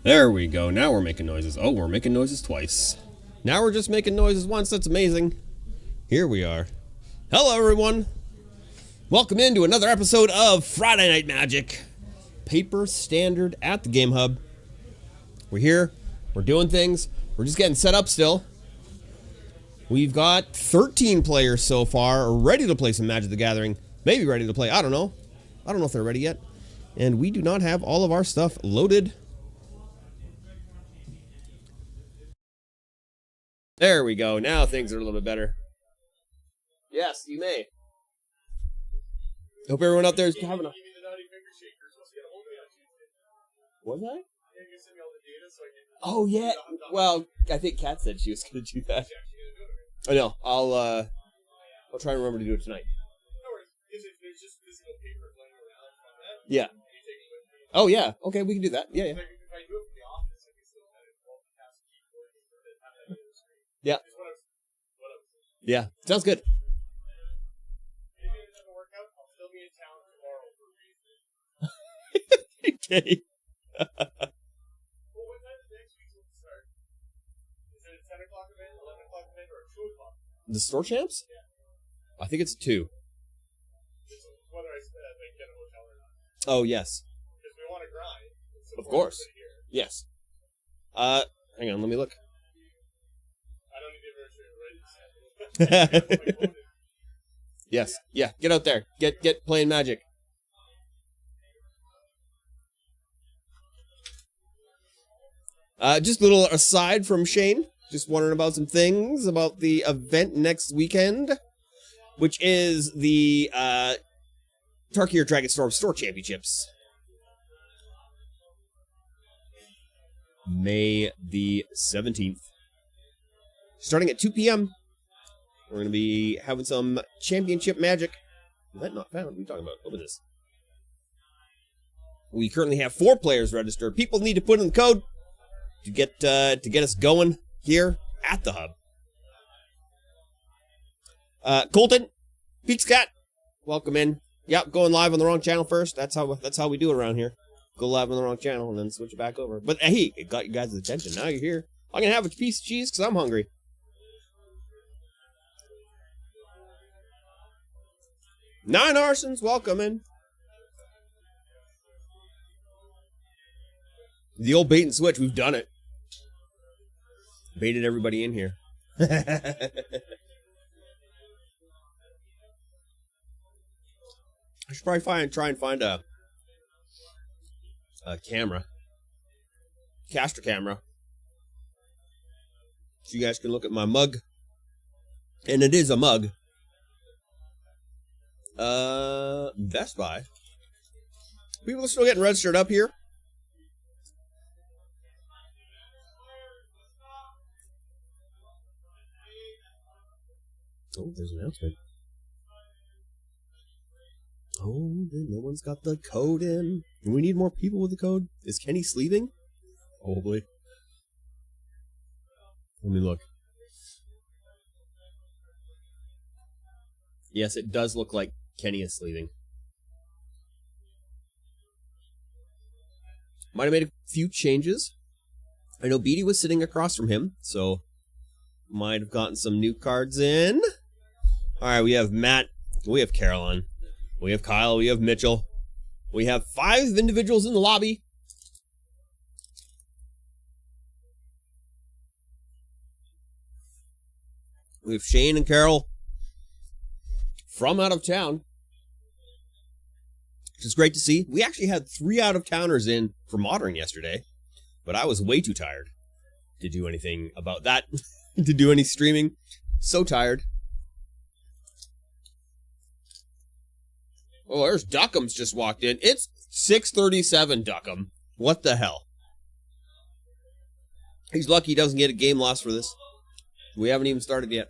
There we go. Now we're making noises. Oh, we're making noises twice. Now we're just making noises once. That's amazing. Here we are. Hello, everyone. Welcome into another episode of Friday Night Magic. Paper Standard at the Game Hub. We're here. We're doing things. We're just getting set up still. We've got 13 players so far ready to play some Magic the Gathering. Maybe ready to play. I don't know. I don't know if they're ready yet. And we do not have all of our stuff loaded. There we go. Now things are a little bit better. Yes, you may. Hope everyone out there is having a... Was I? Oh, yeah. Well, I think Kat said she was going to do that. I know. I'll try and remember to do it tonight. Yeah. Oh, yeah. Okay, we can do that. Yeah. Yeah. Yeah. Sounds good. Okay. The store champs? I think it's 2. Oh, yes. Of course. Yes. Hang on, let me look. Yes. Yeah, get out there. Get playing Magic. Just a little aside from Shane. Just wondering about some things about the event next weekend, which is the Tarkir Dragonstorm Store Championships. May the 17th. Starting at 2 p.m. We're going to be having some championship magic. Event not found. What are you talking about? Open this. We currently have 4 players registered. People need to put in the code to get us going here at the hub. Colton, Peaks Cat, welcome in. Yep, going live on the wrong channel first. That's how we do it around here. Go live on the wrong channel and then switch it back over. But hey, it got you guys' attention. Now you're here. I'm gonna have a piece of cheese because I'm hungry. Nine Arsons, welcome in. The old bait and switch, we've done it. Baited everybody in here. I should probably try and find a camera. Caster camera. So you guys can look at my mug. And it is a mug. Best Buy. People are still getting registered up here. Oh, there's an announcement. Oh, no one's got the code in. We need more people with the code. Is Kenny sleeving? Probably. Let me look. Yes, it does look like Kenny is sleeving. Might have made a few changes. I know Beatty was sitting across from him, so might have gotten some new cards in. Alright, we have Matt, we have Caroline, we have Kyle, we have Mitchell. We have 5 individuals in the lobby. We have Shane and Carol from out of town, which is great to see. We actually had 3 out-of-towners in for Modern yesterday, but I was way too tired to do anything about that, to do any streaming. So tired. Oh, there's Duckham's just walked in. It's 6:37, Duckham. What the hell? He's lucky he doesn't get a game loss for this. We haven't even started yet.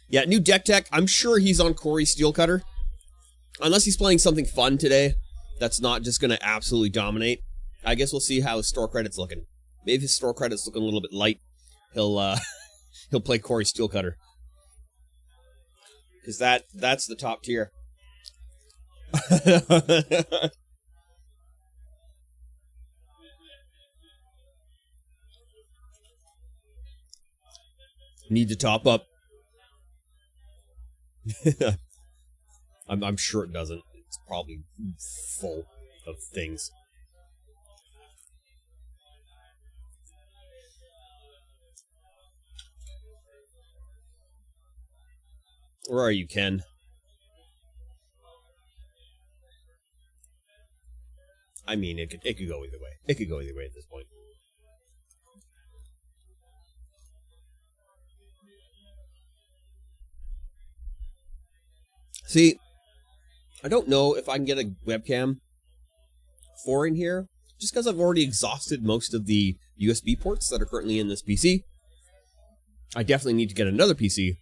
Yeah, new deck tech. I'm sure he's on Corey Steelcutter. Unless he's playing something fun today that's not just going to absolutely dominate. I guess we'll see how his store credit's looking. Maybe his store credit's looking a little bit light. He'll play Corey Steelcutter. Because that's the top tier. Need to top up. I'm sure it doesn't. It's probably full of things. Where are you, Ken? I mean, it could go either way. It could go either way at this point. See, I don't know if I can get a webcam for in here, just because I've already exhausted most of the USB ports that are currently in this PC. I definitely need to get another PC,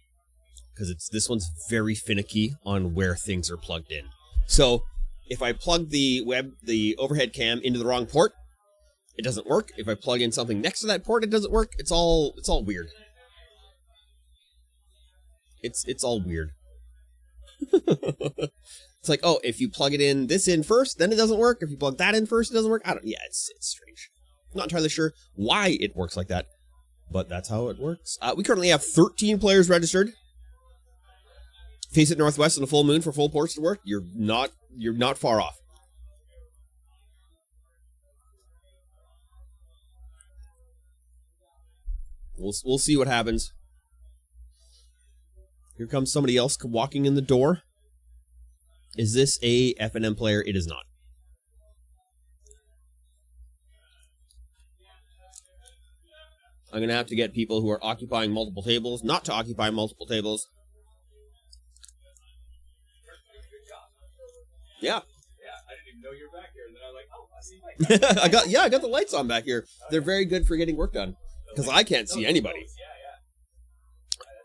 because this one's very finicky on where things are plugged in. So, if I plug the overhead cam into the wrong port, it doesn't work. If I plug in something next to that port, it doesn't work. It's all weird. It's all weird. It's like, oh, if you plug this in first, then it doesn't work. If you plug that in first, it doesn't work. Yeah, it's strange. I'm not entirely sure why it works like that, but that's how it works. We currently have 13 players registered. Face it northwest on a full moon for full ports to work. You're not far off. We'll see what happens. Here comes somebody else walking in the door. Is this a FNM player? It is not. I'm going to have to get people who are occupying multiple tables not to occupy multiple tables. Yeah. I didn't even know you were back here, and then I was like, oh, I see lights. I got the lights on back here. They're very good for getting work done, because I can't see anybody.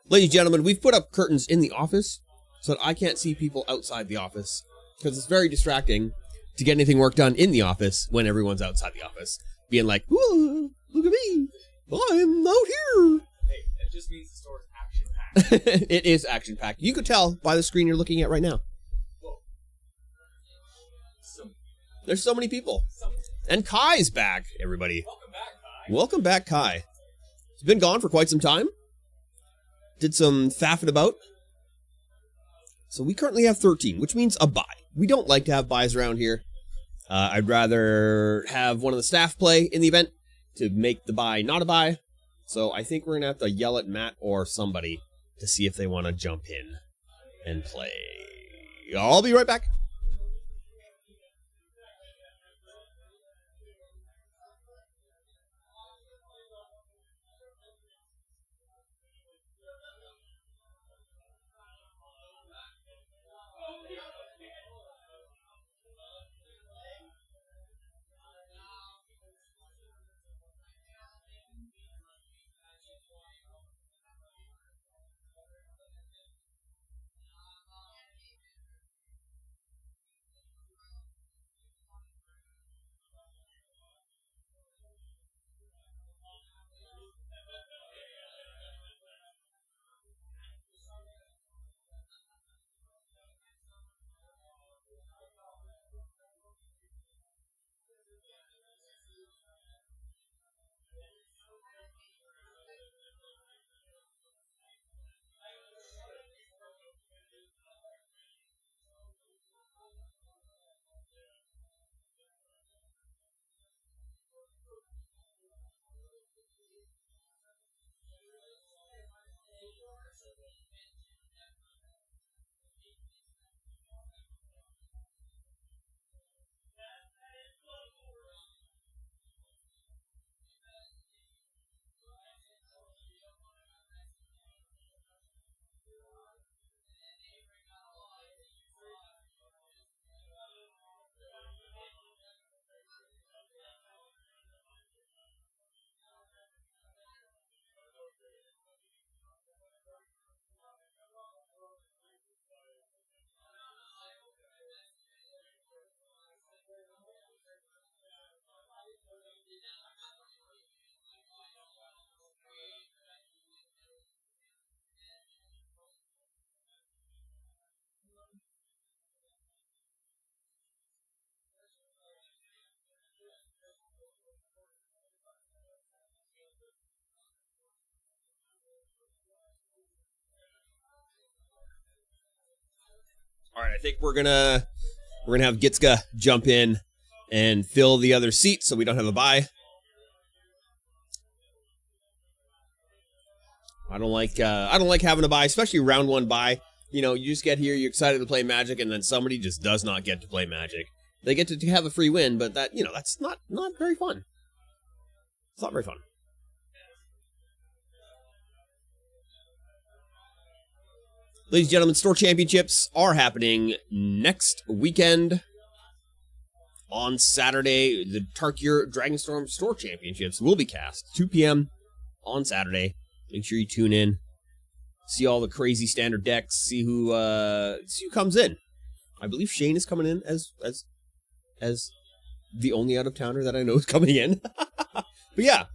Ladies and gentlemen, we've put up curtains in the office so that I can't see people outside the office, because it's very distracting to get anything work done in the office when everyone's outside the office, being like, "Ooh, look at me, I'm out here." Hey, it just means the store is action-packed. It is action-packed. You could tell by the screen you're looking at right now. There's so many people. And Kai's back, everybody. Welcome back, Kai. Welcome back, Kai. He's been gone for quite some time. Did some faffing about. So we currently have 13, which means a bye. We don't like to have buys around here. I'd rather have one of the staff play in the event to make the buy not a buy. So I think we're going to have to yell at Matt or somebody to see if they want to jump in and play. I'll be right back. All right, I think we're gonna have Gitska jump in and fill the other seat so we don't have a bye. I don't like having a bye, especially round 1 bye. You know, you just get here, you're excited to play Magic, and then somebody just does not get to play Magic. They get to have a free win, but that, you know, that's not very fun. It's not very fun. Ladies and gentlemen, Store Championships are happening next weekend. On Saturday, the Tarkir Dragonstorm Store Championships will be cast 2 p.m. on Saturday. Make sure you tune in, see all the crazy standard decks, see who comes in. I believe Shane is coming in as the only out of towner that I know is coming in. But yeah,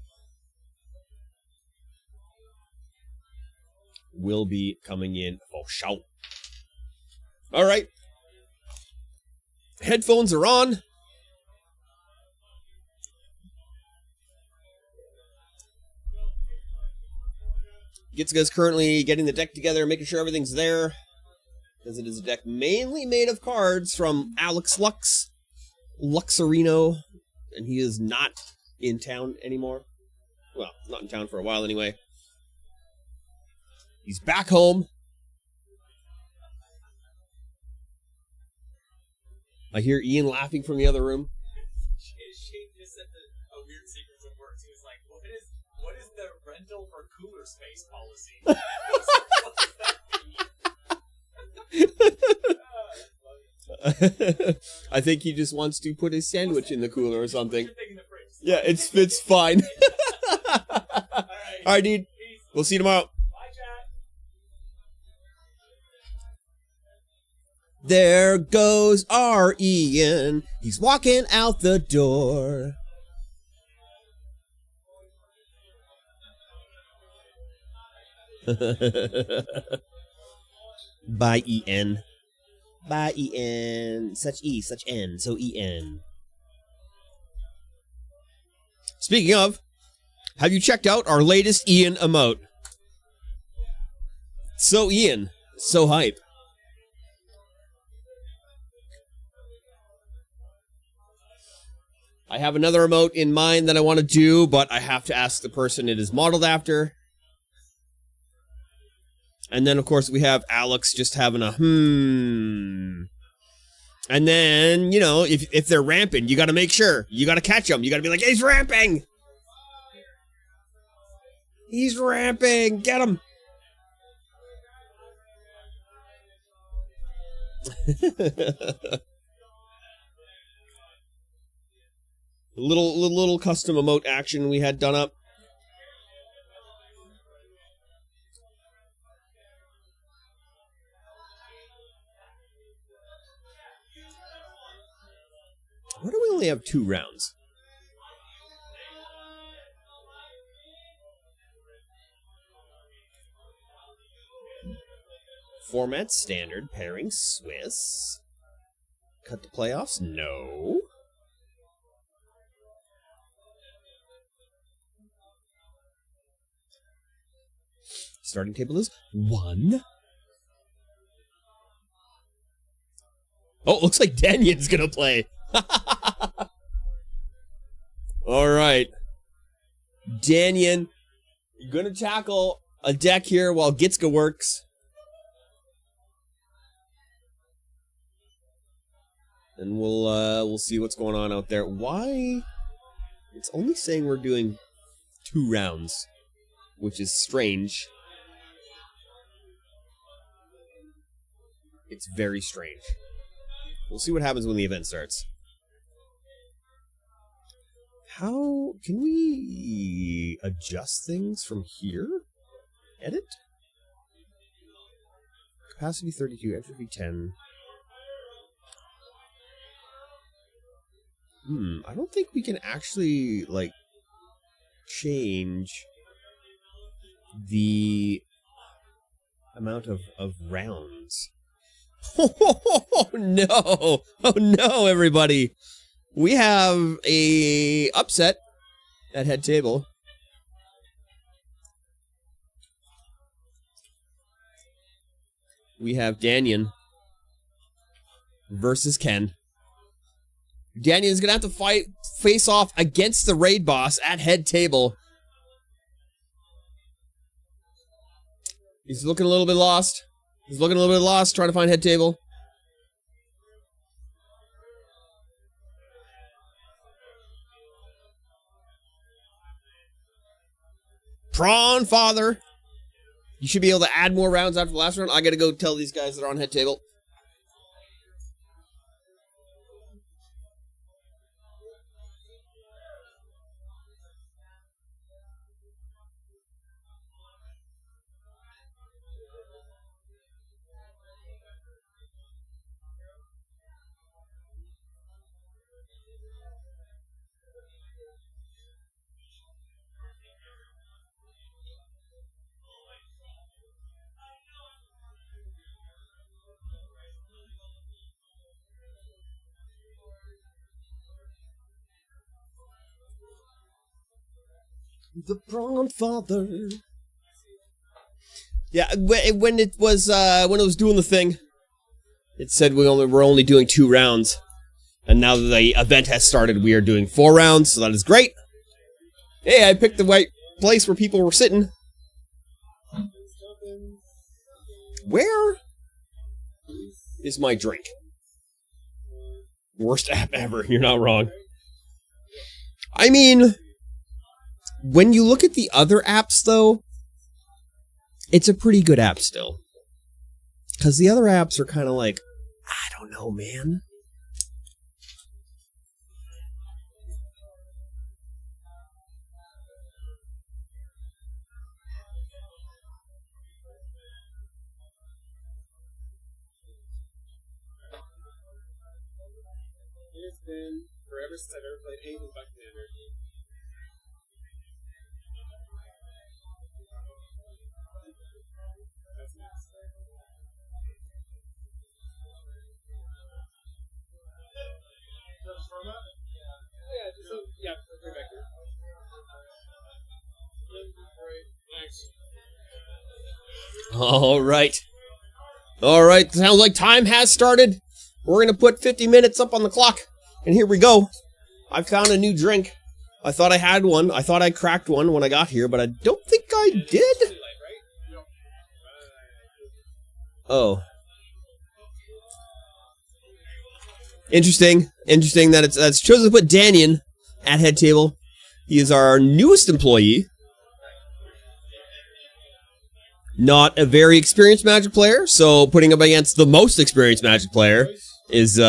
will be coming in for sure. All right, headphones are on. Gitska's currently getting the deck together, making sure everything's there, because it is a deck mainly made of cards from Alex Luxarino, and he is not in town anymore. Well, not in town for a while anyway. He's back home. I hear Ian laughing from the other room. Shane just said a weird sequence of words. He was like, what is the rental for cooler space policy? I think he just wants to put his sandwich in the cooler or something. Yeah, it's fine. All right, dude. We'll see you tomorrow. Bye, chat. There goes our Ian. He's walking out the door. Bye, E-N. Bye, E-N. Such E, such N, so E-N. Speaking of, have you checked out our latest Ian emote? So Ian, so hype. I have another emote in mind that I want to do, but I have to ask the person it is modeled after. And then, of course, we have Alex just having a And then, you know, if they're ramping, you got to make sure. You got to catch them. You got to be like, he's ramping. He's ramping. Get him. little custom emote action we had done up. Why do we only have 2 rounds? Format standard, pairing Swiss. Cut the playoffs? No. Starting table is 1. Oh, it looks like Danion's gonna play. All right. Danion, you're gonna tackle a deck here while Gitska works. And we'll see what's going on out there. Why? It's only saying we're doing 2 rounds, which is strange. It's very strange. We'll see what happens when the event starts. How can we adjust things from here? Edit? Capacity 32, entropy 10. I don't think we can actually, like, change the amount of rounds. Oh, no. Oh, no, everybody. We have a upset at head table. We have Danion versus Ken. Daniel's gonna have to face off against the raid boss at head table. He's looking a little bit lost. Trying to find head table. Prawn Father. You should be able to add more rounds after the last round. I gotta go tell these guys that are on head table. The Prawn Father. Yeah, when it was doing the thing, it said we're only doing 2 rounds, and now that the event has started, we are doing 4 rounds. So that is great. Hey, I picked the right place where people were sitting. Where is my drink? Worst app ever. You're not wrong. I mean, when you look at the other apps, though, it's a pretty good app still. Because the other apps are kind of like, I don't know, man. It's been forever since I've ever played anything but Commander. That's nice. Yeah, right back here. Nice. All right. Sounds like time has started. We're going to put 50 minutes up on the clock. And here we go. I found a new drink. I thought I had one. I thought I cracked one when I got here, but I don't think I did. Oh. Interesting that that's chosen to put Danian at head table. He is our newest employee. Not a very experienced Magic player, so putting him against the most experienced Magic player is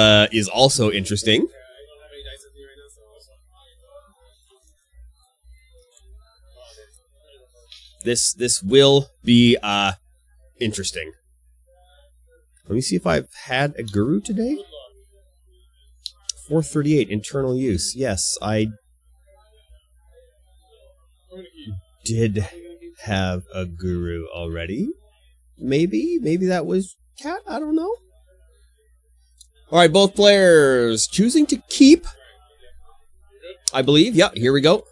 also interesting. This will be interesting. Let me see if I've had a guru today. 438 internal use. Yes, I did have a guru already. Maybe that was Cat. I don't know. All right, both players choosing to keep. I believe. Yeah, here we go.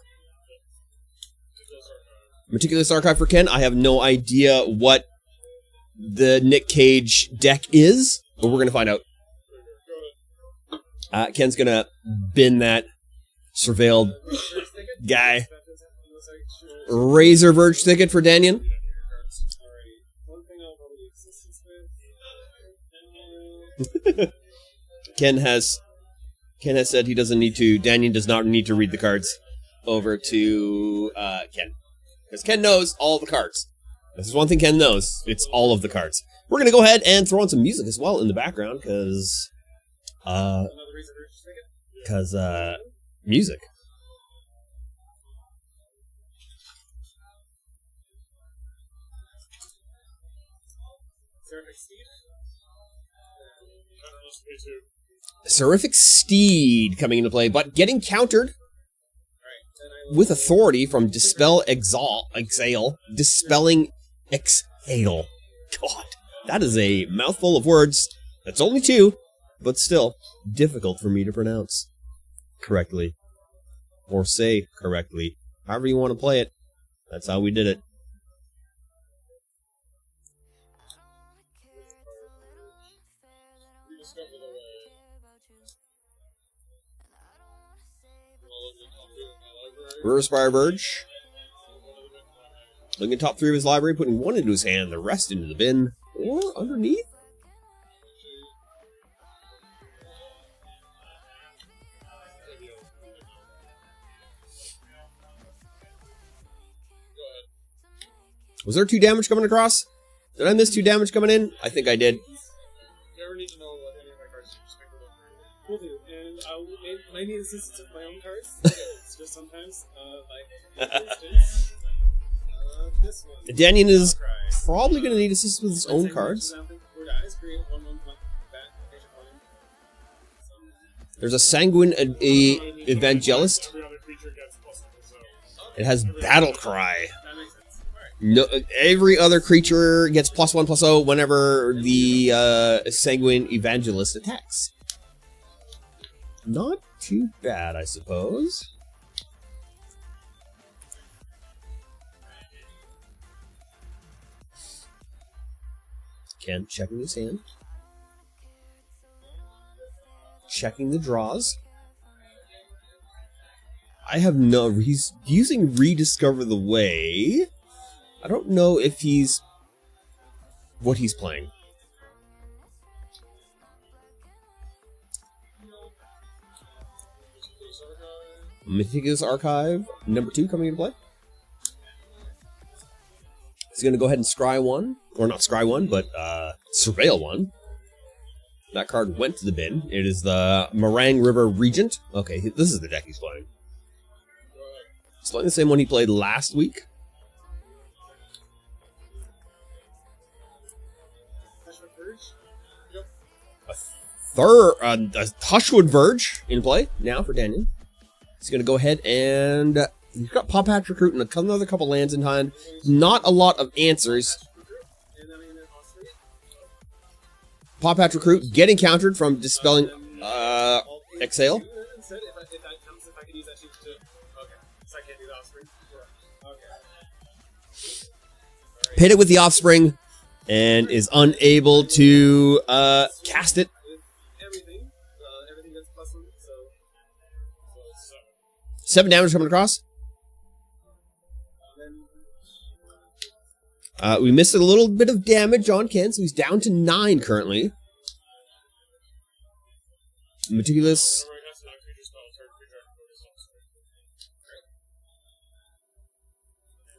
Meticulous Archive for Ken. I have no idea what the Nick Cage deck is, but we're going to find out. Ken's going to bin that surveilled guy. Razor Verge ticket for Danian. Ken has said he doesn't need to. Danian does not need to read the cards over to Ken. Because Ken knows all the cards. This is one thing Ken knows. It's all of the cards. We're going to go ahead and throw on some music as well in the background, because music. Seraphic Steed coming into play, but getting countered with authority from Dispelling Exhale. God, that is a mouthful of words. That's only 2, but still difficult for me to pronounce correctly. Or say correctly. However you want to play it. That's how we did it. Riverspire Verge. Looking at top 3 of his library, putting 1 into his hand, the rest into the bin. Or underneath? Was there 2 damage coming across? Did I miss 2 damage coming in? I think I did. You never need to know what any of my cards are speckled over. Will do. And when I need assistance with my own cards, it's just sometimes, like, for instance, this one. Daniel is probably going to need assistance with his own cards. There's a Sanguine Evangelist. It has Battle Cry. No, every other creature gets +1/+0 whenever the Sanguine Evangelist attacks. Not too bad, I suppose. Ken checking his hand. Checking the draws. I have no... He's using Rediscover the Way. I don't know if he's... what he's playing. Meticulous Archive, number 2 coming into play. He's going to go ahead and scry 1. Or not scry 1, but surveil 1. That card went to the bin. It is the Meringue River Regent. Okay, this is the deck he's playing. He's playing the same one he played last week. A Hushwood Verge in play now for Daniel. He's going to go ahead and... he's got Paw Patch Recruit and another couple lands in hand. Not a lot of answers. Paw Patch Recruit getting countered from Dispelling Exhale. Hit it with the Offspring and is unable to cast it. 7 damage coming across. We missed a little bit of damage on Ken, so he's down to 9 currently. Meticulous.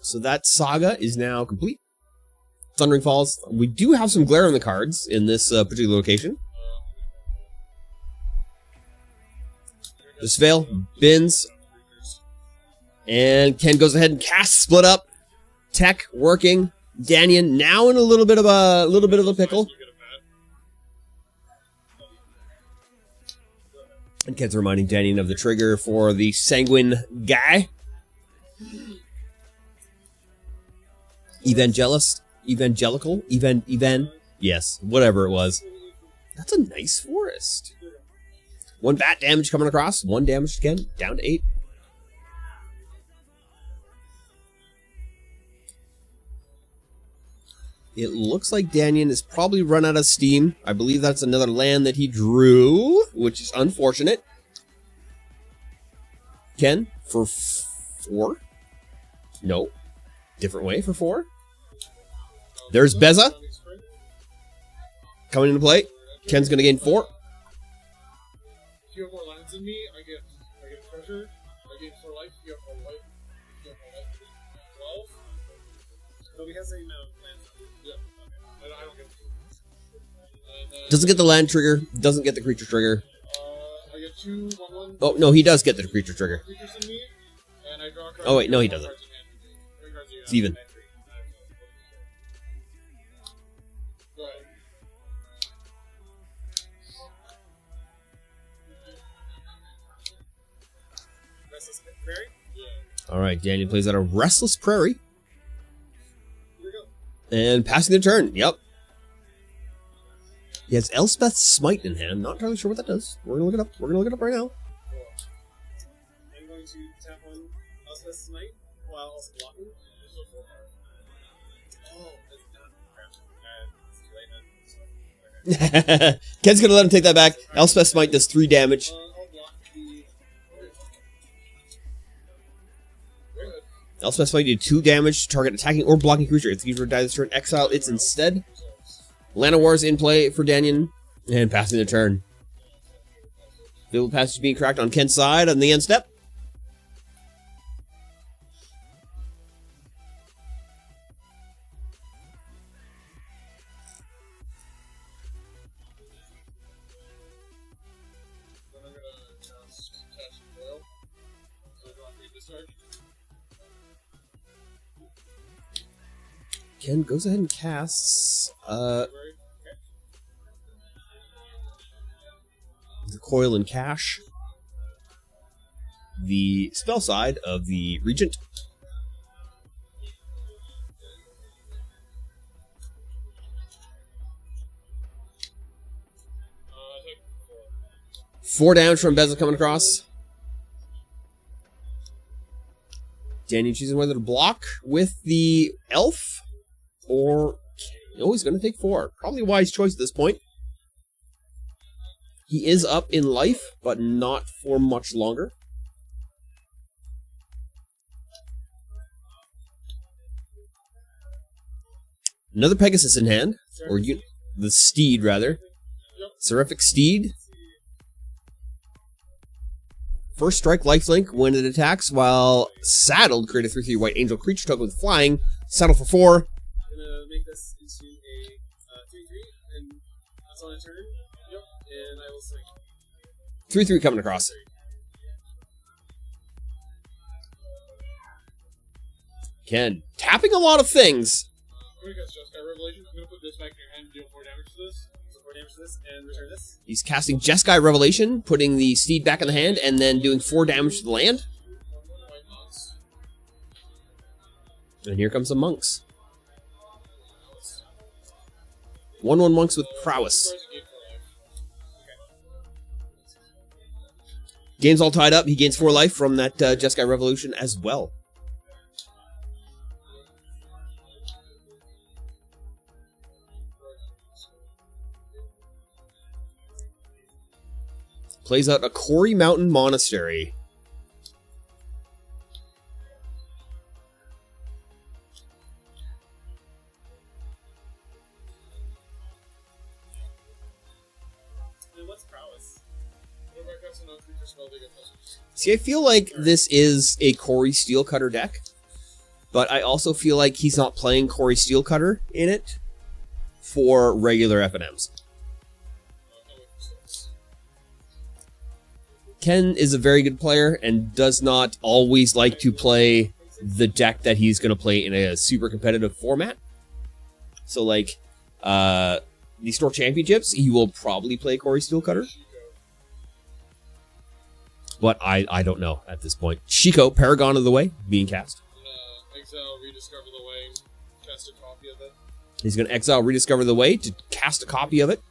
So that saga is now complete. Thundering Falls. We do have some glare on the cards in this particular location. Just Veil, bins. And Ken goes ahead and casts Split Up. Tech working. Danyan now in a little bit of a pickle. And Ken's reminding Danyan of the trigger for the Sanguine guy. Evangelical? Yes, whatever it was. That's a nice forest. 1 bat damage coming across. 1 damage to Ken. Down to 8. It looks like Danyan has probably run out of steam. I believe that's another land that he drew, which is unfortunate. Ken, for 4? No. Different way for 4. There's Beza. Coming into play. Ken's going to gain 4. If you have more lands than me, I get treasure. I gain 4 life. You have 4 life. You have 4 life. 12. No, he has the amount of lands. Yeah. Okay. I don't get it. Doesn't get the land trigger. Doesn't get the creature trigger. I get 2 1/1. Oh, no, he does get the creature trigger. Creatures in me, and I draw a card. Oh, wait, no, he doesn't. It's even. Go ahead. Restless Prairie? Yeah. All right, Daniel plays out a Restless Prairie. Here we go. And passing the turn. Yep. He has Elspeth's Smite in hand. Not entirely sure what that does. We're going to look it up. We're going to look it up right now. I'm going to tap on Elspeth's Smite while also blocking. Oh, that's not crap. It's too late then. Ken's going to let him take that back. Elspeth's Smite does 3 damage. I'll block the... I'll specify you do 2 damage to target attacking or blocking creature. If the creature dies this turn, exile its instead. Llanowar's in play for Danyan, and passing the turn. Field passage being cracked on Ken's side on the end step. Then I'm gonna cast Catch and Boil. So I don't need discharge. Ken goes ahead and casts Okay. the Coil and Cache. The spell side of the Regent. Take 4 damage from Bezel coming across. Danny choosing whether to block with the elf or... Oh, he's going to take 4. Probably a wise choice at this point. He is up in life, but not for much longer. Another Pegasus in hand, or the steed rather. Seraphic Steed. First strike lifelink when it attacks, while saddled, create a 3/3 white angel creature token with flying. Saddle for 4. I'm gonna make this into a 3/3, and that's on a turn. Yep, and I will swing. 3/3 coming across. Ken, tapping a lot of things. I'm gonna cast Jeskai Revelation. I'm gonna put this back in your hand and deal 4 damage to this. So 4 damage to this, and return this. He's casting Jeskai Revelation, putting the steed back in the hand, and then doing 4 damage to the land. White monks. And here comes the monks. 1/1 monks with prowess. Game's all tied up. He gains 4 life from that Jeskai Revolution as well. Plays out a Quarry Mountain Monastery. And what's prowess? What about casting on creature spell to get plus? See, I feel like this is a Quarry Steelcutter deck, but I also feel like he's not playing Quarry Steelcutter in it for regular FNMs. Ken is a very good player and does not always like to play the deck that he's going to play in a super competitive format. So, like, these Store Championships, he will probably play Quarry Steelcutter. But I don't know at this point. Shiko, Paragon of the Way, being cast. Exile, Rediscover the Way, cast a copy of it. He's going to exile Rediscover the Way to cast a copy of it.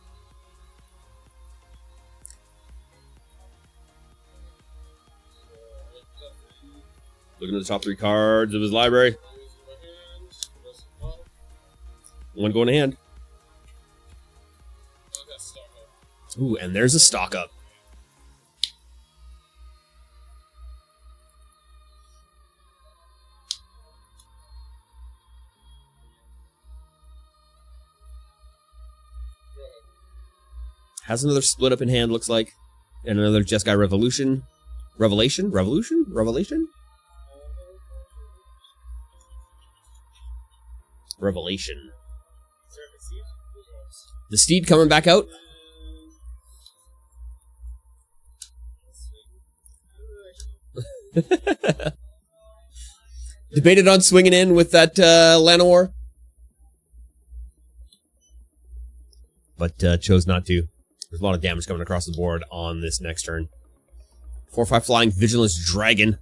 Looking at the top 3 cards of his library. One going to hand. Ooh, and there's a stock up. Has another split up in hand, looks like. And another Jeskai Revolution. Revelation? Revolution? Revelation? Revelation. The steed coming back out. Debated on swinging in with that Llanowar, but chose not to. There's a lot of damage coming across the board on this next turn. 4/5 flying Vigilance Dragon.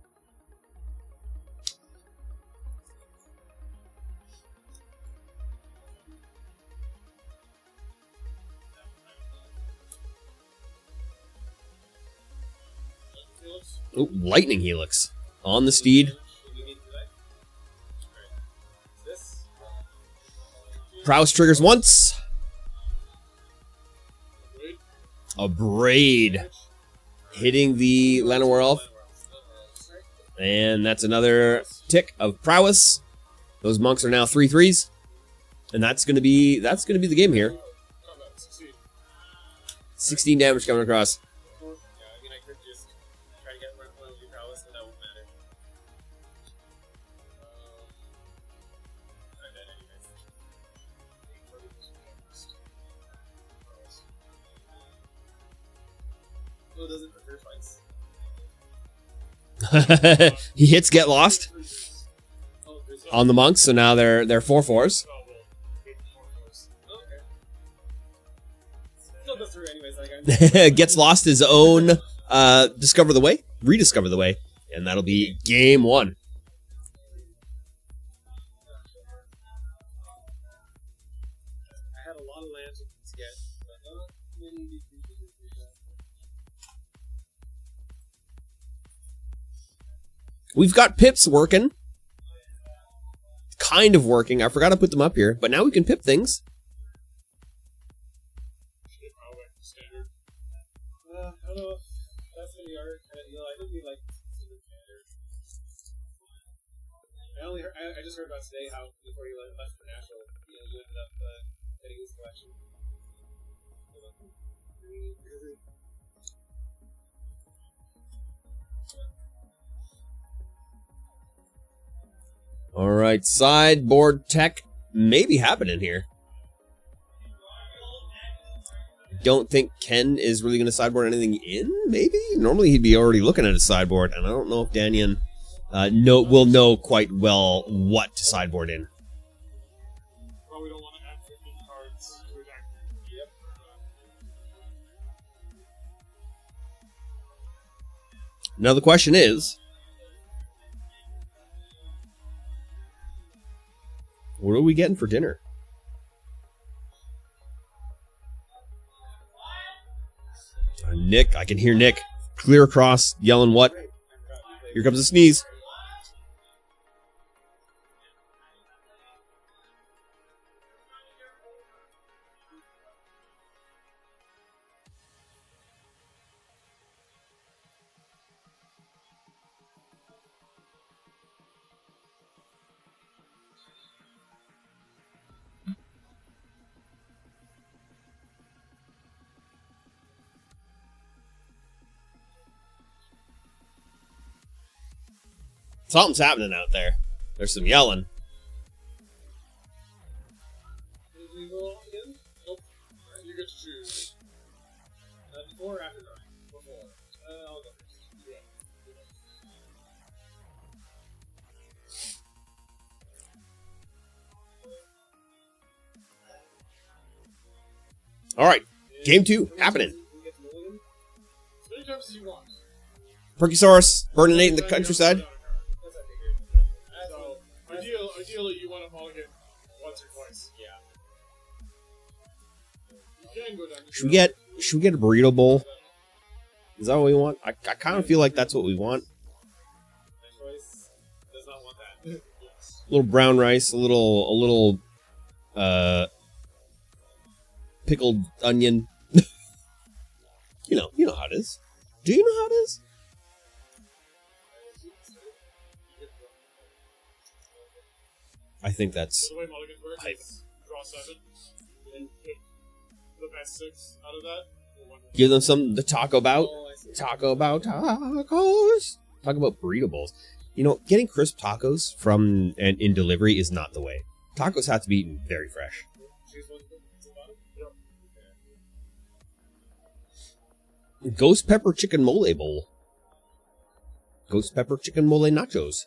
Oh, Lightning Helix on the steed. Prowess triggers once. A Braid hitting the Llanowar Elf. And that's another tick of prowess. Those monks are now 3/3s, and that's gonna be the game here. Combat, succeed. 16 damage coming across. Yeah, I mean, I could just try to get one of your prowess, but that won't matter. I'm dead anyways. Who doesn't prefer fights? He hits get lost Oh, there's on the monks, so now they're 4/4s. Oh, well, 8/4. Oh, okay. Still go through anyways, like I'm Gets lost his own rediscover the way, and that'll be game 1. I had a lot of land to get, but not many decreases. We've got pips working. Kind of working. I forgot to put them up here, but now we can pip things. Standard. I don't know if that's what we are kind of deal. I think we like super standard. I just heard about today how before you left for national, you ended up getting this collection. All right, sideboard tech may be happening here. Don't think Ken is really going to sideboard anything in, maybe? Normally he'd be already looking at his sideboard, and I don't know if Danyan will know quite well what to sideboard in. Probably don't want to add 15 cards to attack. Yep. Now the question is, what are we getting for dinner? Nick, I can hear Nick clear across yelling what? Here comes a sneeze. Something's happening out there. There's some yelling. Did we roll again? Nope. You get to choose. Before or after drawing? Before. I'll go first. Yeah. All right, game 2 happening. We get to mulligan. As many times as you want. Perkysaurus burning in the countryside. That's what I figured. So, ideally, you want to mulligan once or twice. Yeah. You can go down to Should we get a burrito bowl? Is that what we want? I kind of feel like that's what we want. My choice does not want that. Yes. A little brown rice, a little pickled onion. you know how it is. Do you know how it is? I think that's So the way mulligans work Hype. is draw 7, and pick the best 6 out of that. give them some the taco bout. Oh, I see. Talk about tacos. Talk about burrito bowls. You know, getting crisp tacos from and in delivery is not the way. Tacos have to be eaten very fresh. Choose one to the bottom? Yep. Ghost pepper chicken mole bowl. Ghost pepper chicken mole nachos.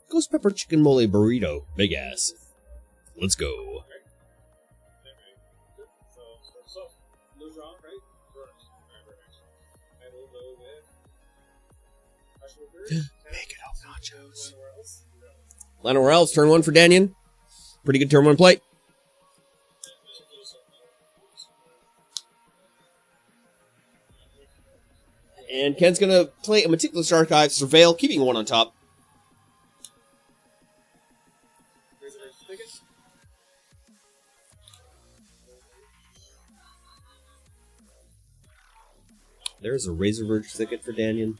Ghost pepper chicken mole burrito. Big ass. Let's go. Okay. Good. So, no draw, right? Correct. Alright, perfect. I will go with Mushroom Curry. Make it up nachos. Anywhere else? Lionel Wells, turn 1 for Danyan. Pretty good turn 1 play. And Ken's going to play a Meticulous Archive, Surveil, keeping 1 on top. Here's a red ticket. There's a Razor Verge Thicket for Danyan.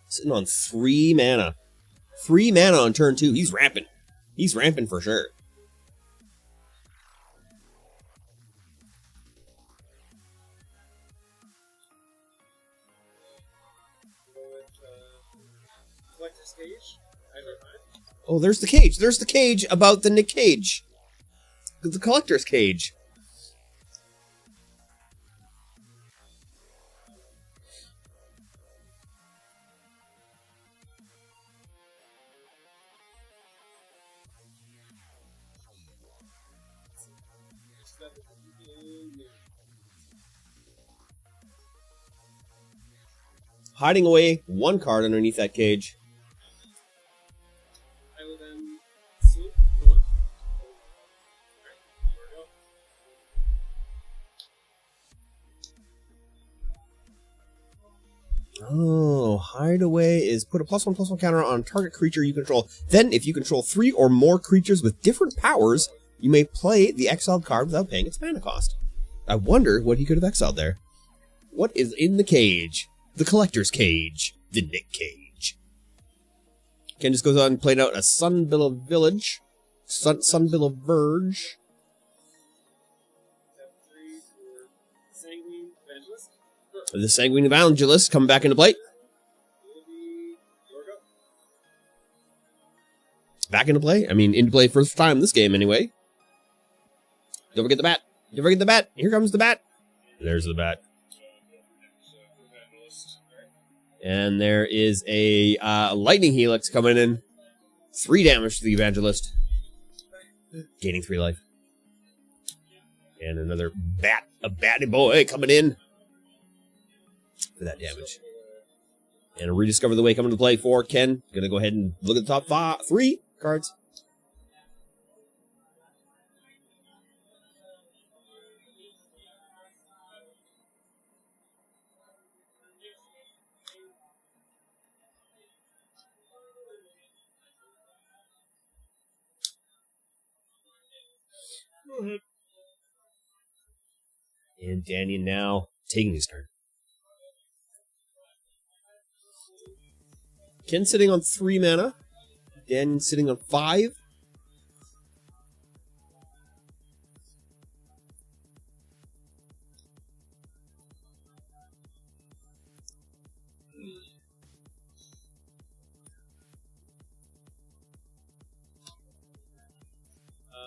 Sitting on 3 mana. 3 mana on turn 2. He's rampant. He's rampant for sure. Collector's Cage. I don't mind. Oh, there's the cage. There's the cage about the Nick Cage. The collector's cage. Hiding away 1 card underneath that cage. I will then swoop for 1. Alright, here we go. Oh, Hideaway is put a +1/+1 counter on target creature you control. Then, if you control 3 or more creatures with different powers, you may play the exiled card without paying its mana cost. I wonder what he could have exiled there. What is in the cage? The collector's cage. The Nick Cage. Ken just goes on and played out a Sunbillow Village. Sunbillow Verge. Step 3 for Sanguine Evangelist. The Sanguine Evangelist coming back into play. Will be your go. Back into play? I mean, into play first time this game anyway. Don't forget the bat. Don't forget the bat. Here comes the bat. There's the bat. And there is a Lightning Helix coming in. 3 damage to the Evangelist. Gaining 3 life. And another bat. A batty boy coming in. For that damage. And a Rediscover the Way coming to play for Ken. Gonna go ahead and look at the top 3 cards. And Danny now taking his turn. Ken sitting on 3 mana. Dan sitting on 5.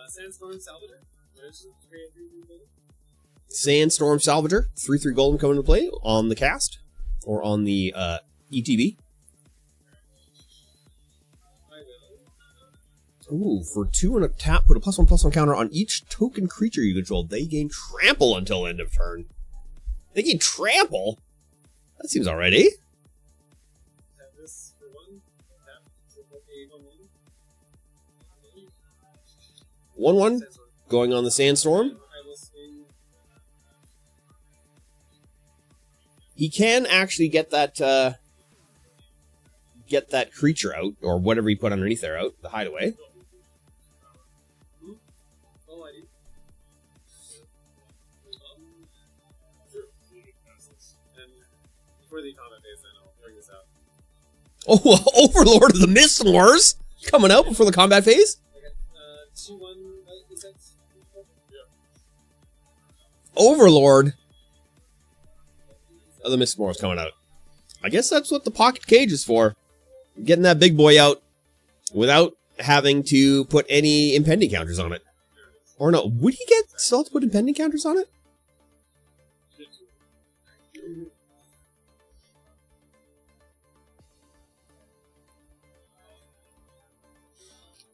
Sandstorm Salvator. There's 3/3 Sandstorm Salvager, 3/3 golden coming into play on the cast or on the ETB. Ooh, for 2 and a tap, put a +1/+1 counter on each token creature you control. They gain trample until end of turn. They gain trample? That seems alright, eh? Tap this for 1. Tap for 1/1. 1/1 going on the Sandstorm. I will swing. He can actually get that creature out, or whatever he put underneath there out, the Hideaway. Oh, I do. And before the combat phase, then I'll bring this out. Oh, Overlord of the Mist Wars coming out before the combat phase. Okay. 2/1 insects. Yeah. Overlord of the Mist Wars coming out. I guess that's what the pocket cage is for. Getting that big boy out without having to put any impending counters on it. Or no, would he still have to put impending counters on it?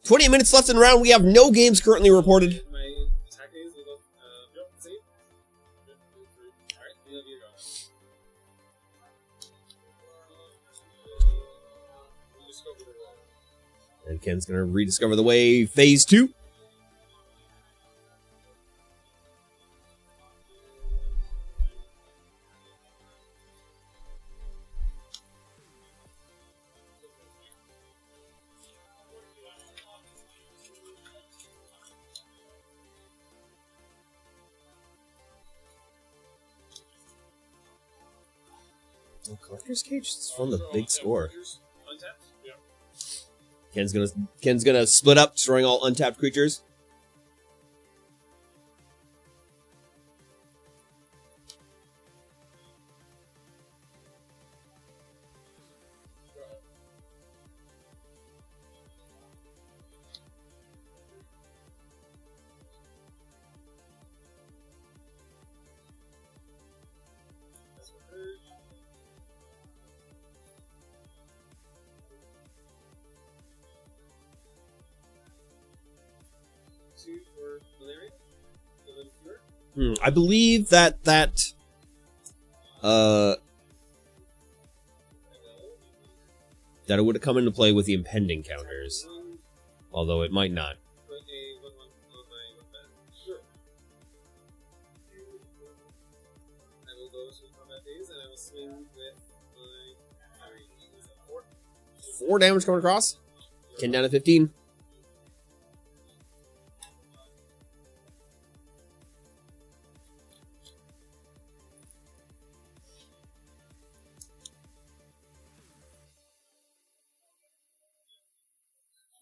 "20 minutes left in the round. We have no games currently reported." My attack phase will go. Save. Alright, you'll be your go. Rediscover the Way. And Ken's going to rediscover the way phase 2. Oh, Collector's Cage is from the big score. Untapped? Yeah. Ken's gonna split up, destroying all untapped creatures. I believe that it would have come into play with the impending counters, although it might not. Put a 1/1 on my weapon. Sure. I will go to combat phase and I will swing with my 4. 4 damage coming across. Ken down to 15.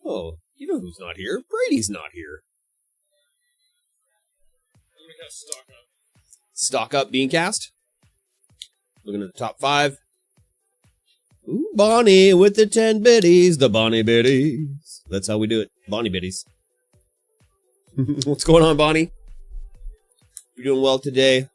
Oh, you know who's not here? Brady's not here. I'm gonna cast stock up. Stock up being cast. Looking at the top 5. Ooh, Bonnie with the 10 biddies. The Bonnie biddies. That's how we do it. Bonnie biddies. What's going on, Bonnie? You're doing well today.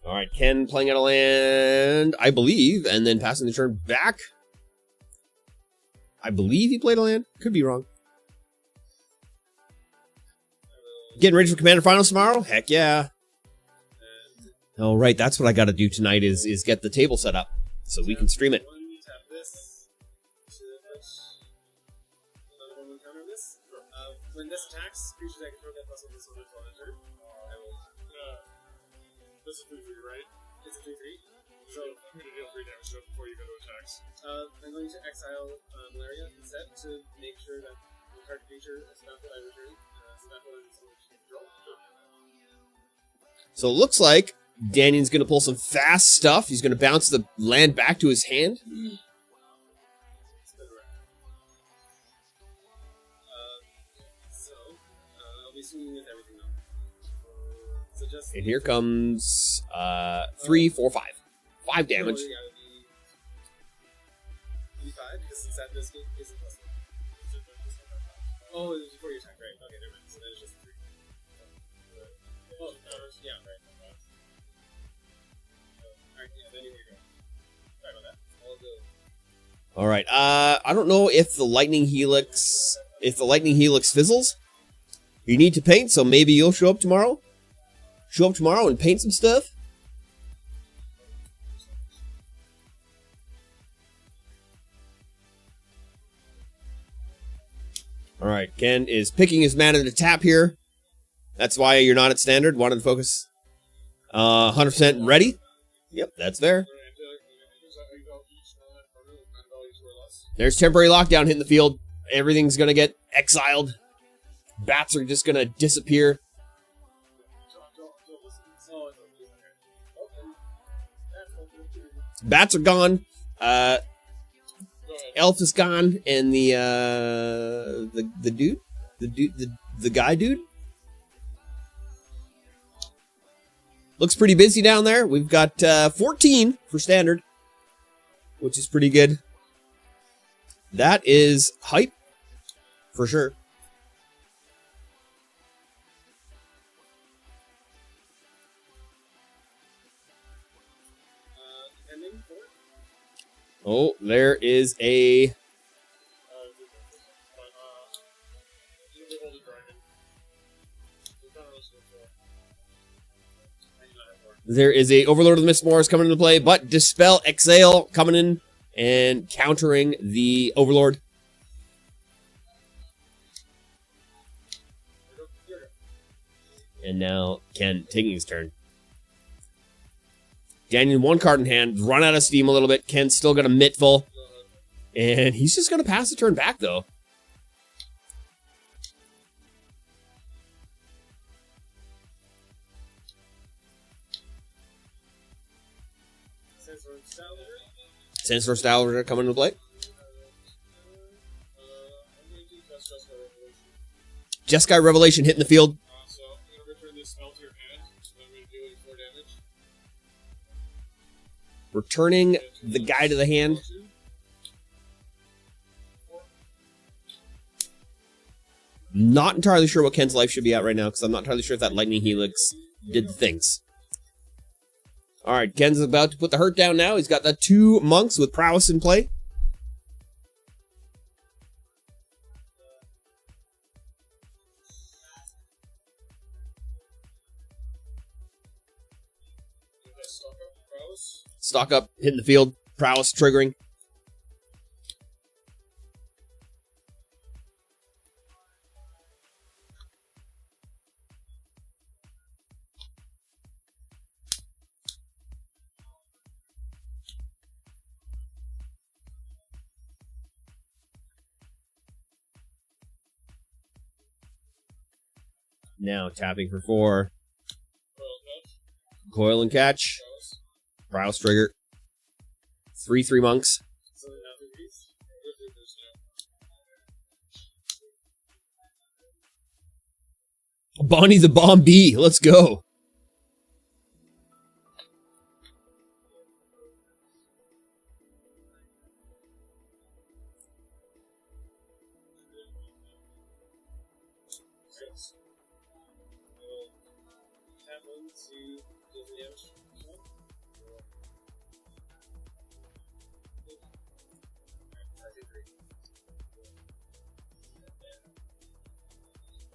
All right, Ken playing out a land, I believe, and then passing the turn back. I believe he played a land. Could be wrong. Getting ready for Commander Finals tomorrow? Heck yeah. All right, that's what I got to do tonight is get the table set up so we can stream it. Tap this to push another 1/1 counter this. When this attacks, creatures I control get plus 1 this on the turn. I will. This is 3/3, right? It's a 3/3. So I'm gonna deal 3 damage to it before you go to attacks. I'm going to exile Malaria instead to make sure that the card creature is not that I return. So that one is going to control. So it looks like Danion's going to pull some fast stuff. He's going to bounce the land back to his hand. I'll be swinging with everything though. So just And here comes 3, 4, 5. 5 damage. Yeah, it would be 5 because since that this isn't plus 1. Oh, it was before your attack, right? Okay, never mind. So then it's just 3. Oh, yeah, right. Alright, yeah, then here we go. Sorry about that. I'll go. All right. I don't know if the lightning helix fizzles. You need to paint, so maybe you'll show up tomorrow. Show up tomorrow and paint some stuff. All right, Ken is picking his mana to tap here. That's why you're not at standard. Wanted to focus. 100% ready. Yep, that's there. There's temporary lockdown hitting the field. Everything's going to get exiled. Bats are just going to disappear. Bats are gone. Elf is gone, and the guy dude looks pretty busy down there. We've got 14 for standard, which is pretty good. That is hype for sure. Oh, there is a... There is a Overlord of the Mistmoors coming into play, but Dispel Exhale coming in and countering the Overlord. And now Ken taking his turn. Daniel, 1 card in hand, run out of steam a little bit. Ken's still got a Mitful. And he's just going to pass the turn back, though. Sandstorm Stalager coming into play. I'm going to cast Jeskai Revelation hitting the field. So I'm going to return this spell to your hand. So I'm going to do 4 damage. Returning the guy to the hand. Not entirely sure what Ken's life should be at right now, because I'm not entirely sure if that Lightning Helix did the things. Alright, Ken's about to put the hurt down now. He's got the 2 monks with prowess in play. Stock up, hitting the field, prowess triggering. Now tapping for 4. Coil and catch. Prowess trigger. 3/3 monks. Bonnie the Bomb Bee. Let's go.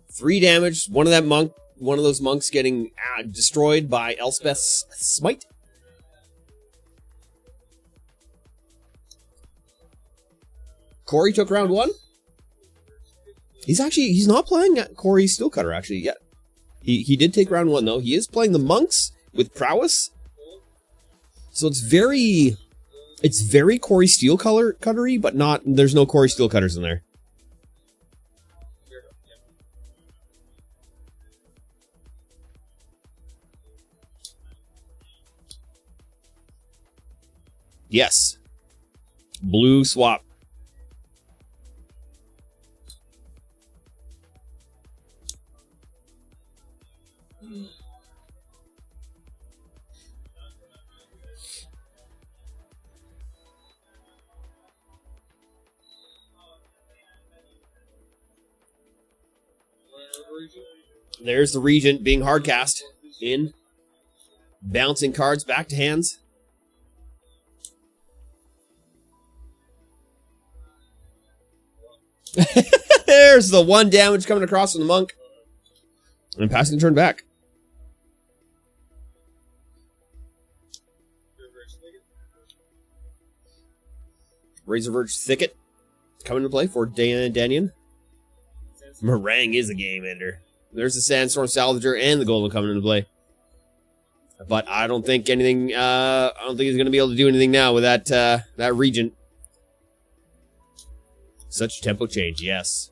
Three damage. One of those monks getting destroyed by Elspeth's smite. Corey took round 1. He's not playing Corey Steelcutter actually yet. He did take round 1 though. He is playing the monks with prowess. So it's very Corey Steelcuttery, but there's no Corey Steelcutters in there. Yes. Blue swap. There's the Regent being hardcast in. Bouncing cards back to hands. There's the 1 damage coming across from the monk. And passing the turn back. Razorverge Thicket coming to play for Danian. Meringue is a game ender. There's the Sandstorm Salvager and the Golem coming into play. But I don't think anything. I don't think he's going to be able to do anything now with that Regent. Such tempo change, yes.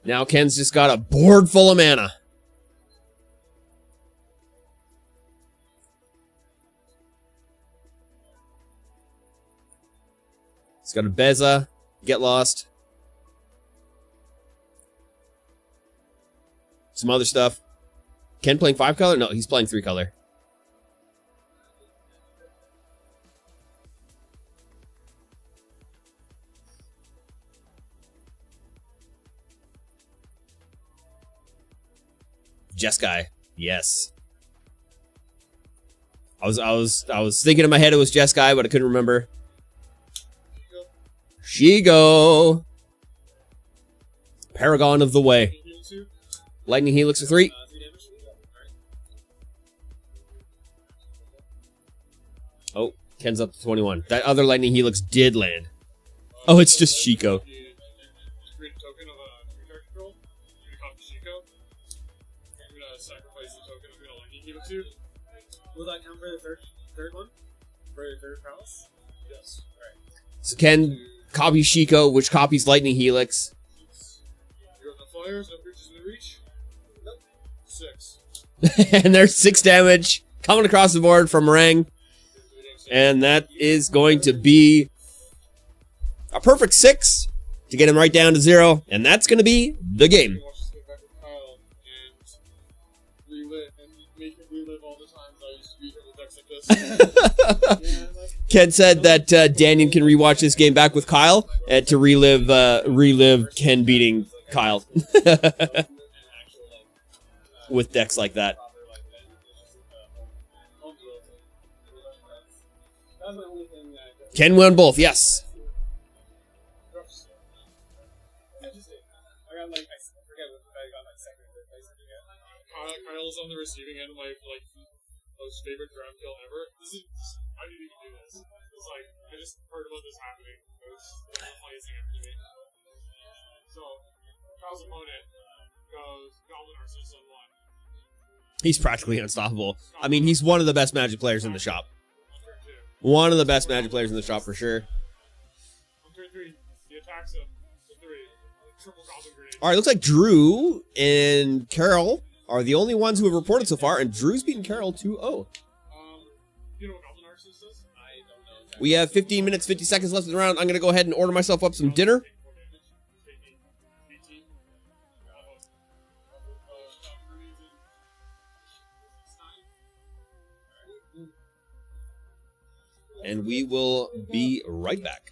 Now Ken's just got a board full of mana. He's got a Beza, Get Lost. Some other stuff. Ken playing 5 color? No, he's playing 3 color. Jeskai, yes. I was thinking in my head it was Jeskai, but I couldn't remember. Shigo, Paragon of the Way. Lightning Helix for 3. Oh, Ken's up to 21. That other Lightning Helix did land. Oh, it's just Shiko. Will that count for the third? third one? For your third palace? Yes. So Ken copies Shiko, which copies Lightning Helix. You got no flyers, no creatures in the reach? Nope. 6. And there's 6 damage coming across the board from Meringue. And that is going to be a perfect 6 to get him right down to 0. And that's going to be the game. Watch us get back with Kyle and relive and make him relive all the times I used to beat him with decks like this. Yeah, like, Ken said that Daniel can rewatch this game back with Kyle to relive Ken beating Kyle an actual, like, with decks like that. proper, like, that. It's just, home field. That's the only thing that I Ken won both, yes. I got like I forget what I got like second or third place. I think. Kyle's on the receiving end of my most favorite draft kill ever. This is how did you do this? It's like I just heard about this happening. It was the funniest thing ever to me. So Kyle's opponent goes Goblin Arceus on 1. He's practically unstoppable. I mean, he's one of the best Magic players in the shop. On turn 2. One of the best Magic players in the shop for sure. On turn 3, he attacks him for 3. Triple Goblin Grenade. All right, looks like Drew and Carol are the only ones who have reported so far, and Drew's beaten Carol 2-0. You know what Goblin Arceus does? I don't know. Exactly. We have 15 minutes, 50 seconds left in the round. I'm going to go ahead and order myself up some dinner. And we will be right back.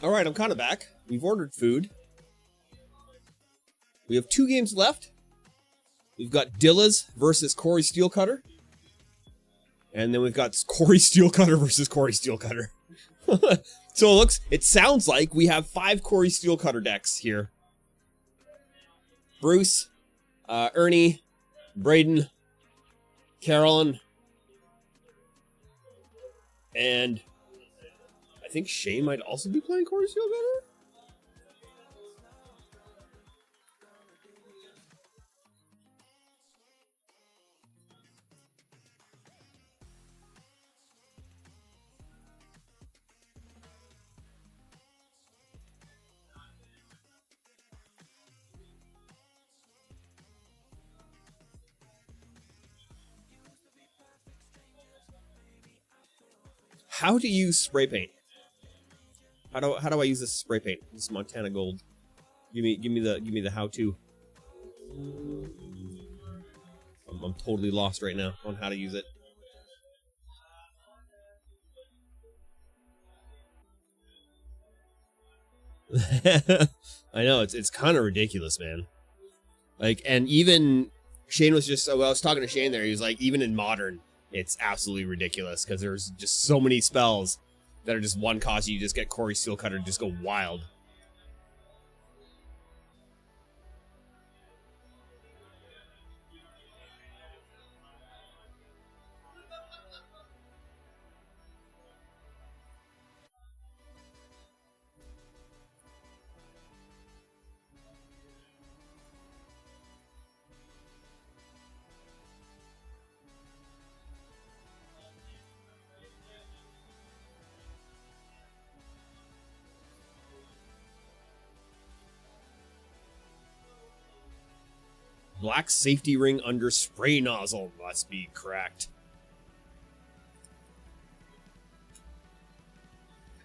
Alright, I'm kind of back. We've ordered food. We have 2 games left. We've got Dilla's versus Corey Steelcutter. And then we've got Corey Steelcutter versus Corey Steelcutter. So it sounds like we have 5 Corey Steelcutter decks here. Bruce, Ernie, Braden, Carolyn, and I think Shane might also be playing Corey Steelcutter. How to use spray paint? How do I use this spray paint? This Montana Gold. Give me the how to. I'm totally lost right now on how to use it. I know it's kind of ridiculous, man. Like, and even Shane was just. Well, I was talking to Shane there. He was like, even in modern, it's absolutely ridiculous because there's just so many spells that are just one cost. You just get Corey Steelcutter and just go wild. Black safety ring under spray nozzle must be cracked.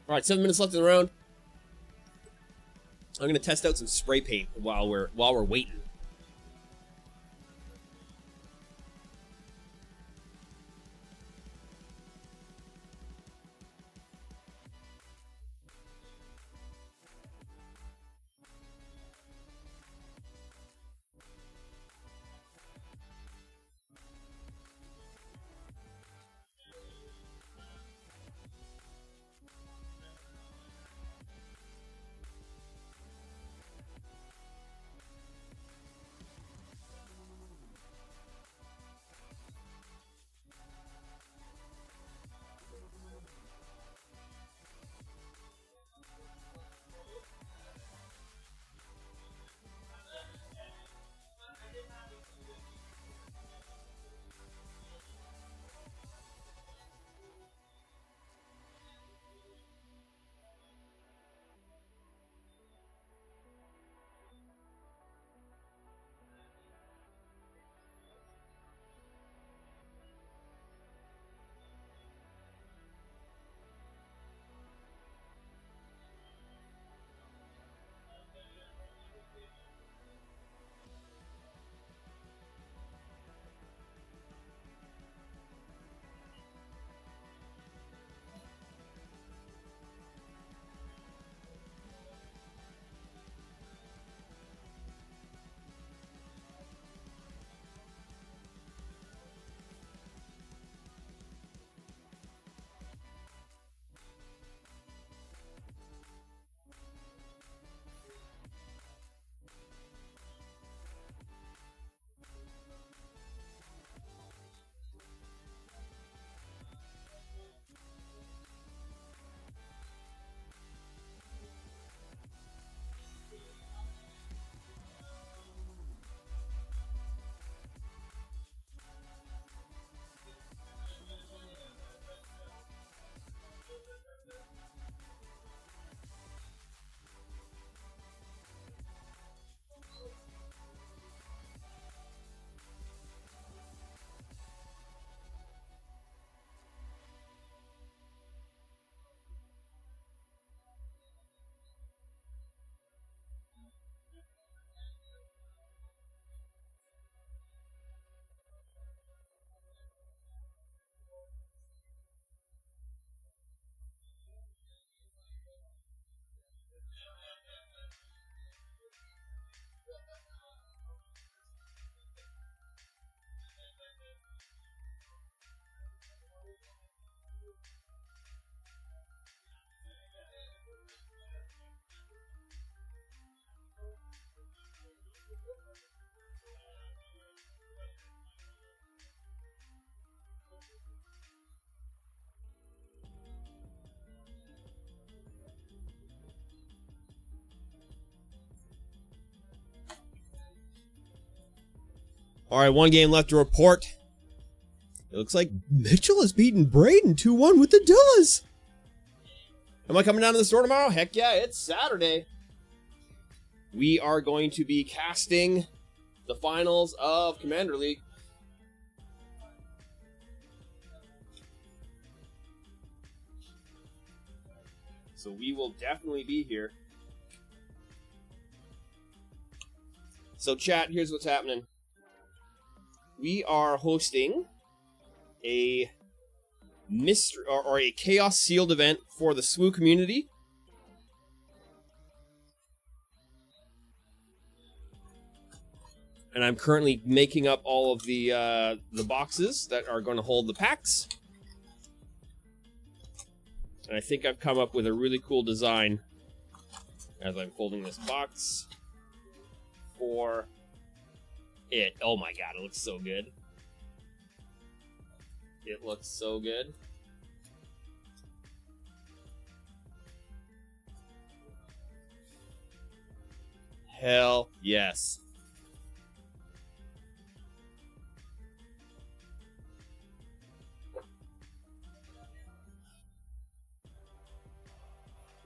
Alright, 7 minutes left in the round. I'm gonna test out some spray paint while we're waiting. All right, one game left to report. It looks like Mitchell has beaten Braden 2-1 with the Dillas. Am I coming down to the store tomorrow? Heck yeah, it's Saturday. We are going to be casting the finals of Commander League. So we will definitely be here. So chat, here's what's happening. We are hosting a mystery or a chaos sealed event for the SWU community. And I'm currently making up all of the boxes that are going to hold the packs. And I think I've come up with a really cool design as I'm folding this box for it. Oh my god, it looks so good. It looks so good. Hell yes.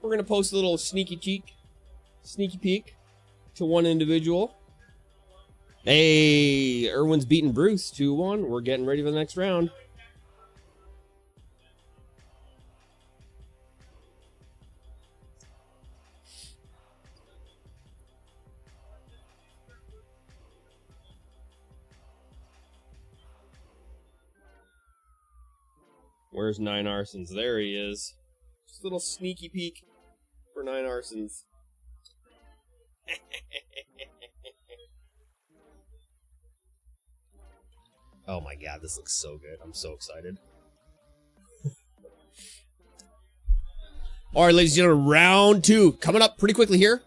We're going to post a little sneaky peek to one individual. Hey, Irwin's beating Bruce 2-1. We're getting ready for the next round. Where's 9 Arsons? There he is. Just a little sneaky peek for 9 Arsons. Oh my god, this looks so good. I'm so excited. Alright, ladies and gentlemen, round 2. Coming up pretty quickly here.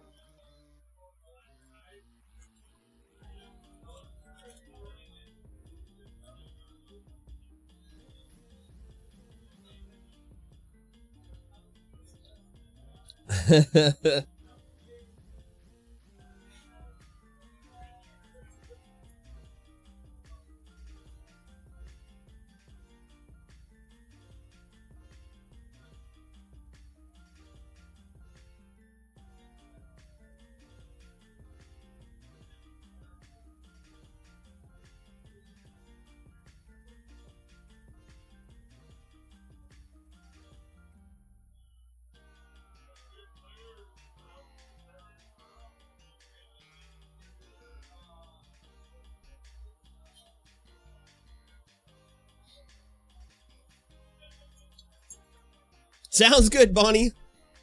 Sounds good, Bonnie.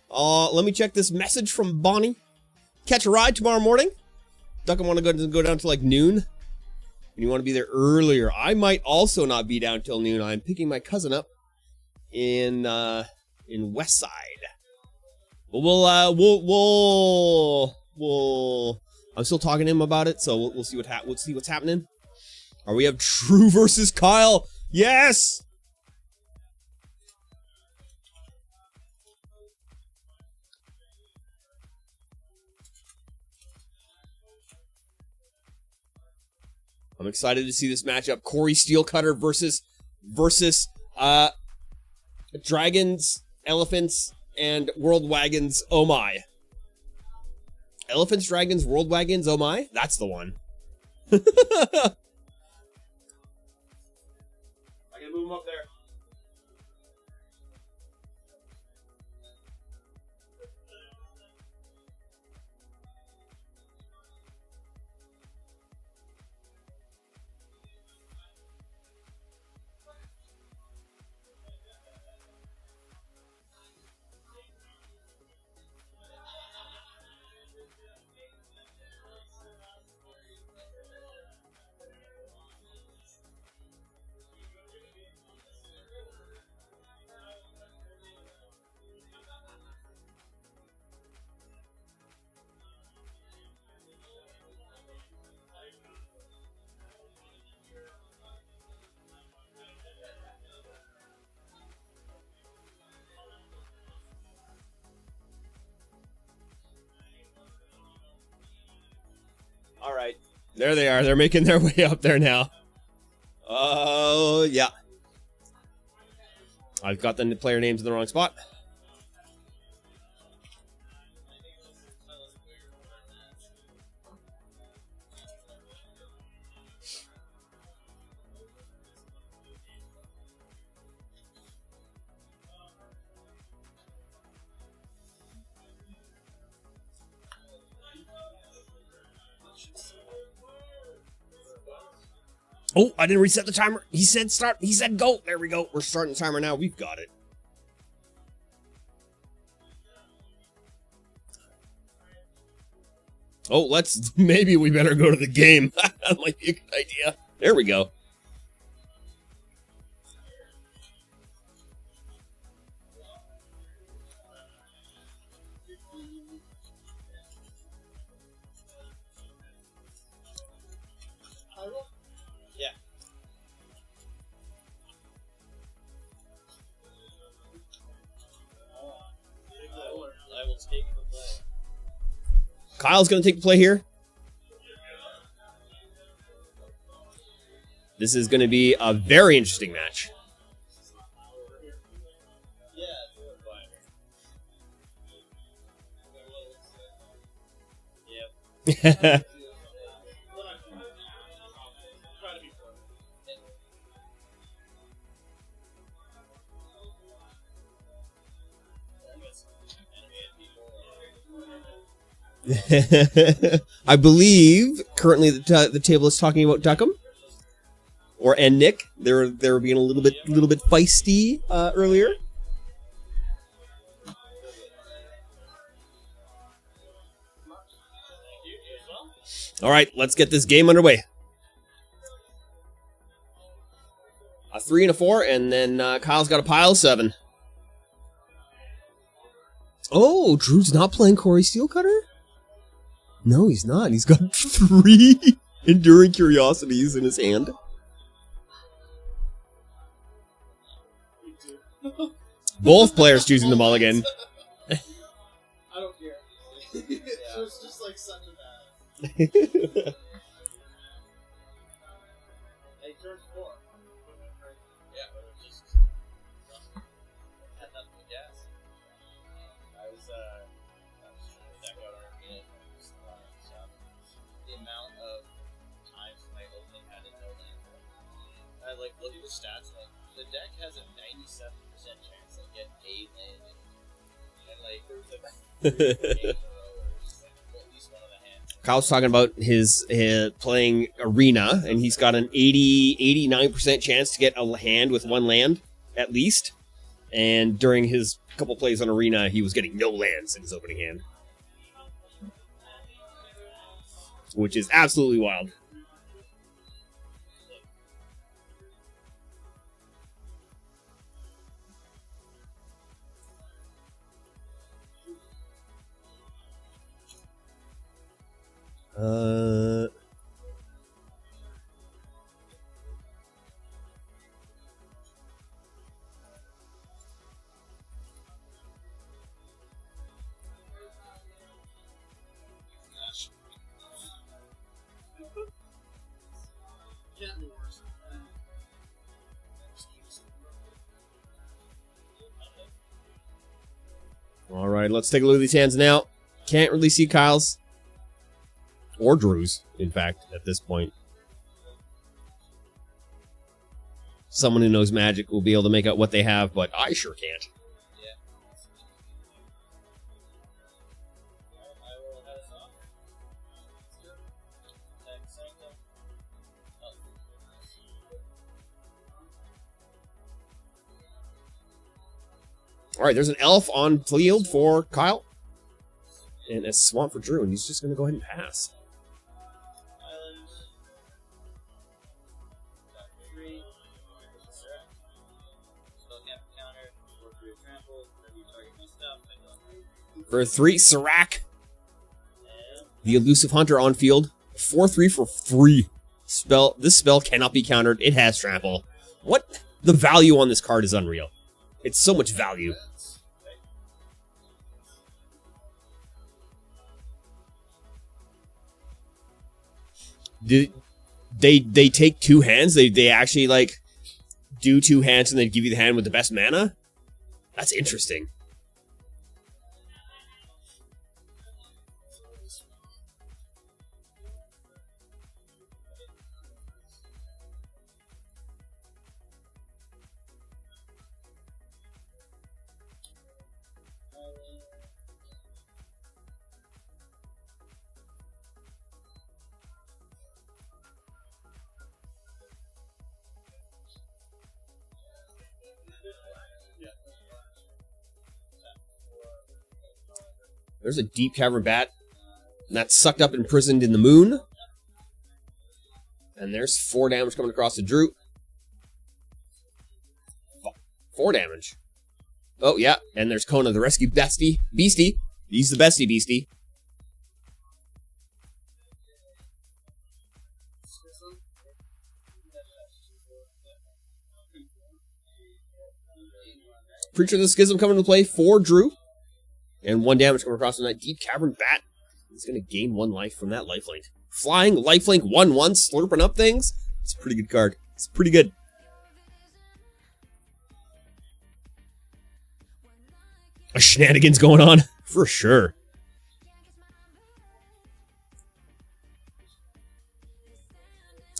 Let me check this message from Bonnie. Catch a ride tomorrow morning. Duck, I want to go down to like noon. And you want to be there earlier. I might also not be down till noon. I'm picking my cousin up in West Side. But we'll I'm still talking to him about it, so we'll see what's happening. Or we have True versus Kyle. Yes. I'm excited to see this matchup. Corey Steelcutter versus Dragons, Elephants, and World Wagons. Oh my. Elephants, Dragons, World Wagons. Oh my. That's the one. I can move him up there. All right. There they are. They're making their way up there now. Oh, yeah. I've got the player names in the wrong spot. Oh, I didn't reset the timer. He said start. He said go. There we go. We're starting the timer now. We've got it. Oh, maybe we better go to the game. That might be a good idea. There we go. Yeah. I will take the play. Kyle's going to take the play here. This is going to be a very interesting match. Yeah. I believe currently the table is talking about Duckham and Nick. They were being a little bit feisty earlier. All right, let's get this game underway. A 3 and a 4, and then Kyle's got a pile of 7. Oh, Drew's not playing Corey Steelcutter? No, he's not. He's got 3 Enduring Curiosities in his hand. Both players choosing the mulligan. I don't care. It's just like such a bad. Hey, turn 4. Yeah, but it was just had nothing but gas. I was trying to deck out our unit and just stuff. The amount of times my opening had a no land. I like look at the stats. Like the deck has a 97% chance to get a land, and like there's a Kyle's talking about his playing Arena, and he's got an 89% chance to get a hand with 1 land, at least. And during his couple plays on Arena, he was getting no lands in his opening hand. Which is absolutely wild. Can't be worse. All right, let's take a look at these hands now. Can't really see Kyle's. Or Drew's, in fact, at this point. Someone who knows Magic will be able to make out what they have, but I sure can't. All right, there's an elf on field for Kyle. And a swamp for Drew, and he's just going to go ahead and pass. For 3, Serac. The Elusive Hunter on field. 4/3 for free. This spell cannot be countered. It has trample. What? The value on this card is unreal. It's so much value. They take two hands? They actually, like, do two hands and then give you the hand with the best mana? That's interesting. There's a deep cavern bat. And that's sucked up, imprisoned in the moon. And there's 4 damage coming across the Drew. 4 damage. Oh, yeah. And there's Kona, the rescue beastie. He's the bestie beastie. Preacher of the Schism coming into play for Drew. And 1 damage coming across from that deep cavern bat. He's going to gain 1 life from that lifelink. Flying lifelink 1/1, slurping up things. It's a pretty good card. It's pretty good. A shenanigans going on for sure.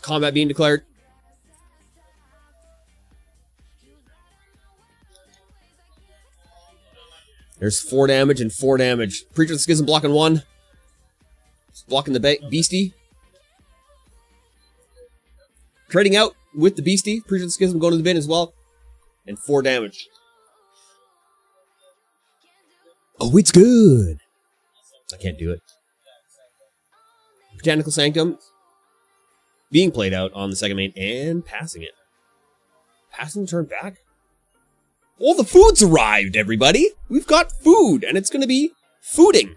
Combat being declared. There's 4 damage and 4 damage. Preacher of the Schism blocking 1. It's blocking the beastie. Trading out with the beastie. Preacher of the Schism going to the bin as well. And 4 damage. Oh, it's good. I can't do it. Botanical Sanctum being played out on the second main and passing it. Passing the turn back. All the food's arrived, everybody. We've got food, and it's going to be fooding.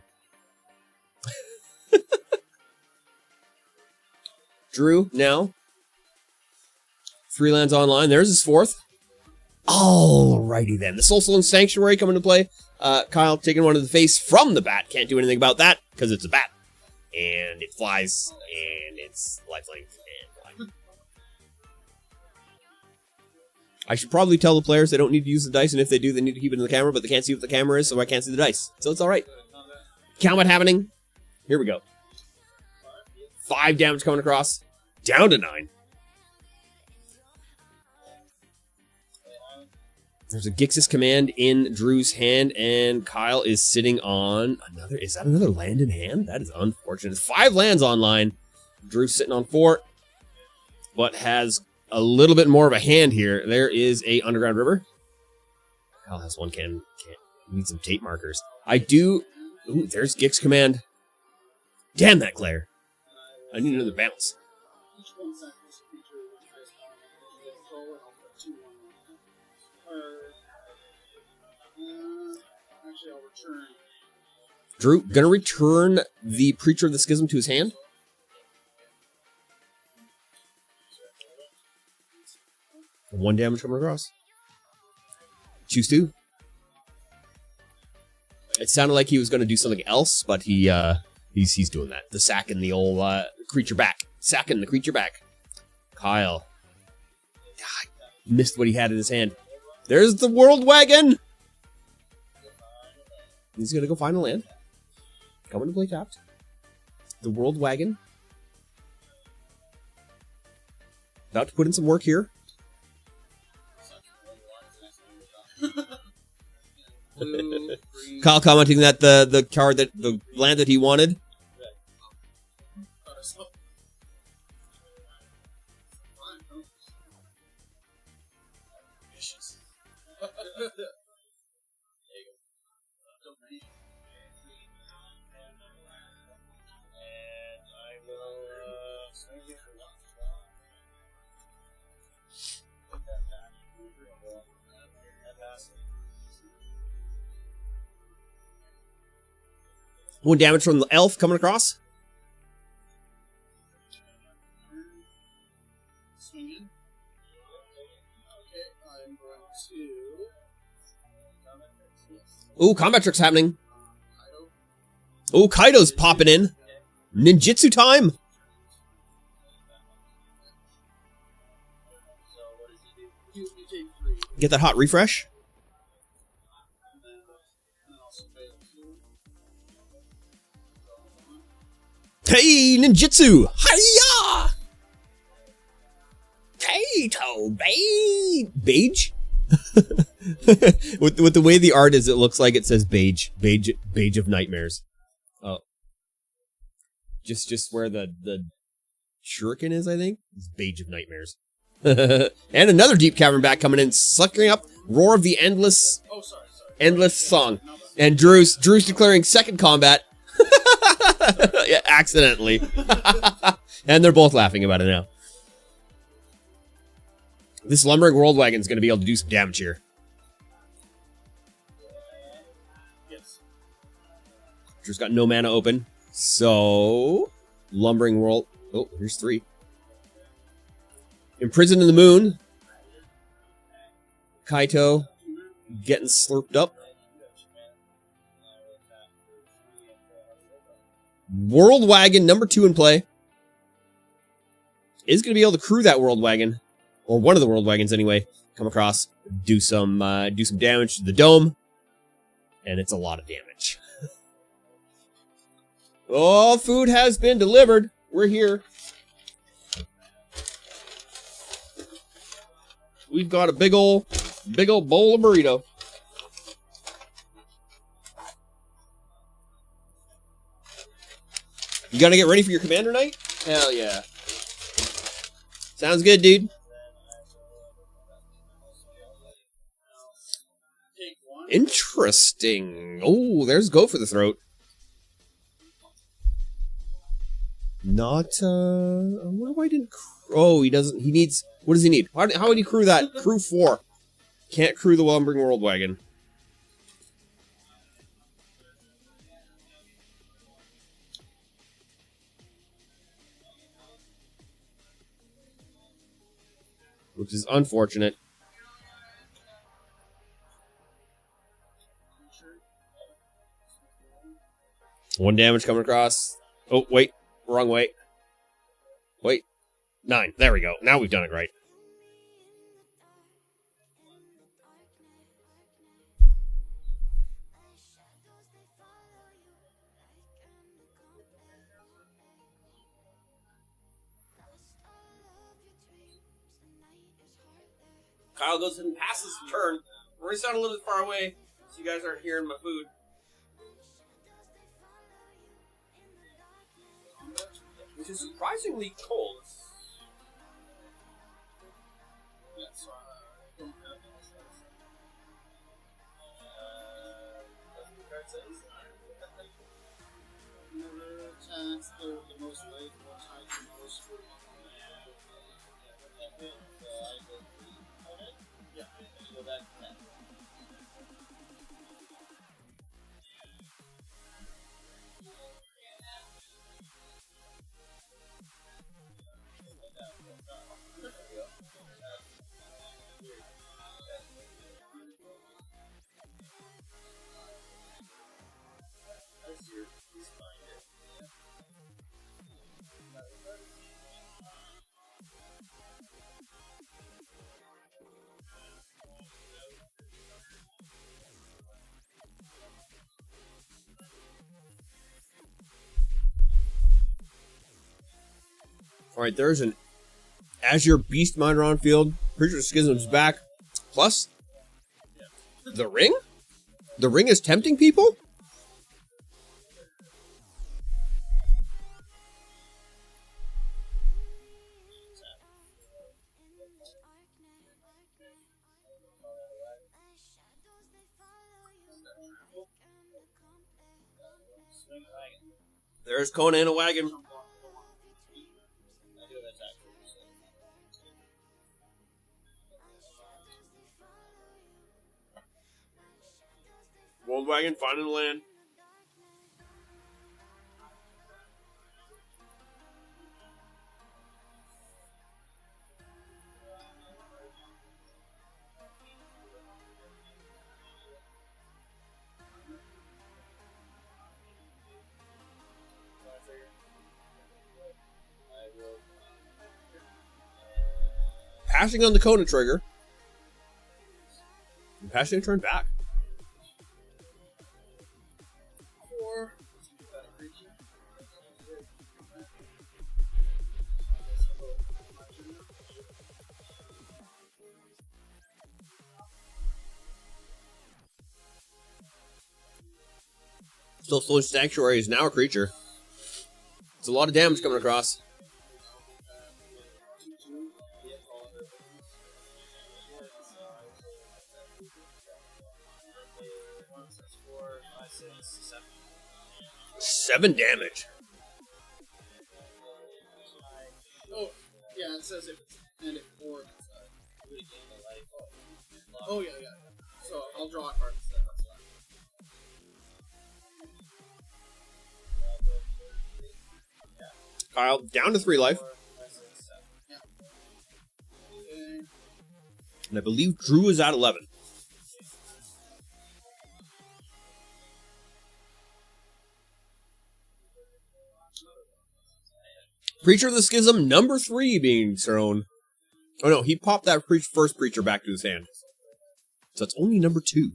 Drew, now. 3 lands online. There's his 4th. Alrighty then. The Soulstone Sanctuary coming to play. Kyle taking one to the face from the bat. Can't do anything about that, because it's a bat. And it flies, and it's lifelink, and flying. I should probably tell the players they don't need to use the dice, and if they do, they need to keep it in the camera, but they can't see what the camera is, so I can't see the dice. So it's alright. Combat happening. Here we go. 5 damage coming across. Down to 9. There's a Gixis command in Drew's hand, and Kyle is sitting on another. Is that another land in hand? That is unfortunate. 5 lands online. Drew's sitting on 4, but has a little bit more of a hand here. There is a Underground River. Kyle has 1 can. Need some tape markers. I do. Ooh, there's Gix command. Damn that Claire. I need another bounce. Drew, gonna return the Preacher of the Schism to his hand. And 1 damage coming across. Choose 2. It sounded like he was gonna do something else, but he's doing that. The sack and the old creature back. Sacking the creature back. Kyle. Missed what he had in his hand. There's the World Wagon! He's gonna go find a land. Coming to play tapped. The World Wagon. About to put in some work here. Kyle commenting that the card that the land that he wanted. One damage from the elf coming across. Swinging. Okay, I'm going to. Ooh, combat tricks happening. Ooh, Kaido's popping in. Ninjutsu time. Get that hot refresh. Hey, ninjutsu! Hiya! Kato, beige? with the way the art is, it looks like it says beige of nightmares. Oh, just where the shuriken is, I think, it's beige of nightmares. And another deep cavern bat coming in, sucking up Roar of the Endless. Oh, sorry. Endless song, and Drew's declaring second combat. Yeah, accidentally. And they're both laughing about it now. This lumbering world wagon's going to be able to do some damage here. Yes. Drew's got no mana open. So, lumbering world. Oh, here's 3. Imprisoned in the moon. Kaito getting slurped up. World wagon number 2 in play. Is going to be able to crew that world wagon, or one of the world wagons anyway. Come across, do some damage to the dome, and it's a lot of damage. Oh, food has been delivered. We're here. We've got a big ol' bowl of burrito. You gonna get ready for your commander night? Hell yeah. Sounds good, dude. Interesting. Oh, there's go for the throat. Not, I wonder why he didn't oh, he doesn't, he needs, what does he need? How would he crew that? Crew 4. Can't crew the lumbering world wagon. Which is unfortunate. One damage coming across. Oh, wait. Wrong way. Wait. 9. There we go. Now we've done it right. Kyle goes ahead and passes the turn. We're going to sound a little bit far away, so you guys aren't hearing my food. Which is surprisingly cold. Yes, I don't have any sense. That's what the card says. Never chance the most life, one time the most for yeah, so that's that. Alright, there's an Azure Beast Miner on field. Pretty sure Schism's back. Plus, the ring? The ring is tempting people? There's Conan a wagon. World wagon finding the land. Passing on the Kona trigger. Passionate turn back. 4. Still Soul Sanctuary is now a creature. It's a lot of damage coming across. Seven damage. Oh, yeah, it says if it's and if 4. Oh, yeah. So I'll draw a card instead. That's fine. Kyle, down to 3 life. Okay. And I believe Drew is at 11. Preacher of the Schism, number 3 being thrown. Oh no, he popped that first Preacher back to his hand. So it's only number 2.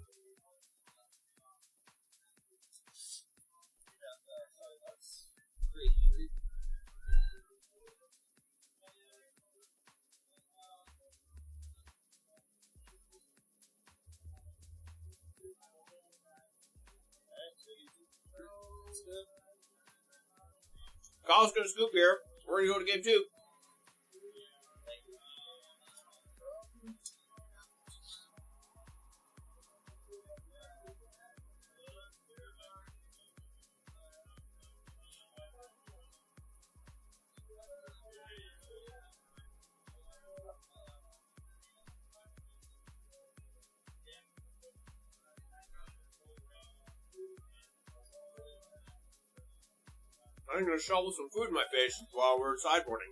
Kyle's gonna scoop here. We're gonna go to game 2. I'm gonna shovel some food in my face while we're sideboarding.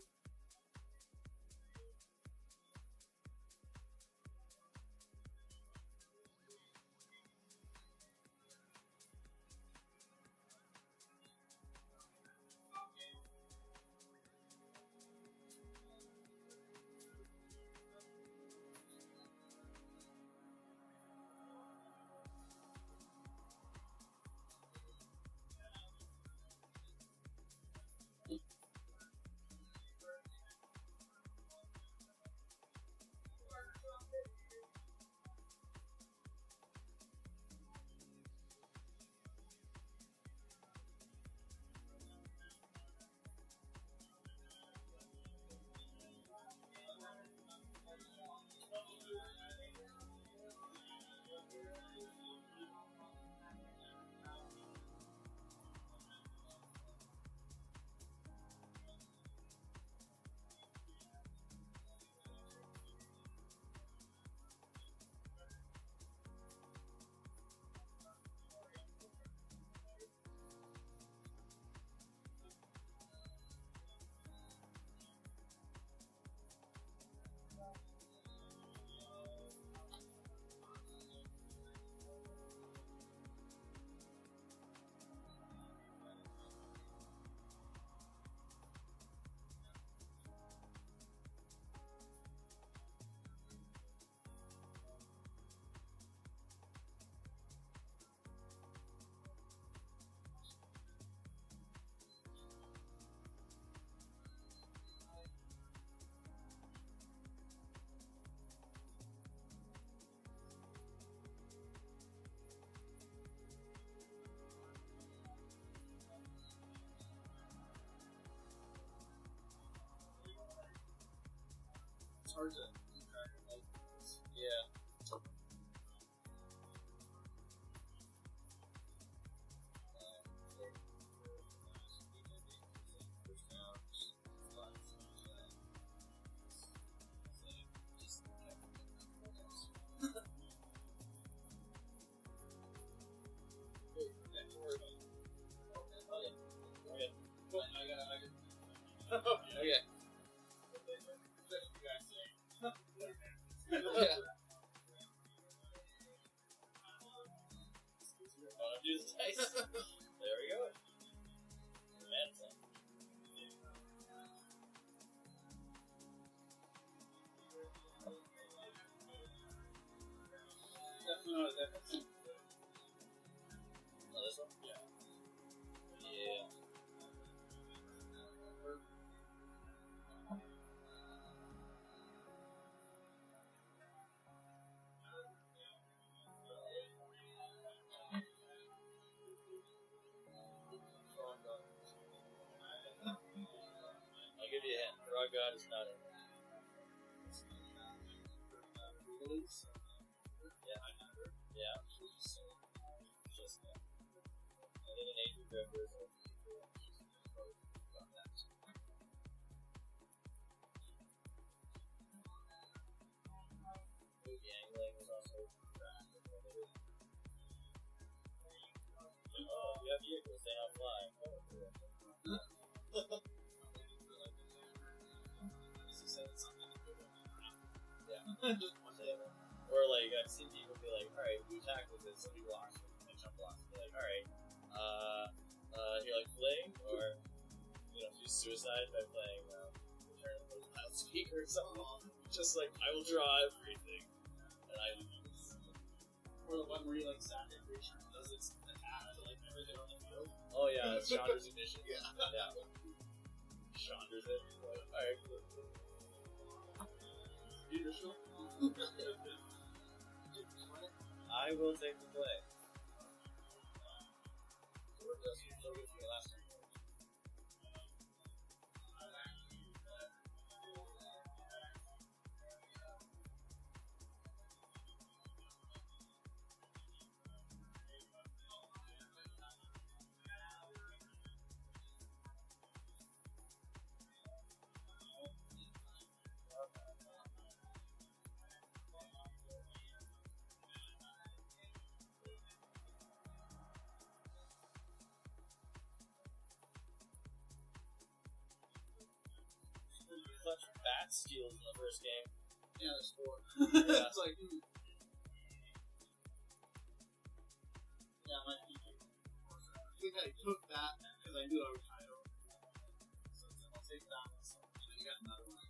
It's hard to keep track of all these. Yeah. Okay. Yeah. Do the dice. There we go. give you a hint. Frog God is not in there. Yeah. Just that. I think an age of drifters or maybe angling is also oh, you have vehicles, they have fly. Or like I've seen people be like, alright, do attack with this, somebody blocks and jump blocks. Be like, alright, you like fling or do suicide by playing Return of the Loudspeaker or something. Just like I will draw everything and I will use. Or the one where you like sack a creature and does its attack to like everything on the field. Oh yeah, it's Chandra's Ignition. Yeah. Chandra's it. Alright, cool. I will take the play. Clutch bat steals in the first game. Yeah, there's 4. Yeah. It's like, yeah, my PG. I think I took that because I knew I would tie it over. So I'll take that one. And then you got another one.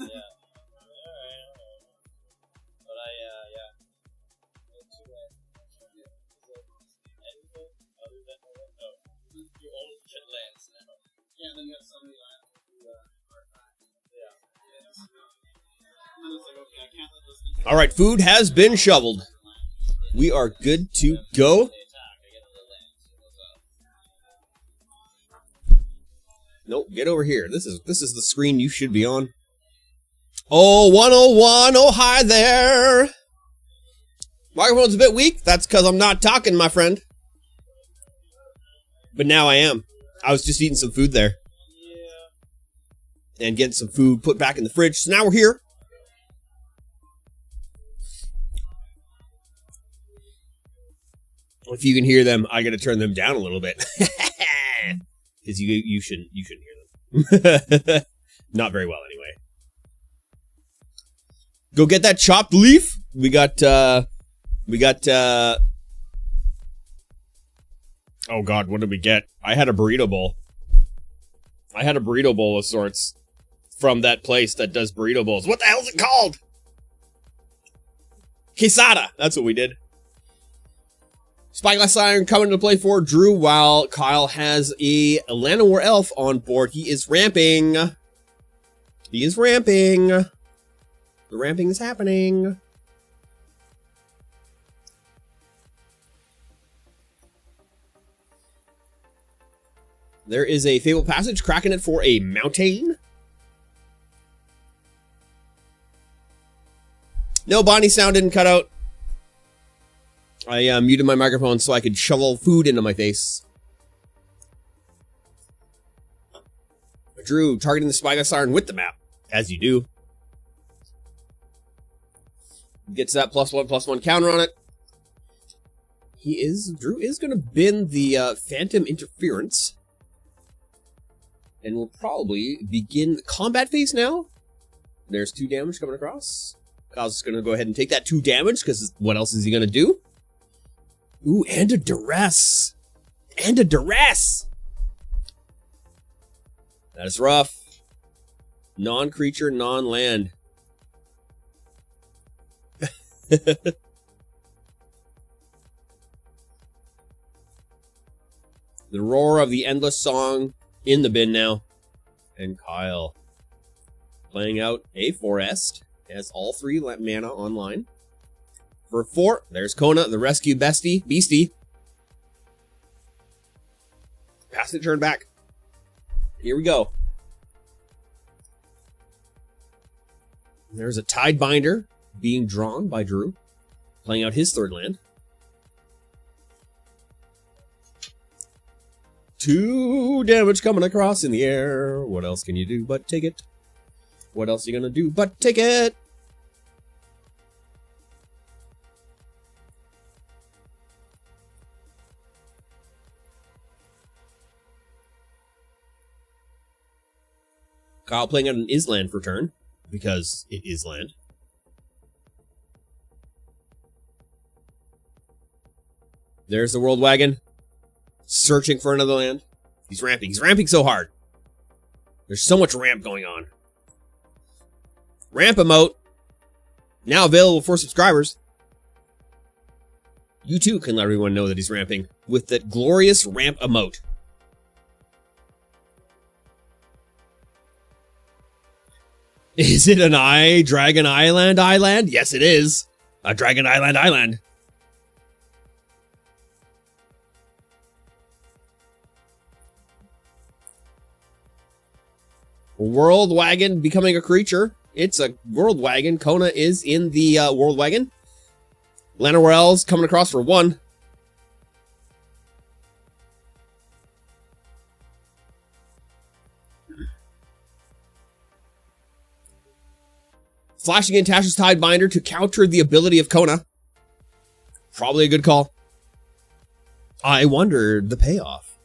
Yeah. Alright. But yeah. Too bad. Anything other than you only get lands now. Yeah, and then you have somebody like All right, food has been shoveled. We are good to go. Nope, get over here. This is the screen you should be on. Oh, 101, oh hi there. Microphone's a bit weak. That's because I'm not talking, my friend. But now I am. I was just eating some food there. And getting some food put back in the fridge. So now we're here. If you can hear them, I gotta turn them down a little bit. Because you shouldn't hear them. Not very well anyway. Go get that chopped leaf. We got oh god, what did we get? I had a burrito bowl. Of sorts from that place that does burrito bowls. What the hell is it called? Quesada. That's what we did. Spyglass Iron coming to play for Drew while Kyle has a Llanowar Elf on board. He is ramping. The ramping is happening. There is a Fable Passage, cracking it for a mountain. No, Bonnie sound didn't cut out. I muted my microphone so I could shovel food into my face. Drew targeting the Spyglass Iron with the map, as you do. Gets that +1/+1 counter on it. Drew is going to bin the Phantom Interference. And we'll probably begin the combat phase now. There's 2 damage coming across. Kyle's just going to go ahead and take that 2 damage, because what else is he going to do? Ooh, and a duress. That is rough. Non-creature, non-land. The roar of the endless song in the bin now. And Kyle playing out a Forest. Has all 3 mana online. For 4, there's Kona, the rescue beastie. Pass the turn back. Here we go. There's a Tidebinder being drawn by Drew, playing out his third land. 2 damage coming across in the air. What else can you do but take it? What else are you gonna do but take it? Kyle playing out an Island for turn, because it is land. There's the World Wagon, searching for another land. He's ramping. He's ramping so hard. There's so much ramp going on. Ramp emote, now available for subscribers. You too can let everyone know that he's ramping with that glorious ramp emote. Is it an Dragon Island island? Yes, it is. A Dragon Island island. World Wagon becoming a creature. It's a World Wagon. Kona is in the World Wagon. Lanowell's coming across for 1. Flashing in Tasha's Tidebinder to counter the ability of Kona. Probably a good call. I wonder the payoff.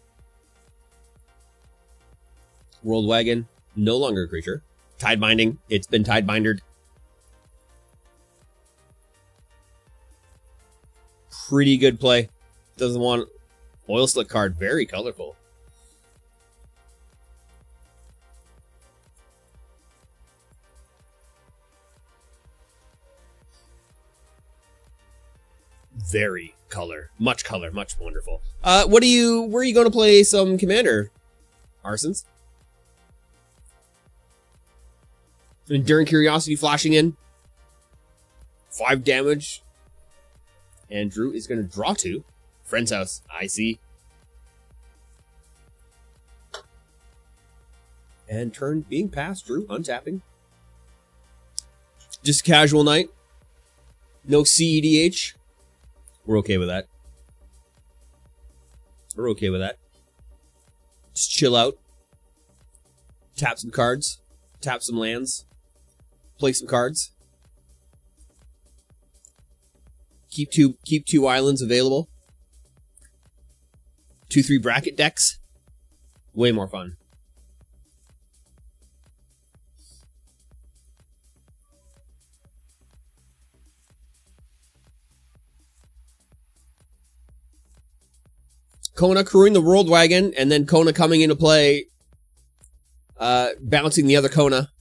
World Wagon, no longer a creature. Tidebinding, it's been Tidebindered. Pretty good play. Doesn't want Oil Slick card, very colorful. Very much wonderful. Where are you going to play some Commander, Arsons? Enduring Curiosity flashing in. 5 damage. And Drew is going to draw 2. Friend's house, I see. And turn being passed, Drew untapping. Just a casual night. No CEDH. We're okay with that. We're okay with that. Just chill out. Tap some cards. Tap some lands. Play some cards. Keep two islands available. 2-3 bracket decks. Way more fun. Kona crewing the World Wagon, and then Kona coming into play, bouncing the other Kona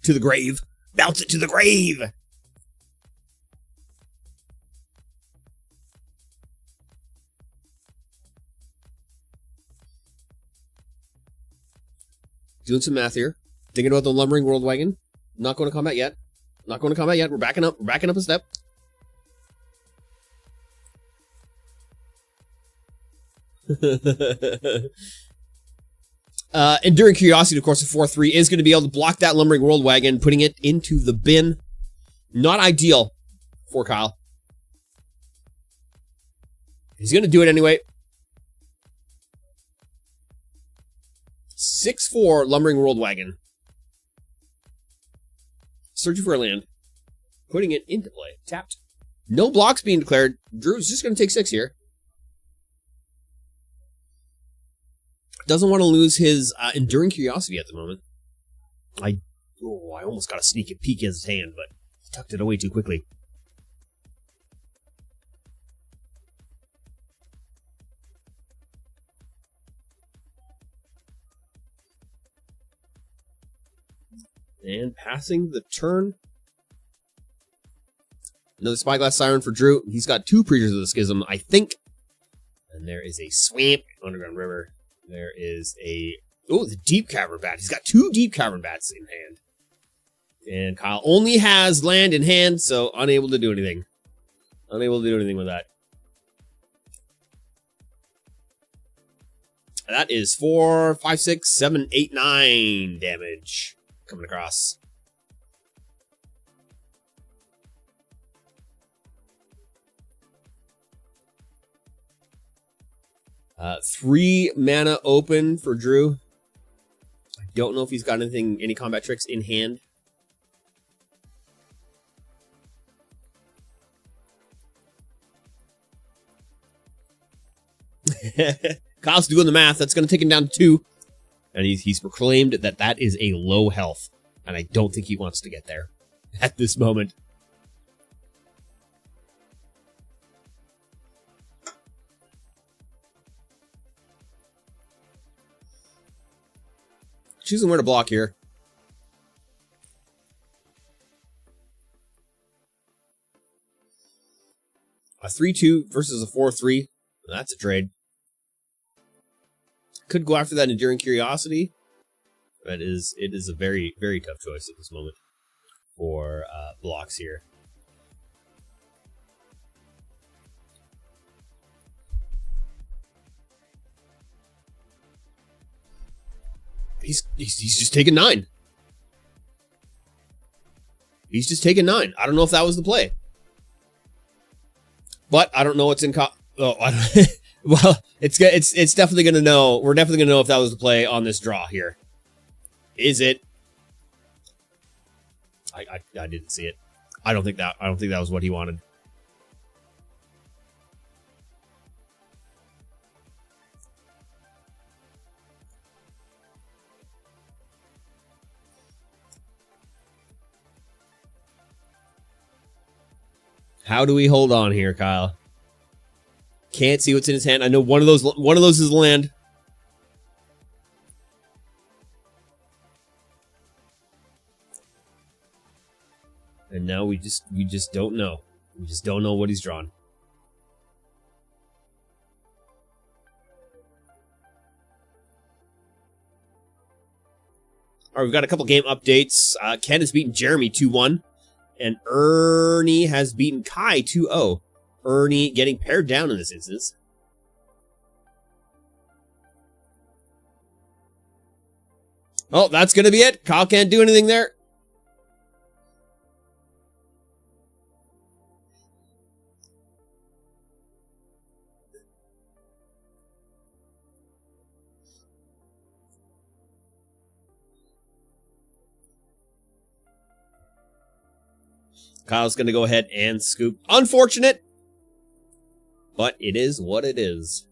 to the grave. Bounce it to the grave! Doing some math here. Thinking about the Lumbering World Wagon. Not going to combat yet. Not going to combat yet. We're backing up. We're backing up a step. Enduring Curiosity, of course, a 4-3 is going to be able to block that Lumbering World Wagon, putting it into the bin. Not ideal for Kyle. He's going to do it anyway. 6-4 Lumbering World Wagon. Searching for a land. Putting it into play. Tapped. No blocks being declared. Drew's just going to take 6 here. Doesn't want to lose his Enduring Curiosity at the moment. I almost got a sneak peek at his hand, but he tucked it away too quickly. And passing the turn. Another Spyglass Siren for Drew. He's got 2 Preachers of the Schism, I think. And there is a Swamp, Underground River. There is a... Oh, the Deep Cavern Bat. He's got 2 Deep Cavern Bats in hand. And Kyle only has land in hand, so unable to do anything. Unable to do anything with that. That is 4, 5, 6, 7, 8, 9 damage coming across. 3 mana open for Drew. I don't know if he's got any combat tricks in hand. Kyle's doing the math. That's going to take him down to 2. And he's proclaimed that is a low health. And I don't think he wants to get there at this moment. Choosing where to block here. A 3-2 versus a 4-3. That's a trade. Could go after that Enduring Curiosity. But it is a very, very tough choice at this moment for blocks here. He's just taking 9. He's just taking 9. I don't know if that was the play. But I don't know what's in well, it's definitely going to know. We're definitely going to know if that was the play on this draw here. Is it? I didn't see it. I don't think that was what he wanted. How do we hold on here, Kyle? Can't see what's in his hand. I know one of those is land. And now we just don't know. We just don't know what he's drawn. All right, we've got a couple game updates. Ken has beaten Jeremy 2-1. And Ernie has beaten Kai 2-0. Ernie getting pared down in this instance. Oh, that's going to be it. Kyle can't do anything there. Kyle's going to go ahead and scoop. Unfortunate, but it is what it is.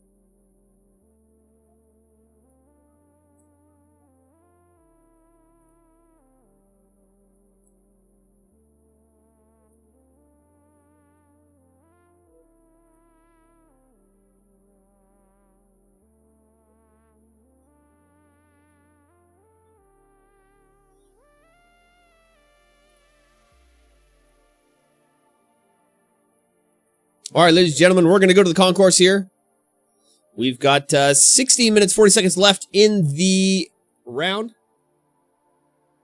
All right, ladies and gentlemen, we're going to go to the concourse here. We've got 16 minutes, 40 seconds left in the round.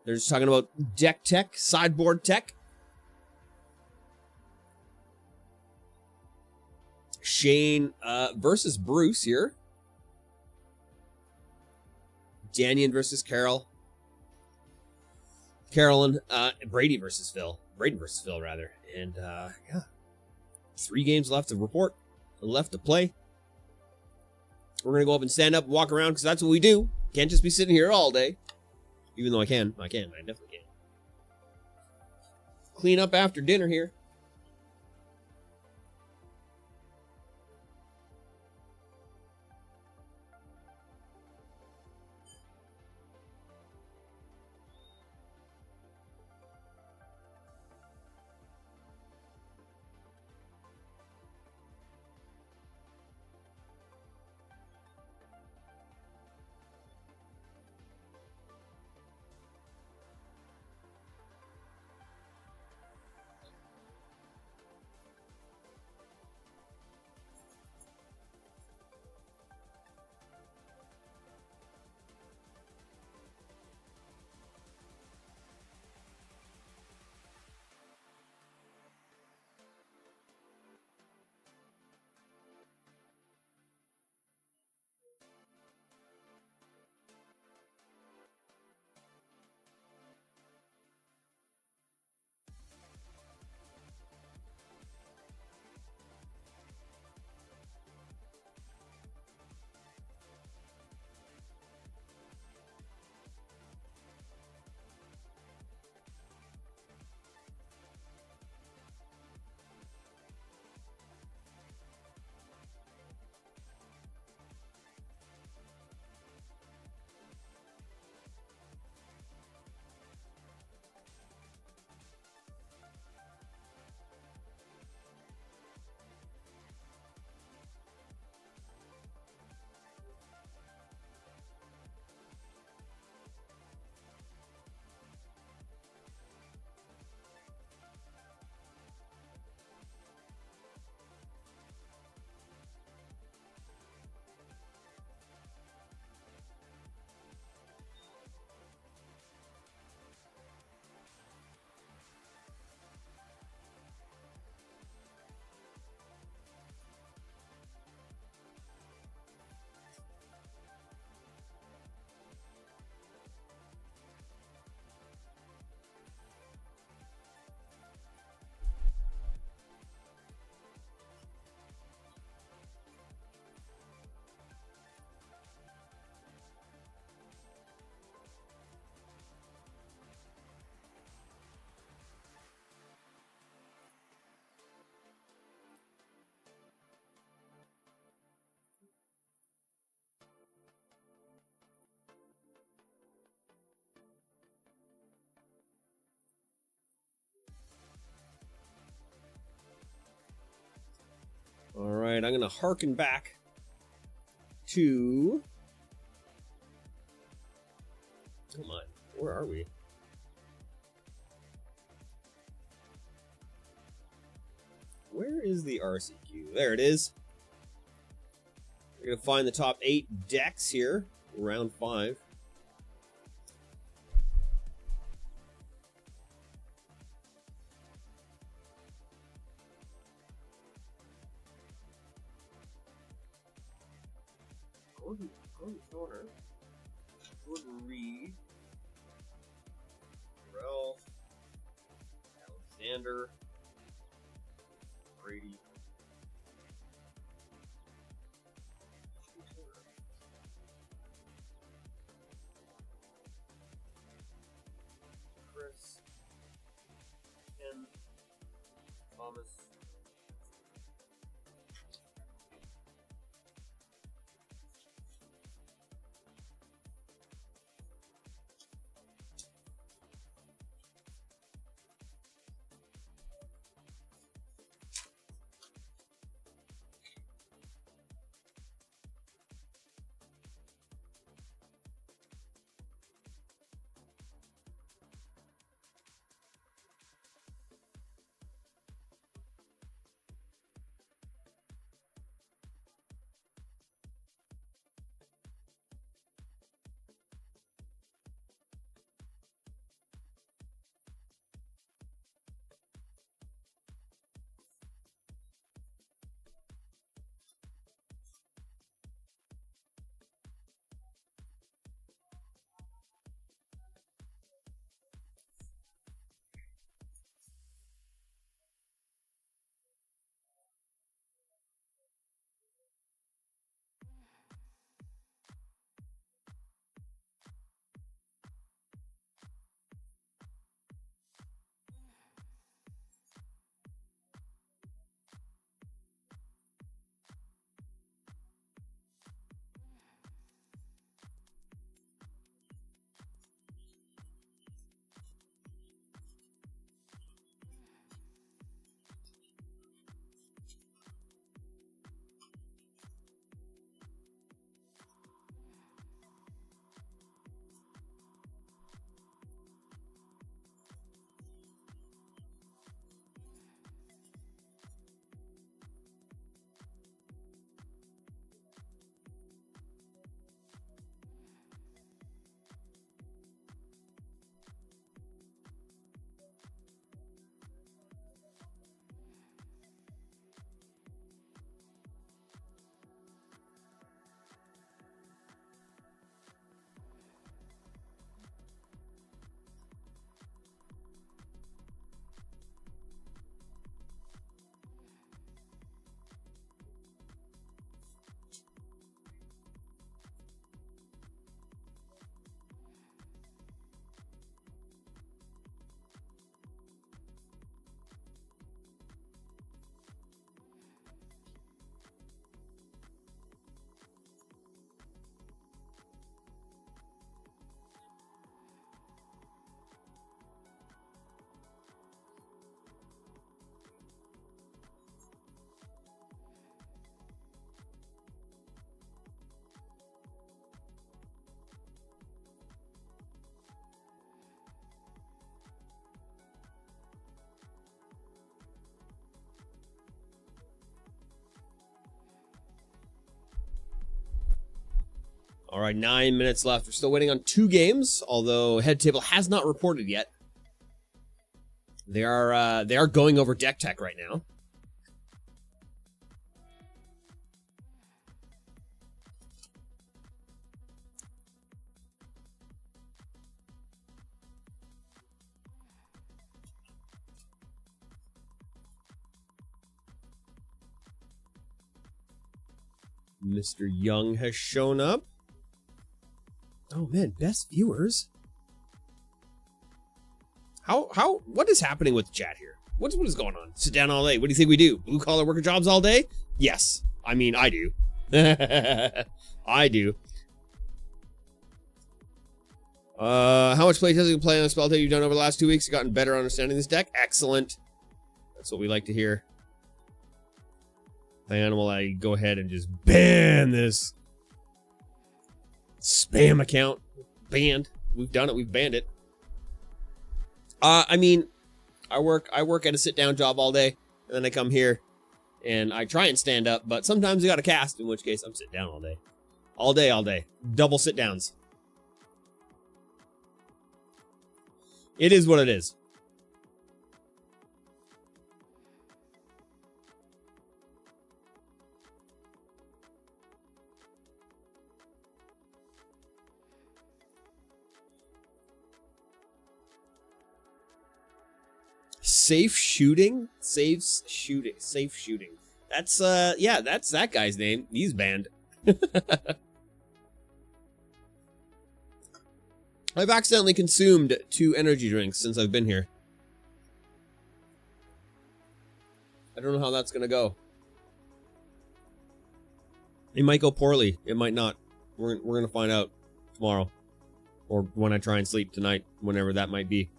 They're just talking about deck tech, sideboard tech. Shane versus Bruce here. Danian versus Carol. Carolyn. Brady versus Phil. Braden versus Phil, rather. And, yeah. 3 games left to report, left to play. We're going to go up and stand up and walk around because that's what we do. Can't just be sitting here all day. Even though I can. I definitely can. Clean up after dinner here. Alright, I'm going to harken back to... Come on, where are we? Where is the RCQ? There it is. We're going to find the top 8 decks here, round 5. Gordon Shorter, Jordan Reed, Ralph, Alexander, Brady, Chris, Ken, Thomas, All right, 9 minutes left. We're still waiting on 2 games, although Head Table has not reported yet. They are going over deck tech right now. Mr. Young has shown up. Oh man, best viewers. What is happening with chat here? What is going on? Sit down all day. What do you think we do? Blue collar worker jobs all day? Yes. I mean, I do. I do. How much playtesting you play on Spell Table you've done over the last 2 weeks? You've gotten better understanding this deck? Excellent. That's what we like to hear. then will I go ahead and just ban this spam account. Banned. We've done it. We've banned it. I mean, I work at a sit-down job all day, and then I come here, and I try and stand up, but sometimes you got to cast, in which case I'm sitting down all day. All day. Double sit-downs. It is what it is. Safe shooting. That's yeah, that's that guy's name. He's banned. I've accidentally consumed 2 energy drinks since I've been here. I don't know how that's gonna go. It might go poorly. It might not. We're gonna find out tomorrow, or when I try and sleep tonight, whenever that might be.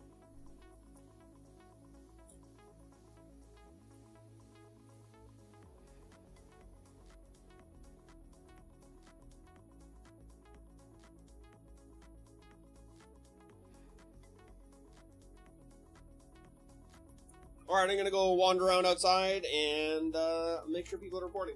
Alright, I'm gonna go wander around outside and make sure people are reporting.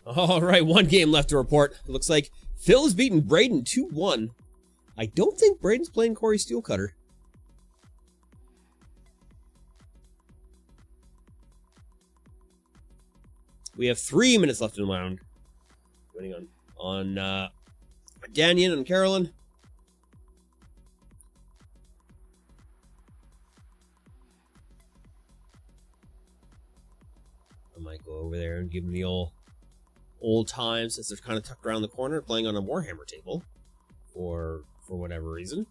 All right, 1 game left to report. It looks like Phil has beaten Braden 2-1. I don't think Braden's playing Corey Steelcutter. We have 3 minutes left in the round. Waiting on Daniel and Carolyn. I might go over there and give them the old time, since they're kind of tucked around the corner playing on a Warhammer table. Or for whatever reason.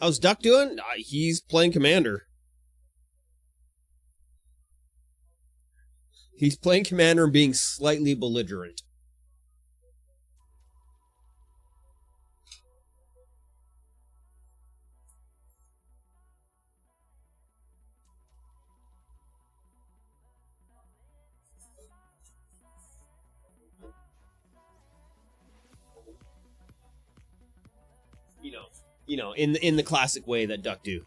How's Duck doing? He's playing Commander. He's playing Commander and being slightly belligerent. You know, in the classic way that Duck do.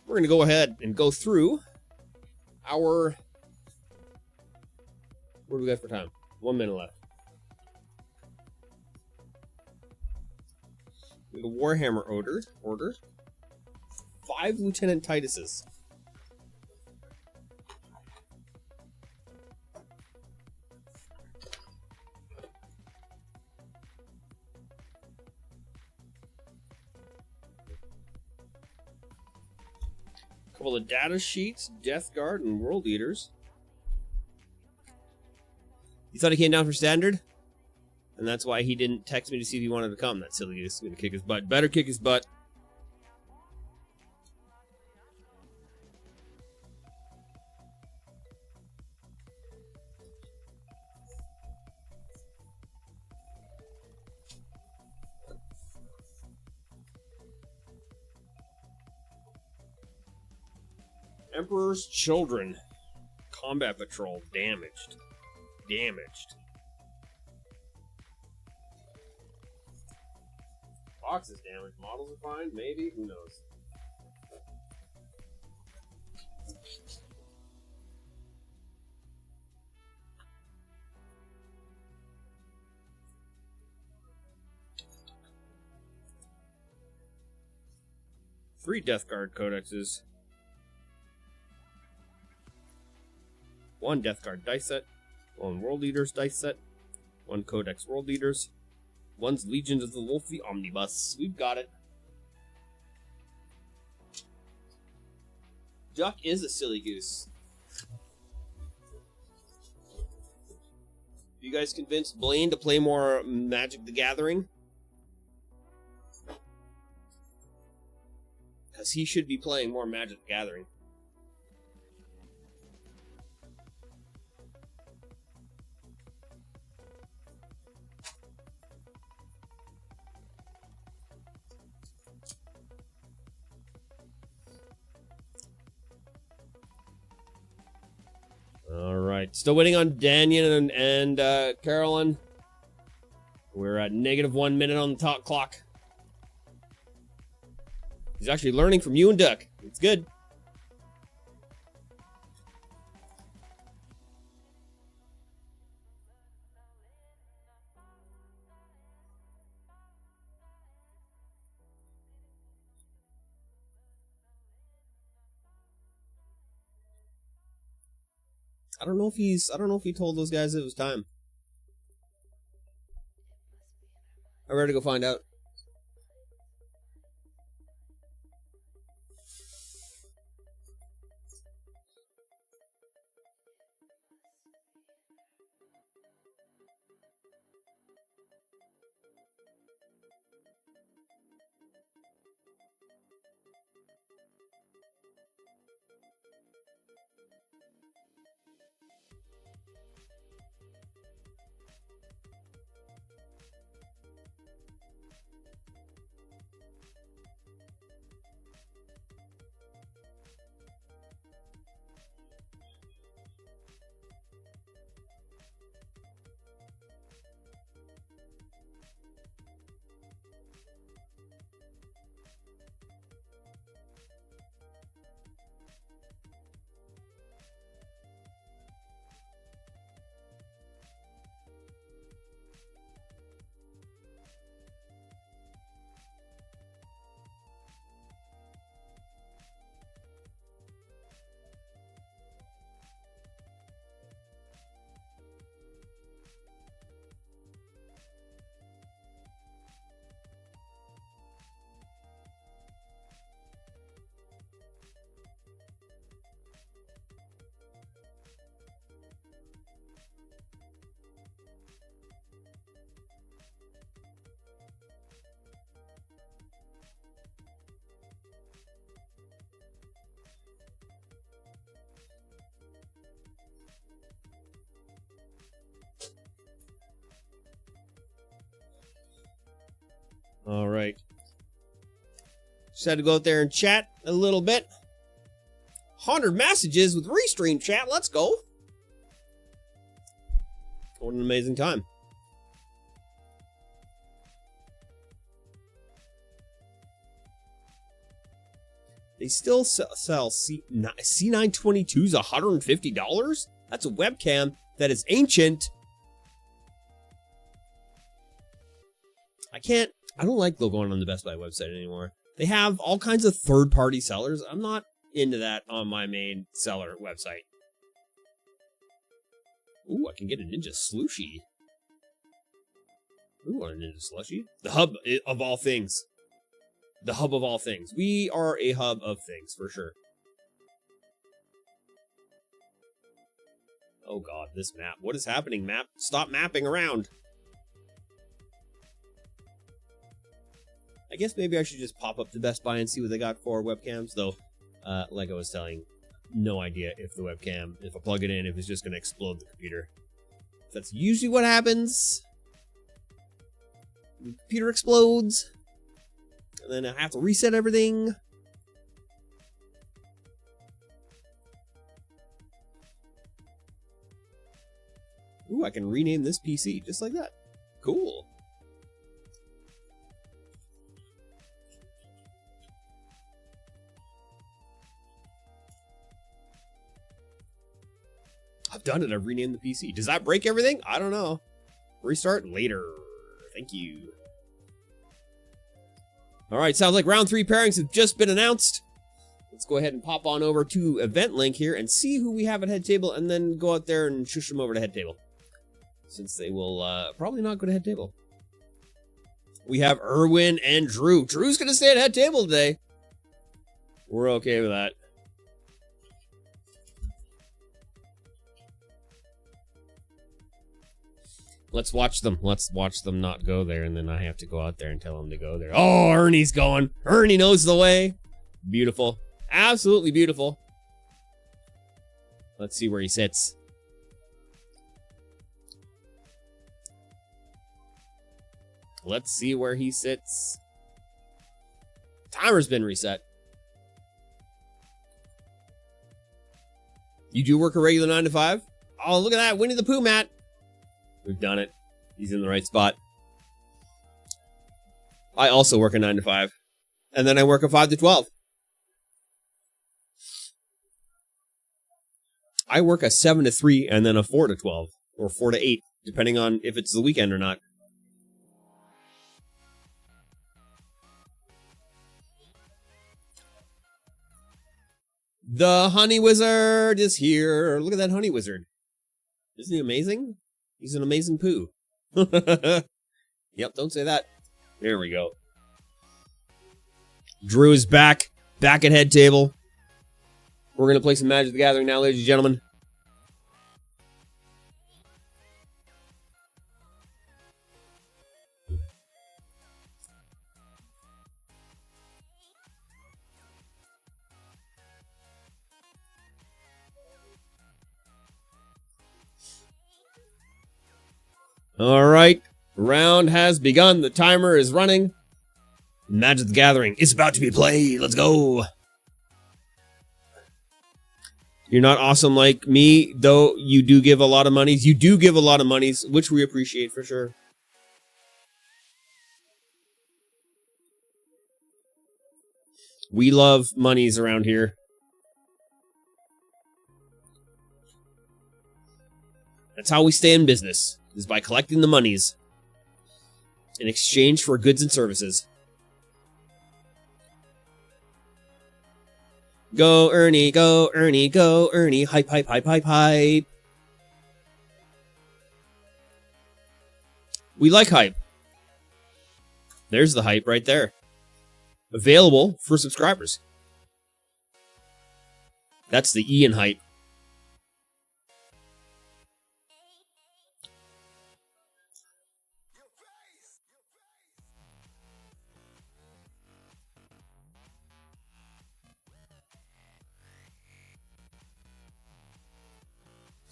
We're going to go ahead and go through our... What do we got for time? 1 minute left. We have a Warhammer order. 5 Lieutenant Tituses. Couple of data sheets, Death Guard, and World Eaters. You thought he came down for standard? And that's why he didn't text me to see if he wanted to come. That silly goose is going to kick his butt. Better kick his butt. Emperor's Children. Combat Patrol. Damaged. Box is damaged. Models are fine. Maybe. Who knows? Three Death Guard codexes. 1 Death Guard dice set. 1 World Leaders dice set. 1 Codex World Leaders. 1's Legions of the Wolfie Omnibus. We've got it. Duck is a silly goose. You guys convinced Blaine to play more Magic the Gathering? Because he should be playing more Magic the Gathering. All right, still waiting on Daniel and Carolyn. We're at -1 minute on the top clock. He's actually learning from you and Duck. It's good. I don't know if he told those guys it was time. I'm ready to go find out. All right. Just had to go out there and chat a little bit. 100 messages with Restream chat. Let's go. What an amazing time. They still sell C922s $150? That's a webcam that is ancient. I don't like going on the Best Buy website anymore. They have all kinds of third-party sellers. I'm not into that on my main seller website. Ooh, I can get a Ninja Slushie. Ooh, a Ninja Slushie. The hub of all things. The hub of all things. We are a hub of things, for sure. Oh god, this map. What is happening, map? Stop mapping around. I guess maybe I should just pop up to Best Buy and see what they got for webcams, though, like I was telling, no idea if the webcam, if I plug it in, if it's just going to explode the computer. That's usually what happens. The computer explodes, and then I have to reset everything. Ooh, I can rename this PC just like that. Cool. I've done it. I've renamed the PC. Does that break everything? I don't know. Restart later. Thank you. All right. Sounds like round 3 pairings have just been announced. Let's go ahead and pop on over to event link here and see who we have at head table, and then go out there and shush them over to head table, since they will probably not go to head table. We have Erwin and Drew. Drew's going to stay at head table today. We're okay with that. Let's watch them. Let's watch them not go there, and then I have to go out there and tell them to go there. Oh, Ernie's going. Ernie knows the way. Beautiful. Absolutely beautiful. Let's see where he sits. Let's see where he sits. Timer's been reset. You do work a regular 9 to 5? Oh, look at that. Winnie the Pooh, Matt. We've done it. He's in the right spot. I also work a 9 to 5. And then I work a 5 to 12. I work a 7 to 3 and then a 4 to 12. Or 4 to 8, depending on if it's the weekend or not. The Honey Wizard is here. Look at that Honey Wizard. Isn't he amazing? He's an amazing poo. Yep, don't say that. There we go. Drew is back at head table. We're going to play some Magic the Gathering now, ladies and gentlemen. All right, round has begun. The timer is running. Magic the Gathering is about to be played. Let's go. You're not awesome like me, though you do give a lot of monies. You do give a lot of monies, which we appreciate for sure. We love monies around here. That's how we stay in business, is by collecting the monies in exchange for goods and services. Go Ernie, go Ernie, go Ernie, hype, hype, hype, hype, hype. We like hype. There's the hype right there. Available for subscribers. That's the Ian hype.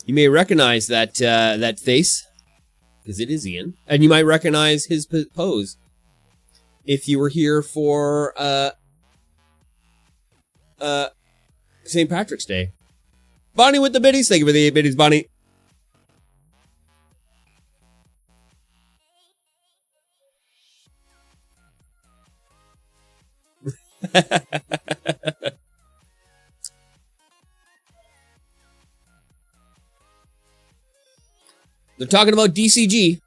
You may recognize that that face, because it is Ian, and you might recognize his pose if you were here for St. Patrick's Day. Bonnie with the biddies, thank you for the 8 biddies, Bonnie. They're talking about DCG.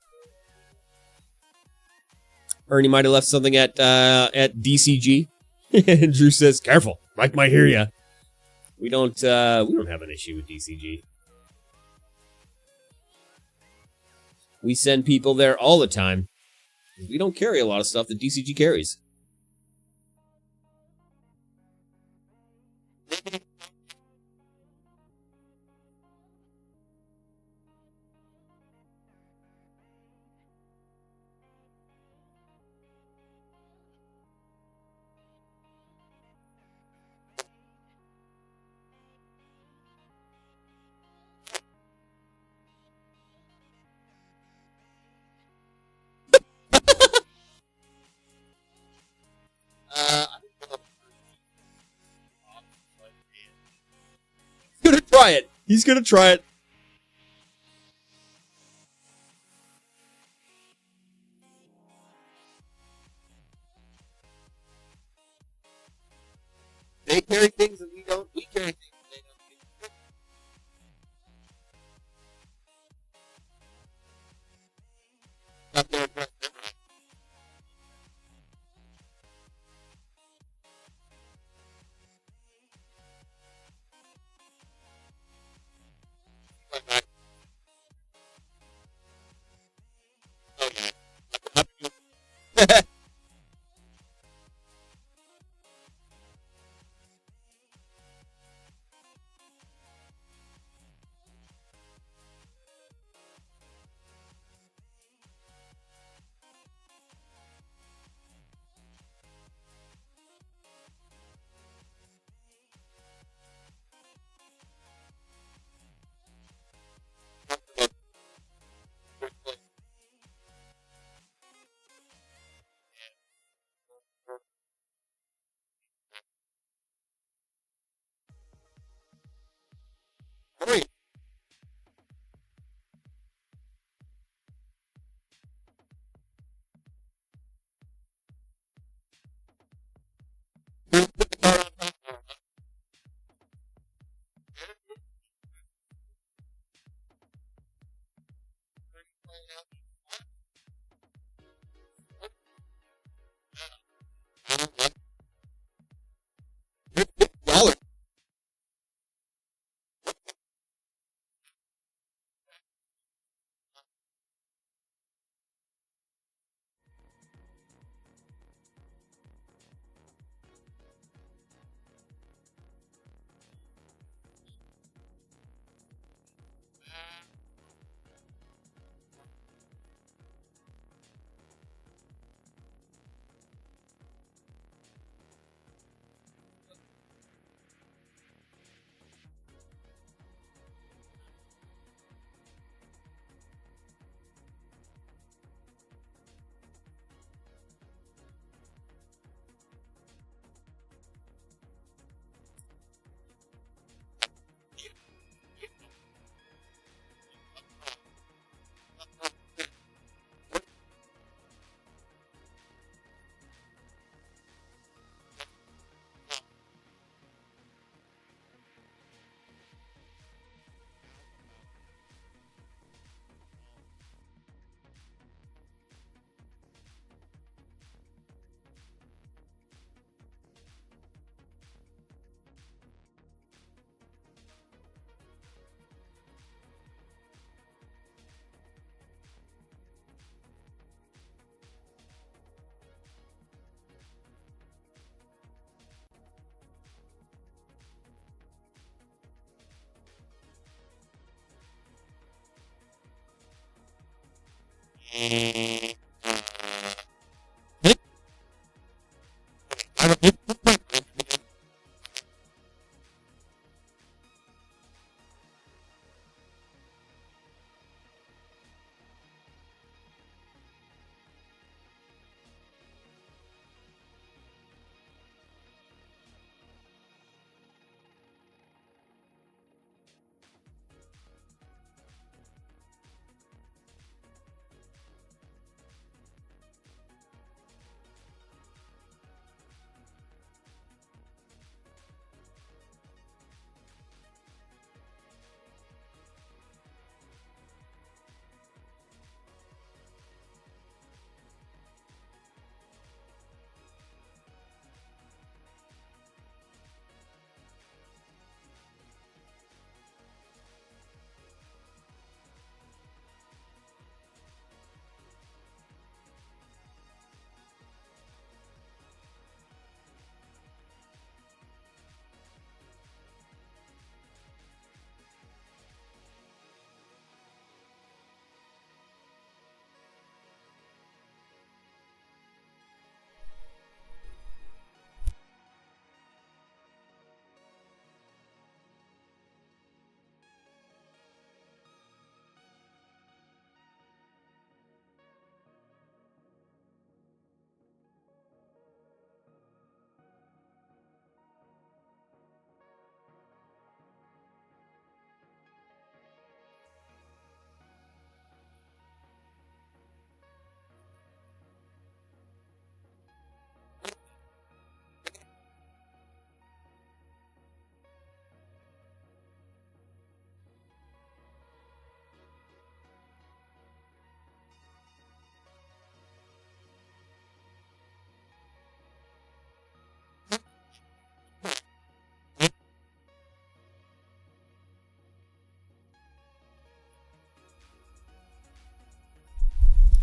Ernie might have left something at DCG. And Drew says, "Careful, Mike might hear you." We don't have an issue with DCG. We send people there all the time. We don't carry a lot of stuff that DCG carries. He's gonna try it. He's gonna try it. They carry things that we don't. We carry things that they don't. Not their address. Oh yeah.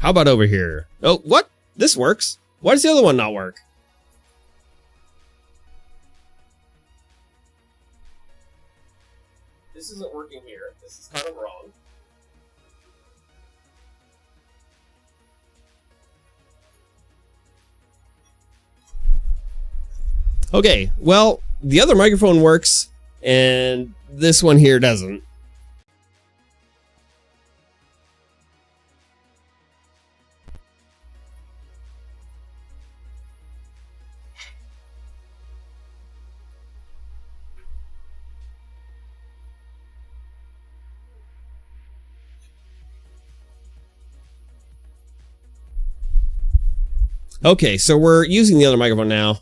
How about over here? Oh, what? This works. Why does the other one not work? This isn't working here. This is kind of wrong. Okay, well, the other microphone works, and this one here doesn't. Okay, so we're using the other microphone now.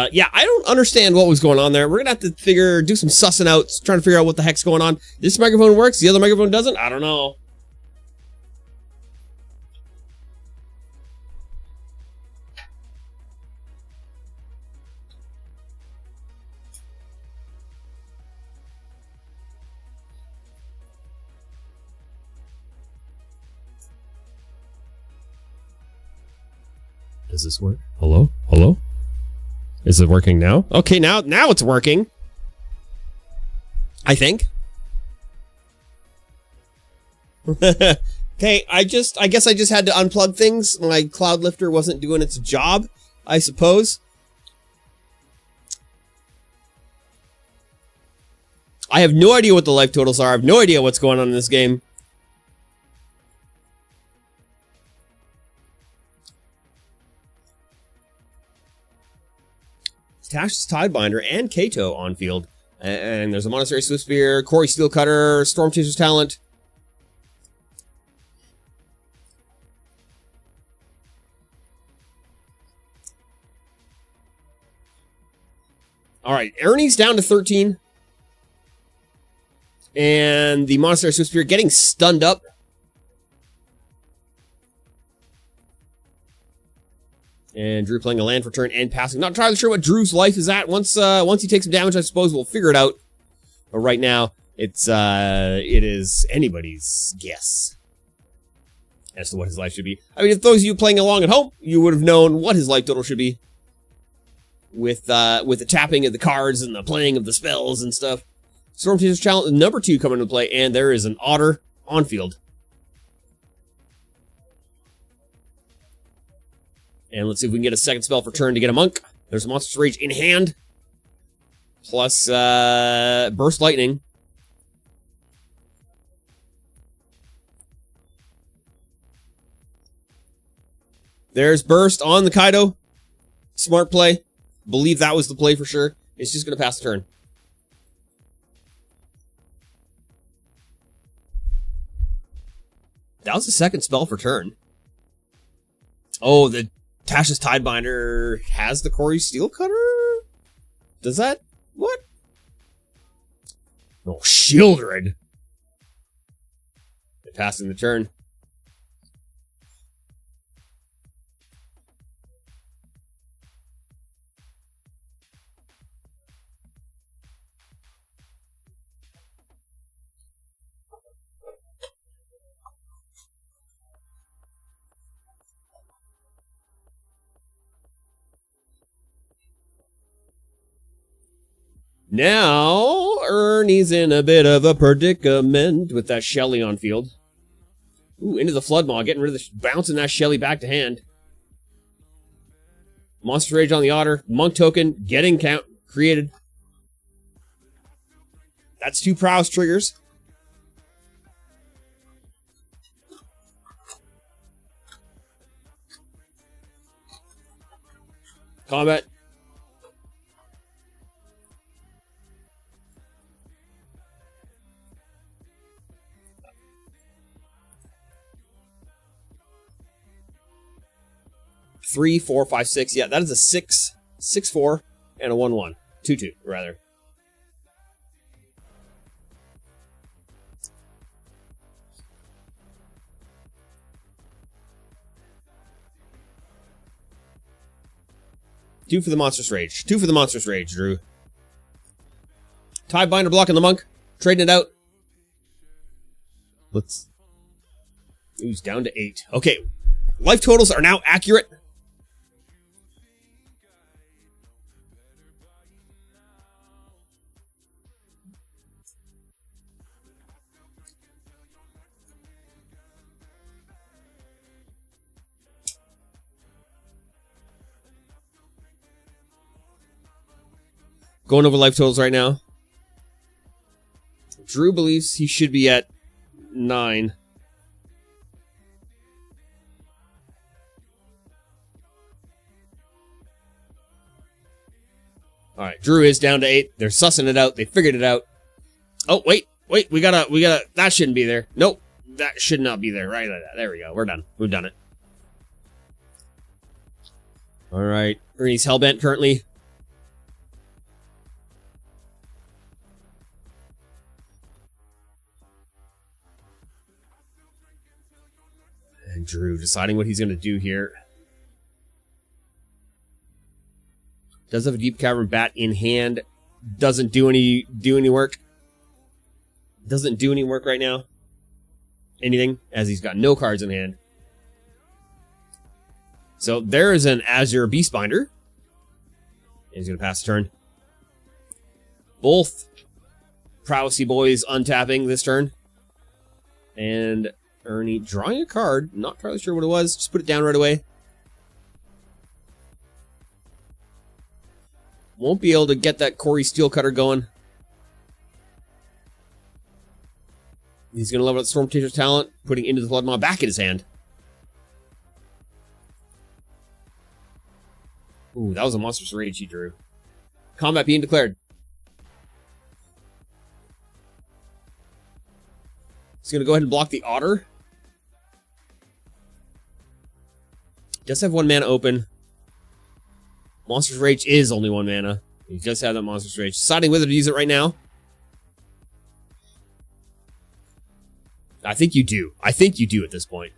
Yeah, I don't understand what was going on there. We're gonna have to do some sussing out, trying to figure out what the heck's going on. This microphone works, the other microphone doesn't? I don't know. Does this work? Hello? Hello? Is it working now? Okay, now it's working. I think. Okay, I guess I just had to unplug things. My cloud lifter wasn't doing its job, I suppose. I have no idea what the life totals are. I have no idea what's going on in this game. Tash's Tidebinder and Kato on field. And there's a Monastery Swift Spear, Corey Steelcutter, Storm Chaser's Talent. Alright, Ernie's down to 13. And the Monastery Swift Spear getting stunned up. And Drew playing a land for turn and passing. Not entirely sure what Drew's life is at. Once he takes some damage, I suppose we'll figure it out. But right now, it is anybody's guess as to what his life should be. I mean, if those of you playing along at home, you would have known what his life total should be with the tapping of the cards and the playing of the spells and stuff. Storm Teacher's Challenge number 2 coming into play, and there is an otter on field. And let's see if we can get a second spell for turn to get a monk. There's a Monstrous Rage in hand. Plus Burst Lightning. There's Burst on the Kaido. Smart play. Believe that was the play for sure. It's just going to pass the turn. That was the second spell for turn. Oh, the Tasha's Tidebinder has the Corey Steel Cutter? Does that? What? Oh, Shieldred. They're passing the turn. Now, Ernie's in a bit of a predicament with that Shelly on field. Ooh, into the Flood Maw, getting rid of the... bouncing that Shelly back to hand. Monster Rage on the Otter. Monk token, getting count created. That's 2 prowess triggers. Combat. Three, 4, 5, 6. Yeah, that is a 6, 6, 4, and a 1, 1. 2, 2, rather. Two for the Monstrous Rage. 2 for the Monstrous Rage, Drew. Tidebinder blocking the monk. Trading it out. Let's... He's down to 8. Okay. Life totals are now accurate. Going over life totals right now. Drew believes he should be at 9. Alright, Drew is down to 8. They're sussing it out. They figured it out. Oh, wait, we gotta, that shouldn't be there. Nope, that should not be there. Right, there we go. We're done. We've done it. Alright, Ernie's Hellbent currently. And Drew deciding what he's going to do here. Does have a Deep Cavern Bat in hand. Doesn't do any work. Doesn't do any work right now. Anything, as he's got no cards in hand. So there is an Azure Beastbinder. And he's going to pass the turn. Both Prowessy boys untapping this turn. And Ernie drawing a card. Not entirely sure what it was. Just put it down right away. Won't be able to get that Corey Steel Cutter going. He's going to level out Storm Teacher's Talent, putting Into the Flood Maw back in his hand. Ooh, that was a Monstrous Rage he drew. Combat being declared. He's going to go ahead and block the Otter. Does have 1 mana open. Monstrous Rage is only 1 mana. He does have that Monstrous Rage. Deciding whether to use it right now. I think you do. I think you do at this point.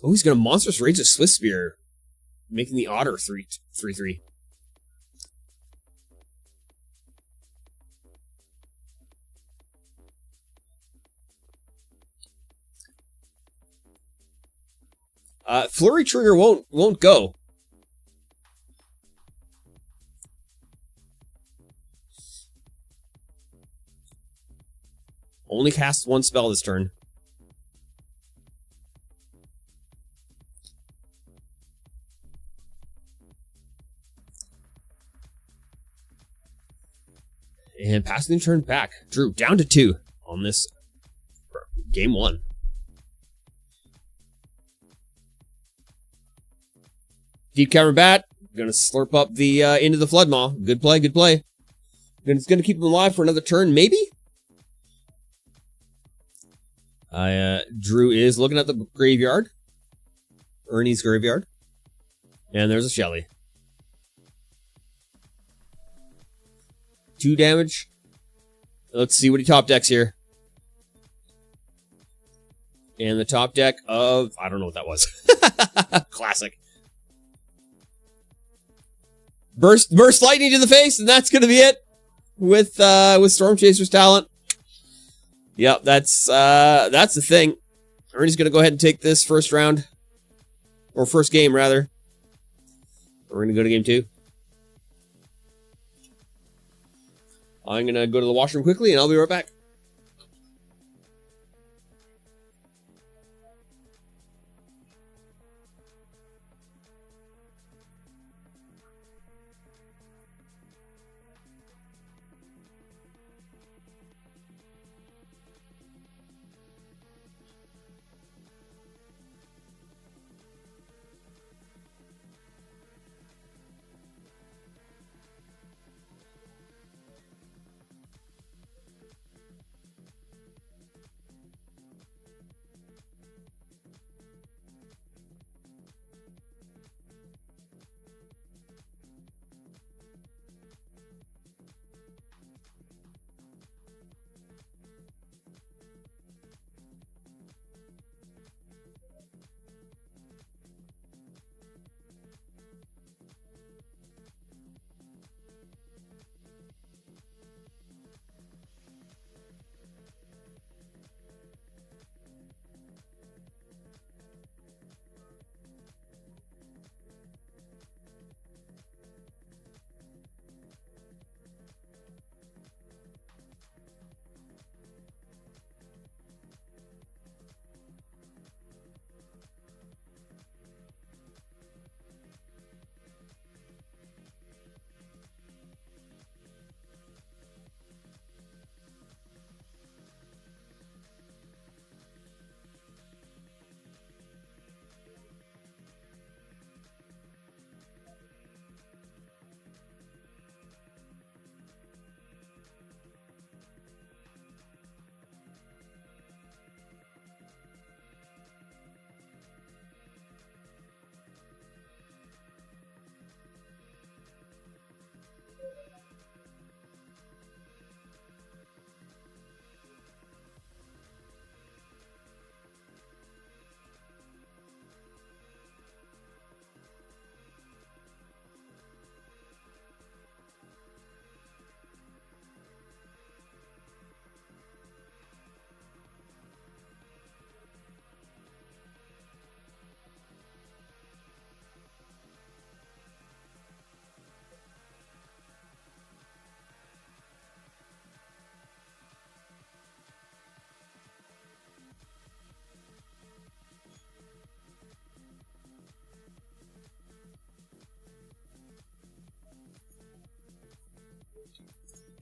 Oh, he's going to Monstrous Rage a Swift Spear. Making the Otter 3/3. Flurry Trigger won't go. Only cast one spell this turn. And passing the turn back. Drew, down to 2 on this game 1. Deep Cavern Bat. Gonna slurp up the into the Flood Maw. Good play, good play. It's gonna keep him alive for another turn, maybe? Drew is looking at the graveyard. Ernie's graveyard. And there's a Shelly. 2 damage. Let's see what he top decks here. And the top deck of... I don't know what that was. Classic. Burst lightning to the face, and that's gonna be it. With Storm Chaser's talent. Yep, that's the thing. Ernie's gonna go ahead and take this first round. Or first game, rather. We're gonna go to game 2. I'm gonna go to the washroom quickly, and I'll be right back.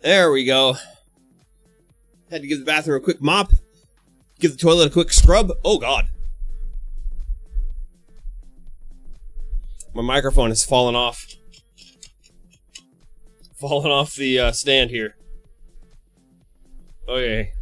There we go. Had to give the bathroom a quick mop. Give the toilet a quick scrub. Oh, God. My microphone has fallen off. Fallen off the stand here. Okay.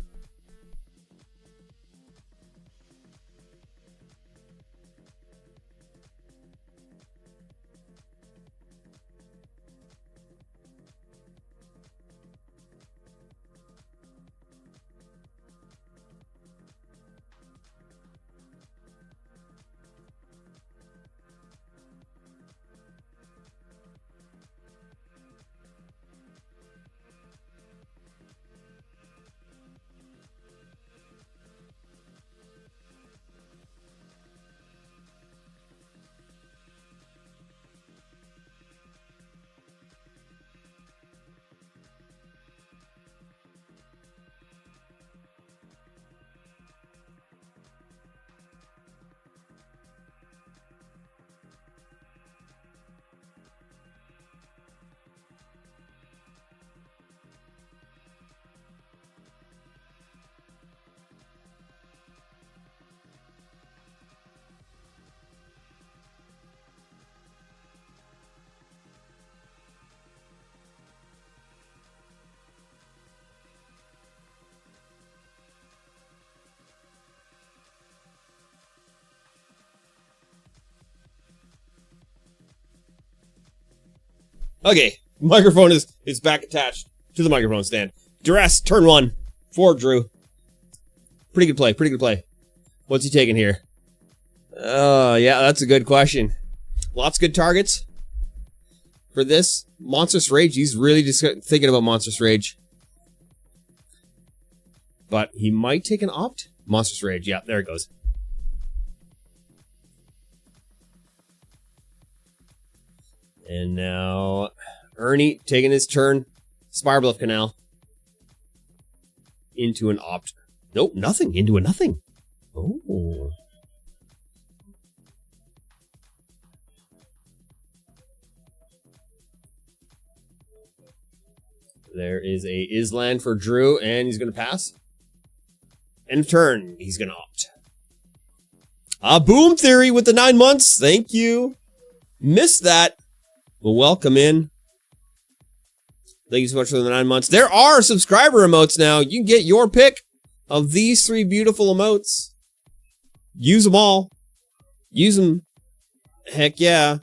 Okay, microphone is back attached to the microphone stand. Duress, turn 1 for Drew. Pretty good play, pretty good play. What's he taking here? Yeah, that's a good question. Lots of good targets for this. Monstrous Rage, he's really just thinking about Monstrous Rage. But he might take an opt. Monstrous Rage, yeah, there it goes. And now Ernie taking his turn. Spirebluff Canal. Into an opt. Nope, nothing. Into a nothing. Oh. There is a Island for Drew, and he's going to pass. End of turn. He's going to opt. Boom Theory with the 9 months. Thank you. Missed that. Well, welcome in. Thank you so much for the 9 months. There are subscriber emotes now. You can get your pick of these 3 beautiful emotes. Use them all. Use them. Heck yeah.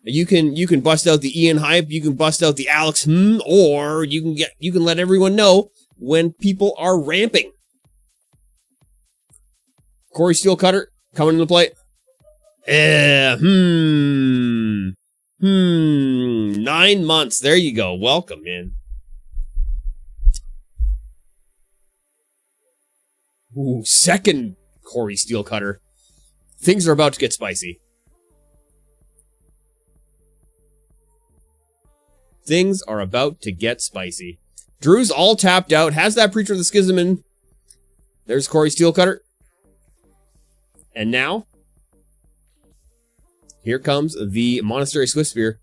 You can bust out the Ian hype, you can bust out the Alex or you can let everyone know when people are ramping. Corey Steelcutter coming into play. 9 months. There you go. Welcome, man. Ooh, second Corey Steelcutter. Things are about to get spicy. Things are about to get spicy. Drew's all tapped out. Has that Preacher of the Schism in. There's Corey Steelcutter. And now, here comes the Monastery Swift Spear.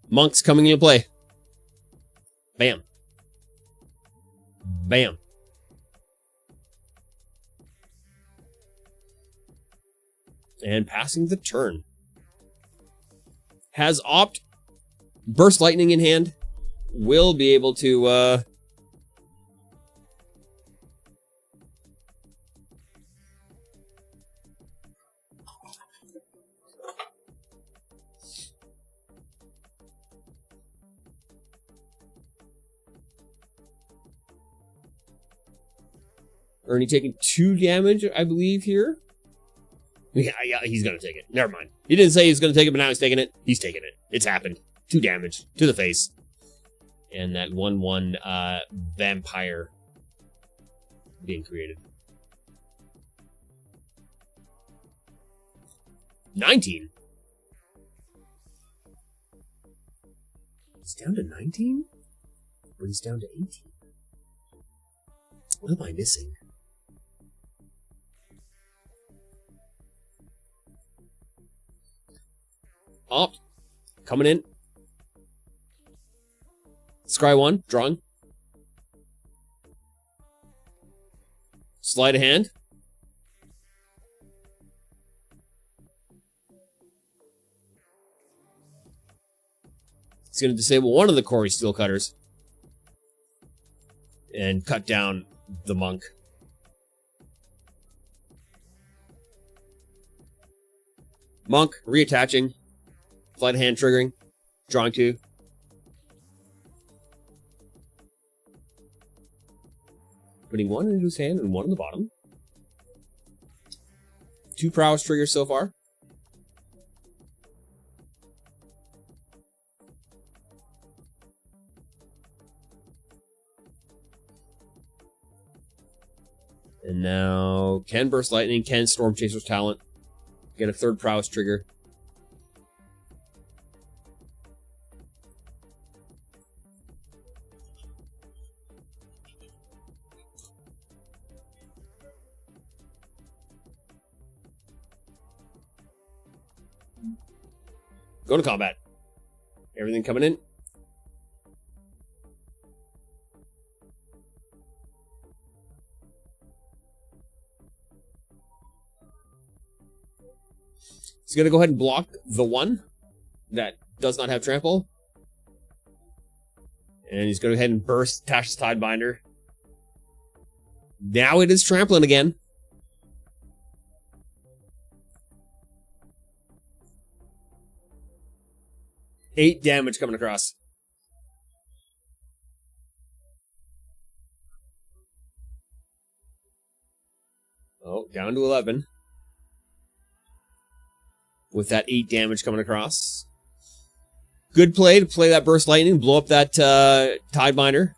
Monks coming into play. Bam. Bam. And passing the turn. Has opt. Burst Lightning in hand. Will be able to, Ernie taking 2 damage, I believe, here. Yeah, he's gonna take it. Never mind. He didn't say he was gonna take it, but now he's taking it. He's taking it. It's happened. 2 damage to the face. And that 1/1 vampire being created. 19. He's down to 19? But he's down to 18. What am I missing? Opt. Coming in. Scry 1. Drawing. Slide a hand. It's going to disable one of the Corey Steelcutters. And cut down the monk. Monk, reattaching. Slide a hand triggering. Drawing 2. Putting 1 into his hand and 1 in the bottom. 2 prowess triggers so far. And now, can Burst Lightning, can Storm Chaser's Talent. Get a 3rd prowess trigger. Go to combat. Everything coming in. He's going to go ahead and block the 1 that does not have trample. And he's going to go ahead and burst Tash's Tidebinder. Now it is trampling again. Eight damage coming across. Oh, down to 11. With that 8 damage coming across. Good play to play that Burst Lightning, blow up that Tidebinder.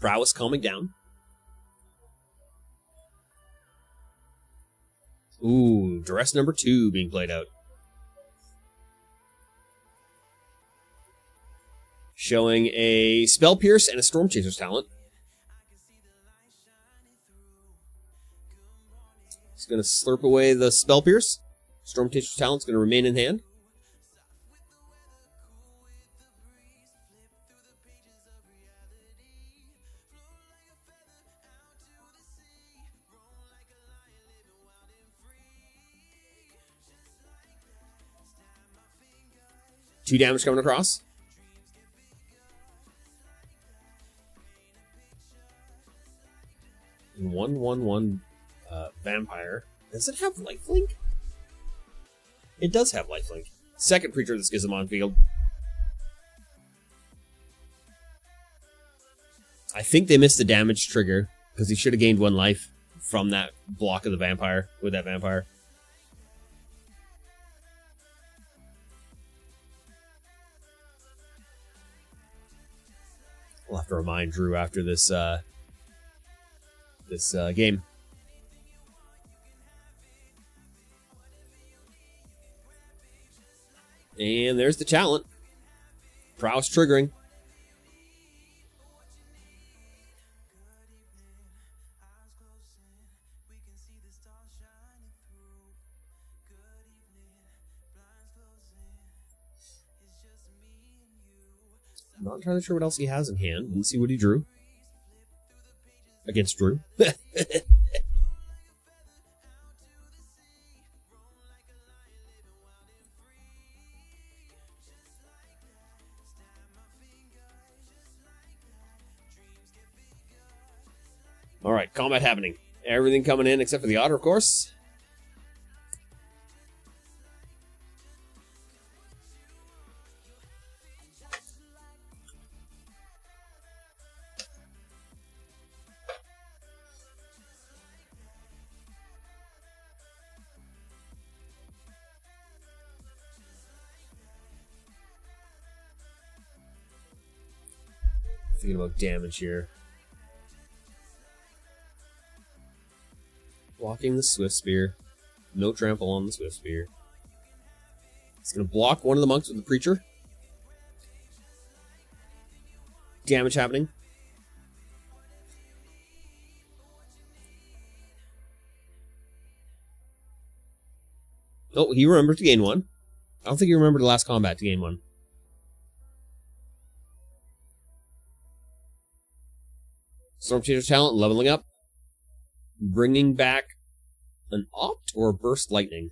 Prowess calming down. Ooh, duress number 2 being played out. Showing a Spell Pierce and a Storm Chaser's talent. He's going to slurp away the Spell Pierce. Storm Chaser's talent's going to remain in hand. Two damage coming across. And 1/1/1 vampire. Does it have lifelink? It does have lifelink. Second creature that gives him on field. I think they missed the damage trigger because he should have gained 1 life from that block of the vampire with that vampire. We'll have to remind Drew after this game. And there's the talent. Prowess triggering. I'm not entirely sure what else he has in hand. Didn't see what he drew. Against Drew. Alright, combat happening. Everything coming in except for the otter, of course. Thinking about damage here. Blocking the Swift Spear. No trample on the Swift Spear. He's going to block one of the monks with the Preacher. Damage happening. Oh, he remembered to gain 1. I don't think he remembered the last combat to gain 1. Storm Chaser talent leveling up. Bringing back an Opt or a Burst Lightning.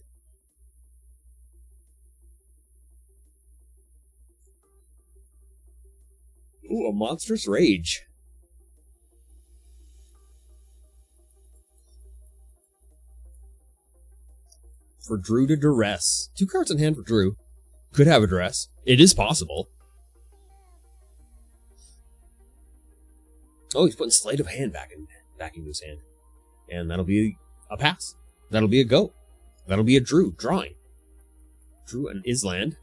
Ooh, a Monstrous Rage. For Drew to duress. 2 cards in hand for Drew. Could have a duress. It is possible. Oh, he's putting Sleight of Hand back into his hand. And that'll be a pass. That'll be a go. That'll be a Drew drawing. Drew and Island.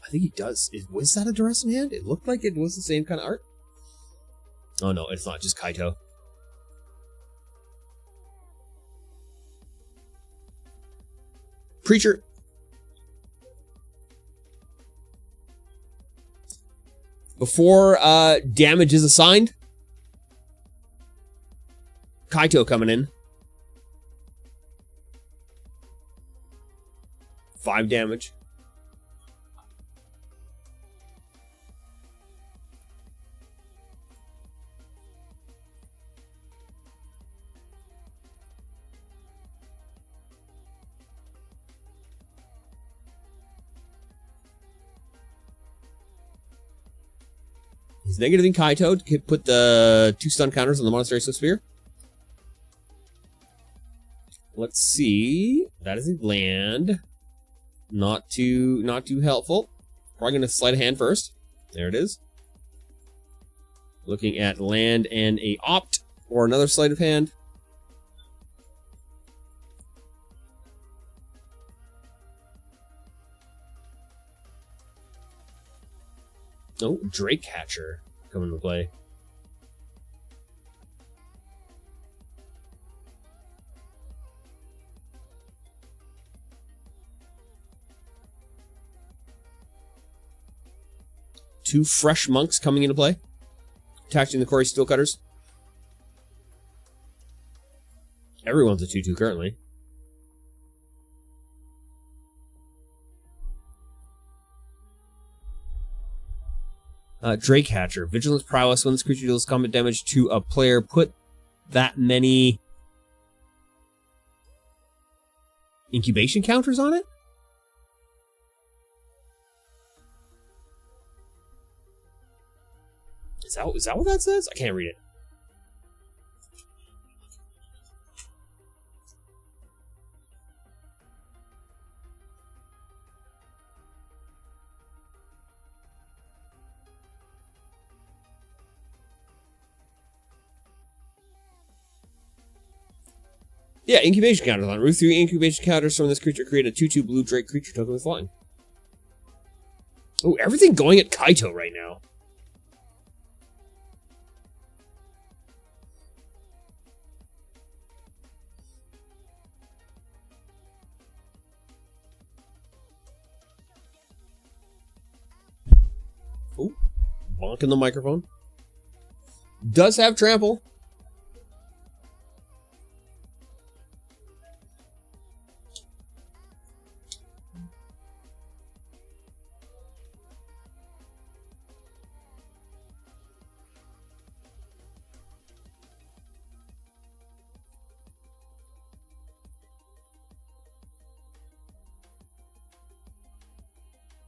I think he does. Was that a duress in hand? It looked like it was the same kind of art. Oh no, it's not. Just Kaito. Preacher. Before damage is assigned, Kaito coming in. 5 damage. He's negative Kaito to put the 2 stun counters on the Monastery Swift Spear. Let's see. That is a land. Not too helpful. Probably going to sleight of hand first. There it is. Looking at land and a opt or another sleight of hand. Oh, Drake Catcher coming into play. Two fresh monks coming into play. Attaching the Quarry Steelcutters. Everyone's a 2-2 currently. Drake Hatcher. Vigilance Prowess. When this creature deals combat damage to a player, put that many incubation counters on it? Is that what that says? I can't read it. Yeah, incubation counters on it. Root 3 incubation counters from this creature. Create a 2-2 blue Drake creature token with flying. Oh, everything going at Kaito right now. Oh, bonking the microphone. Does have trample.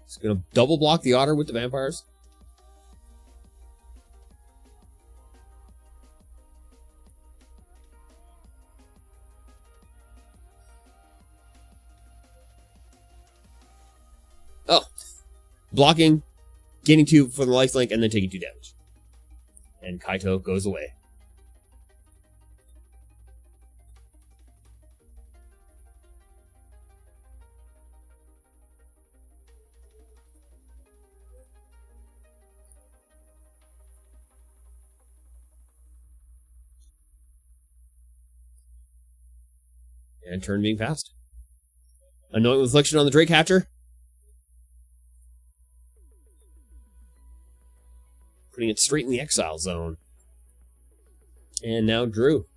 It's going to double block the Otter with the vampires. Oh. Blocking, gaining 2 for the lifelink, and then taking 2 damage. And Kaito goes away. And turn being fast. Anoint with Affliction on the Drake Hatcher. Putting it straight in the exile zone. And now Drew.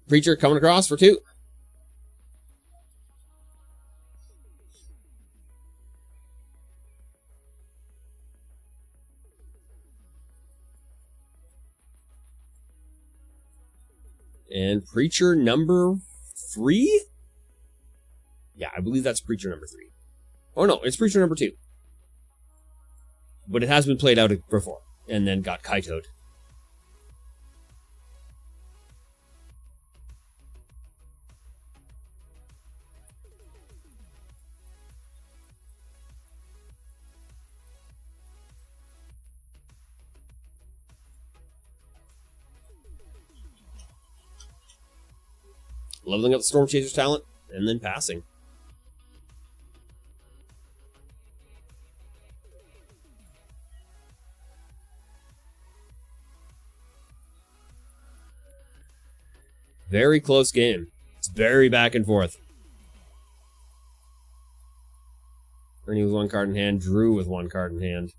Preacher coming across for 2. And Preacher number 3? Yeah, I believe that's Preacher number 3. Oh no, it's Preacher number 2. But it has been played out before, and then got Kaito'd. Leveling up the Storm Chaser's talent, and then passing. Very close game. It's very back and forth. Ernie with 1 card in hand, Drew with 1 card in hand.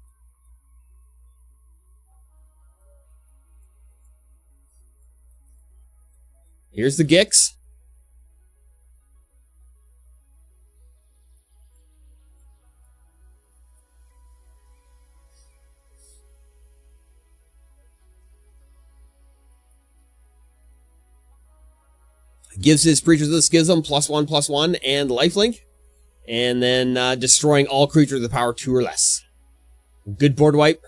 Here's the Gix. I Gives his Preachers of the Schism +1/+1 and lifelink. And then destroying all creatures with power 2 or less. Good board wipe.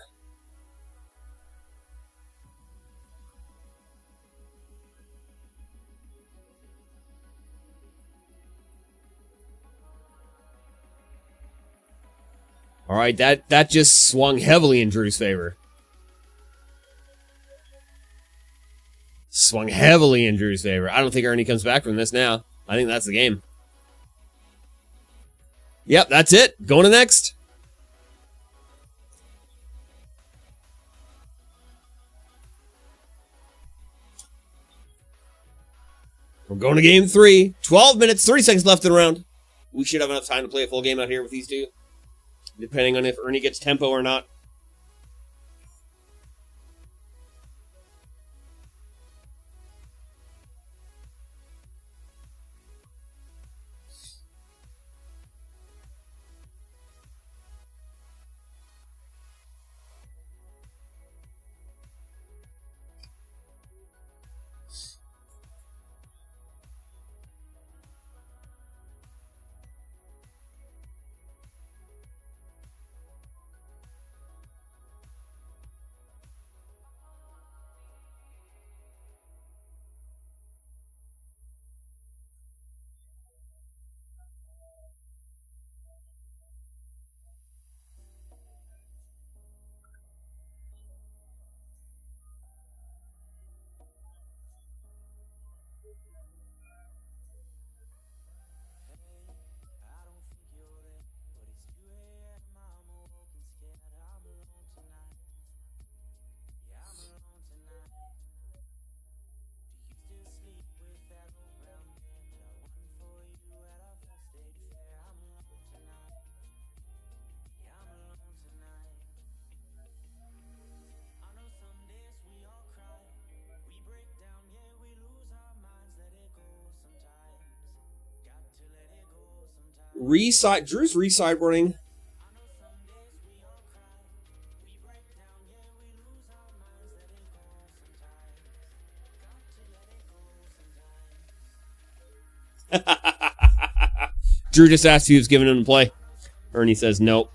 Alright, that just swung heavily in Drew's favor. Swung heavily in Drew's favor. I don't think Ernie comes back from this now. I think that's the game. Yep, that's it. Going to next. We're going to game 3. 12 minutes, 30 seconds left in the round. We should have enough time to play a full game out here with these two. Depending on if Ernie gets tempo or not. Drew's re-sideboarding. Drew just asked who was giving him to play. Ernie says nope.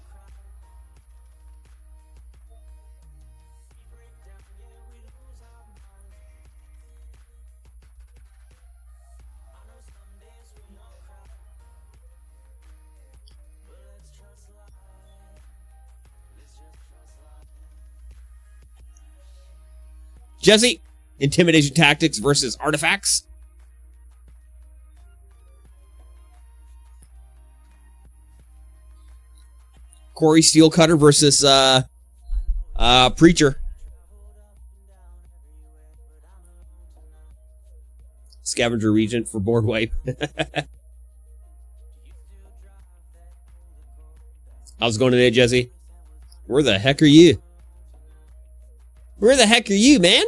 Jesse, intimidation tactics versus artifacts. Corey Steelcutter versus Preacher. Scavenger Regent for board wipe. How's it going today, Jesse? Where the heck are you? Where the heck are you, man?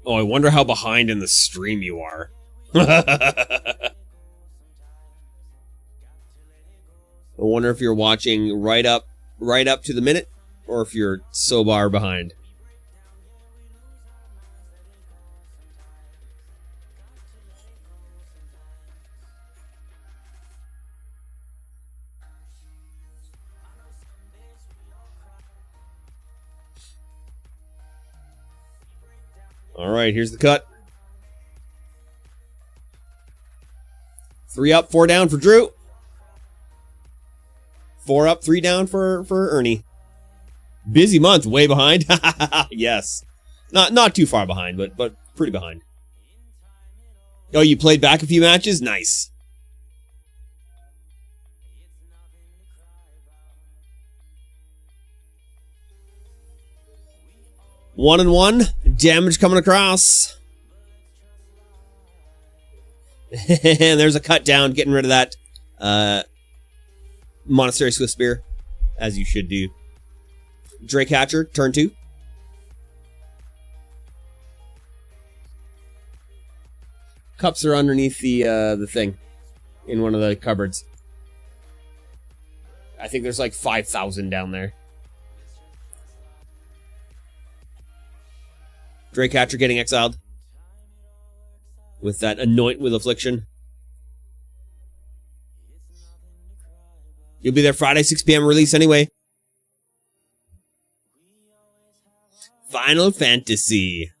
Oh, I wonder how behind in the stream you are. I wonder if you're watching right up to the minute, or if you're so far behind. All right, here's the cut. 3 up, 4 down for Drew. 4 up, 3 down for Ernie. Busy month, way behind. Yes. Not too far behind, but pretty behind. Oh, you played back a few matches? Nice. One and one. Damage coming across. And there's a cut down, getting rid of that Monastery Swift Spear, as you should do. Drake Hatcher, turn 2. Cups are underneath the thing in one of the cupboards. I think there's like 5,000 down there. Draycatcher getting exiled. With that Anoint with Affliction. You'll be there Friday, 6 p.m. release anyway. Final Fantasy.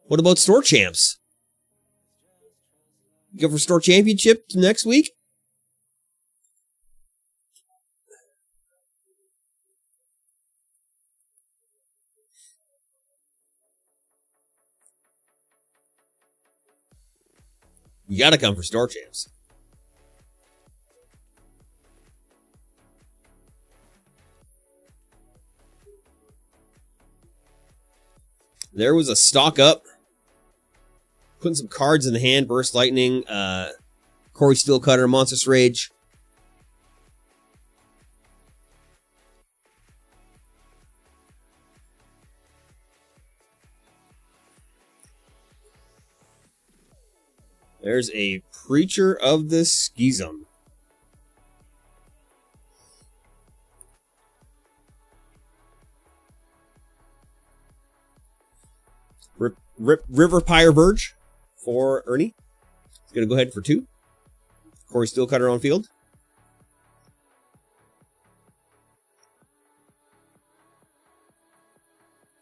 What about Store Champs? You go for Store Championship next week? You gotta come for Store Champs. There was a stock up. Putting some cards in the hand. Burst Lightning. Corey Steelcutter. Monstrous Rage. There's a Preacher of the Schism. River Pyre Verge for Ernie. He's going to go ahead for 2. Corey Steelcutter on field.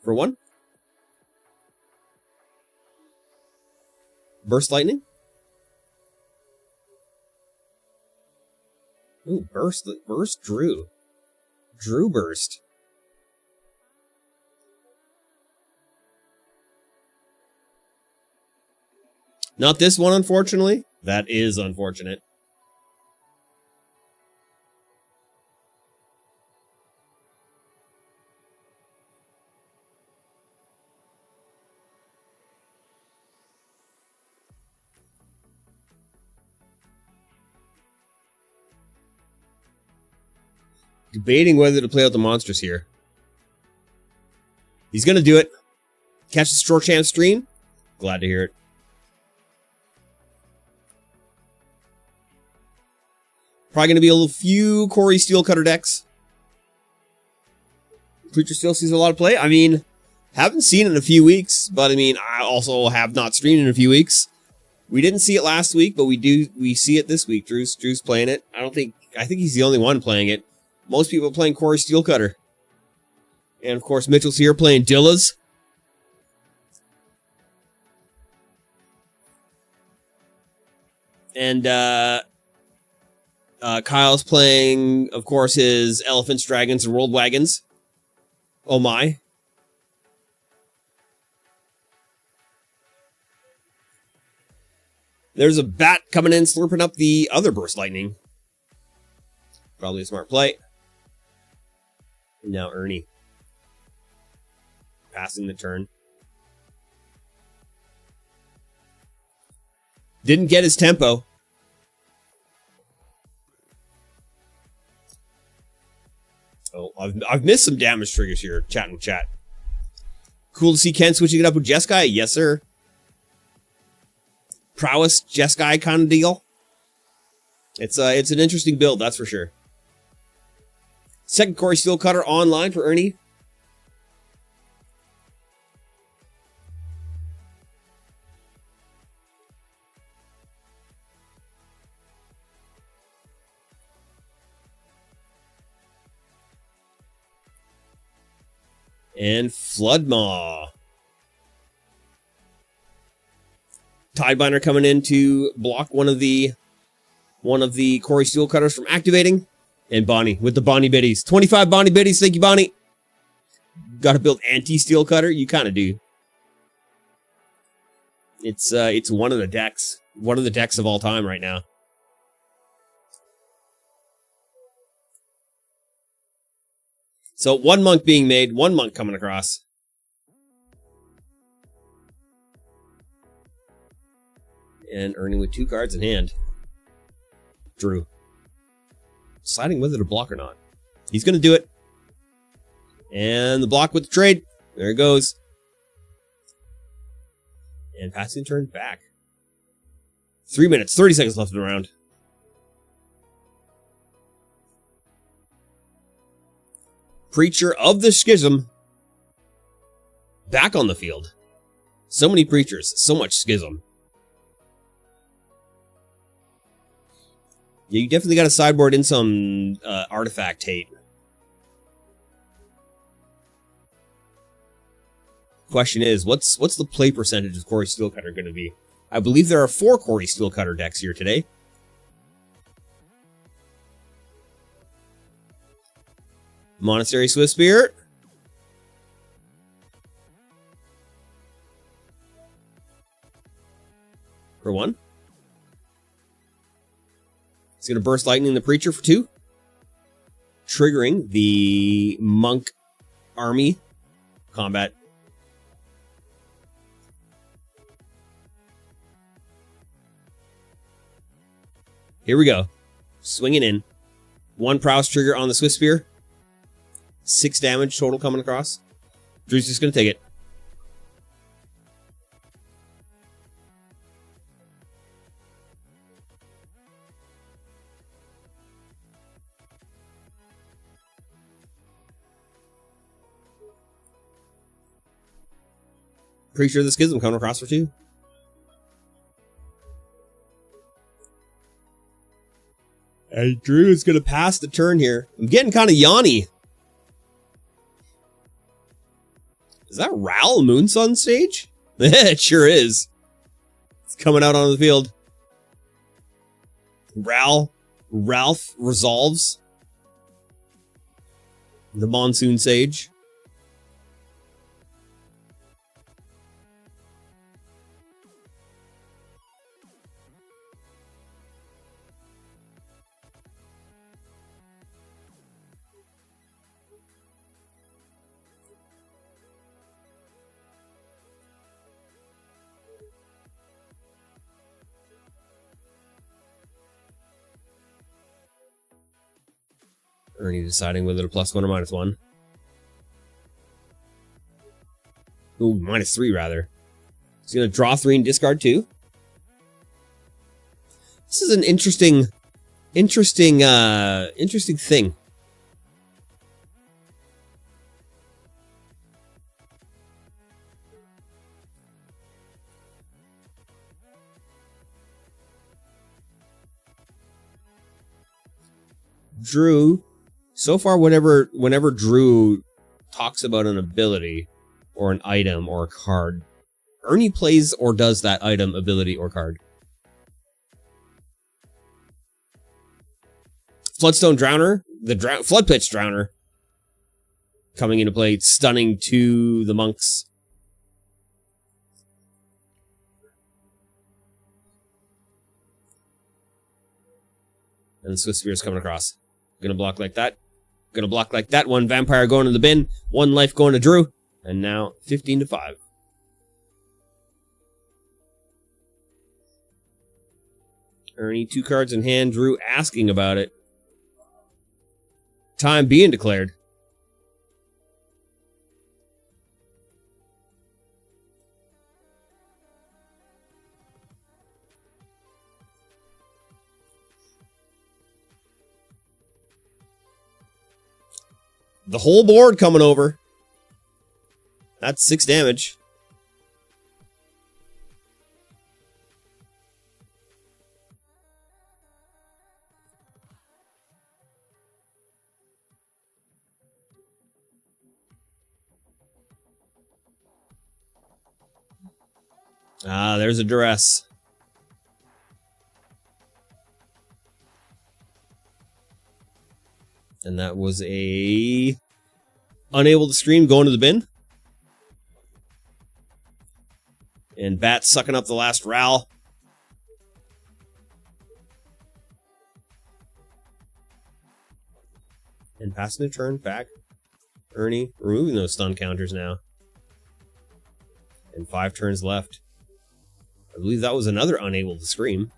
For 1. Burst Lightning. Ooh, Burst Drew. Drew Burst. Not this one, unfortunately. That is unfortunate. Debating whether to play out the monsters here. He's going to do it. Catch the Store Champ stream. Glad to hear it. Probably going to be a few Corey Steelcutter decks. Preacher still sees a lot of play. I mean, haven't seen it in a few weeks, but I mean, I also have not streamed in a few weeks. We didn't see it last week, but we see it this week. Drew's playing it. I think he's the only one playing it. Most people are playing Corey Steelcutter. And of course, Mitchell's here playing Dillas. And Kyle's playing, of course, his Elephants, Dragons, and World Wagons. Oh my. There's a bat coming in, slurping up the other Burst Lightning. Probably a smart play. And now Ernie. Passing the turn. Didn't get his tempo. Oh, I've missed some damage triggers here. Chat. Cool to see Ken switching it up with Jeskai. Yes, sir. Prowess Jeskai kind of deal. It's an interesting build, that's for sure. Second Corey Steelcutter online for Ernie. And Floodmaw. Tidebinder coming in to block one of the Corey Steelcutters from activating. And Bonnie with the Bonnie Biddies. 25 Bonnie Biddies. Thank you, Bonnie. Got to build anti-Steelcutter? You kind of do. It's one of the decks. One of the decks of all time right now. So one monk being made, one monk coming across. And Ernie with 2 cards in hand. Drew. Deciding whether to block or not. He's going to do it. And the block with the trade. There it goes. And passing turn back. 3 minutes, 30 seconds left in the round. Preacher of the Schism. back on the field. So many preachers, so much schism. Yeah, you definitely got to sideboard in some artifact hate. Question is, what's the play percentage of Corey Steelcutter going to be? I believe there are 4 Corey Steelcutter decks here today. Monastery Swift Spirit. For 1. It's going to burst lightning the Preacher for 2. Triggering the Monk Army combat. Here we go. Swinging in. 1 prowess trigger on the Swift Spear. 6 damage total coming across. Drew's just going to take it. Pretty sure the Schism coming across for 2. Hey, Drew is going to pass the turn here. I'm getting kind of yawny. Is that Ral Moonsun stage? It sure is. It's coming out on the field. Ralph resolves. The Monsoon Sage. Ernie deciding whether to +1 or -1. Ooh, -3 rather. He's going to draw 3 and discard 2. This is an interesting thing. Drew, so far whenever Drew talks about an ability or an item or a card, Ernie plays or does that item, ability, or card. Floodstone Drowner, the Flood Pitch Drowner, coming into play, stunning to the monks. And the Swift Spear's coming across. Gonna block like that. Gonna block like that. 1 vampire going to the bin. 1 life going to Drew. And now 15-5. Ernie, 2 cards in hand. Drew asking about it. Time being declared. The whole board coming over. That's 6 damage. Ah, there's a duress. And that was a unable to stream going to the bin. And Bat sucking up the last Ral. And passing a turn back. Ernie removing those stun counters now. And 5 turns left. I believe that was another unable to scream.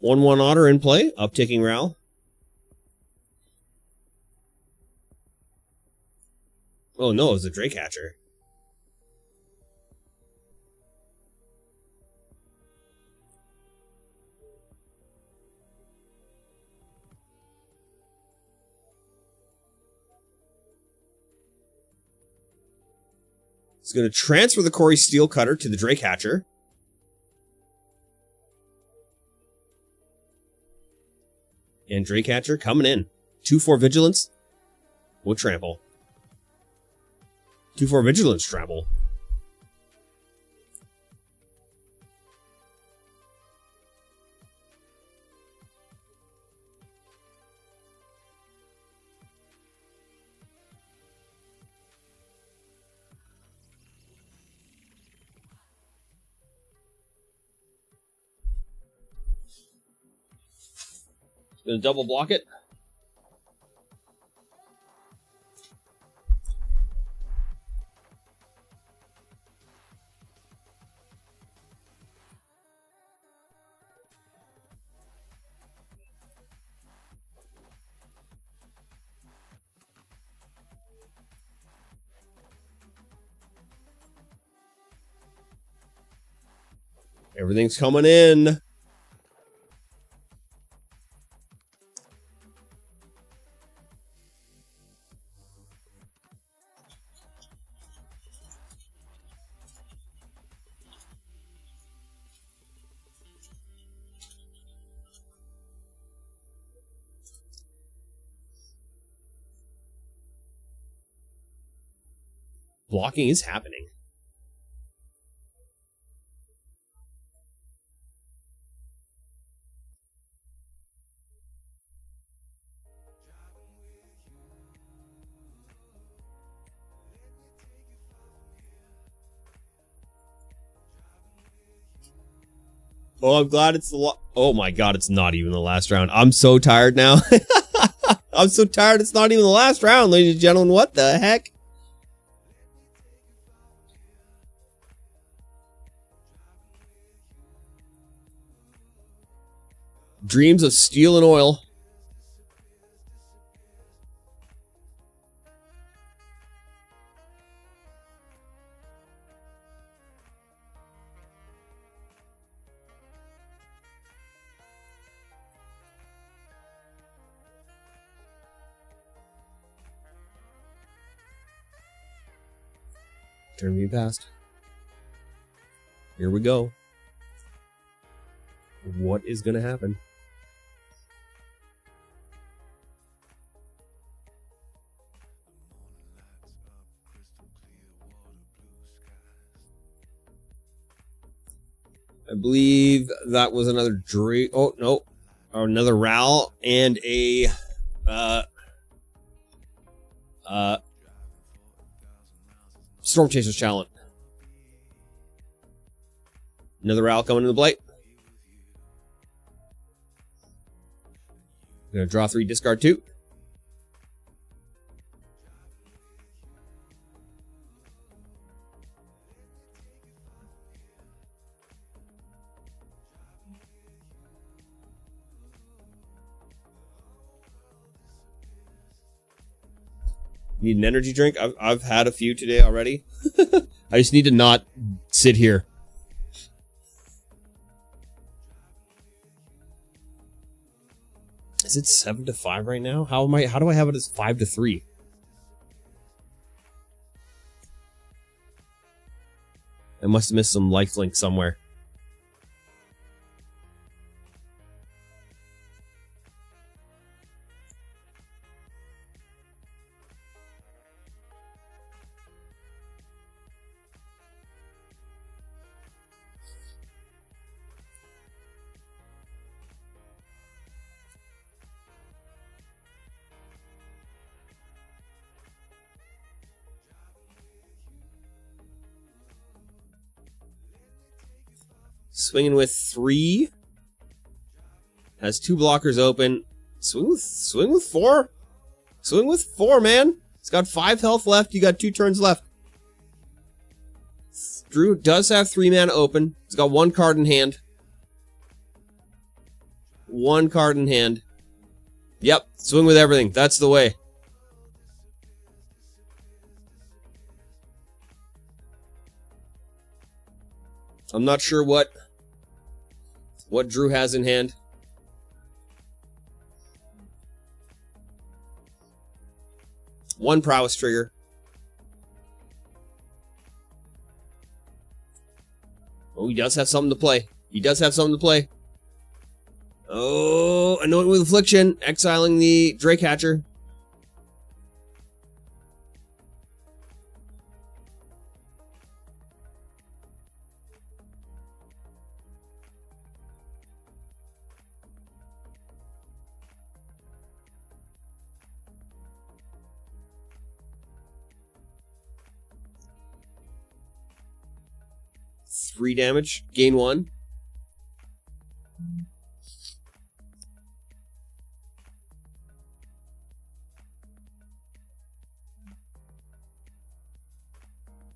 One otter in play, upticking Ral. Oh no, it was a Drake Hatcher. He's going to transfer the Corey Steel Cutter to the Drake Hatcher. And Drake Hatcher coming in. 2-4 Vigilance. We'll trample. 2-4 Vigilance trample. Gonna double block it. Everything's coming in. Blocking is happening. Oh, I'm glad it's the oh my god, it's not even the last round. I'm so tired now. I'm so tired it's not even the last round, ladies and gentlemen. What the heck? Dreams of steel and oil. Turn me past. Here we go. What is going to happen? I believe that was another Drake. Oh, no. Oh, another Ral and a Storm Chaser's Challenge. Another Ral coming to the plate. Gonna draw 3, discard 2. Need an energy drink? I've had a few today already. I just need to not sit here. Is it 7-5 right now? How do I have it as 5-3? I must have missed some lifelink somewhere. Swinging with 3. Has 2 blockers open. Swing with 4. Swing with 4, man. It's got 5 health left. You got 2 turns left. Drew does have 3 mana open. He's got 1 card in hand. 1 card in hand. Yep. Swing with everything. That's the way. I'm not sure what Drew has in hand. One prowess trigger. Oh, he does have something to play. He does have something to play. Oh, Anoint with Affliction, exiling the Drake Hatcher. Three damage, gain 1.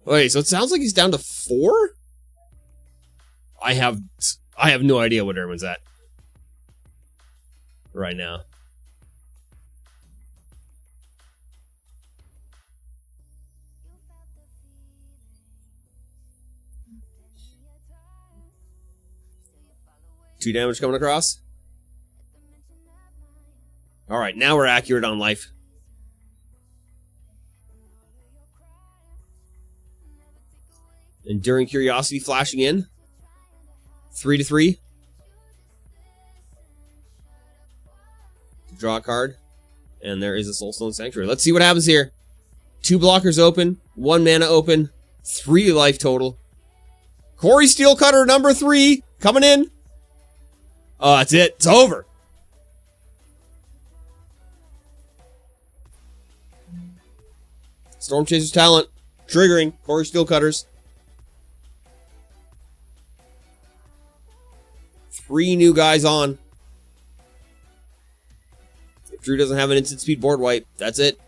Wait, so it sounds like he's down to 4? I have no idea what Erwin's at right now. Two damage coming across. All right, now we're accurate on life. Enduring Curiosity flashing in. 3-3. Draw a card. And there is a Soulstone Sanctuary. Let's see what happens here. 2 blockers open. 1 mana open. 3 life total. Corey Steelcutter, number 3. Coming in. Oh, that's it. It's over. Storm Chaser's Talent. Triggering. Corey Steelcutters. 3 new guys on. If Drew doesn't have an instant speed board wipe, that's it.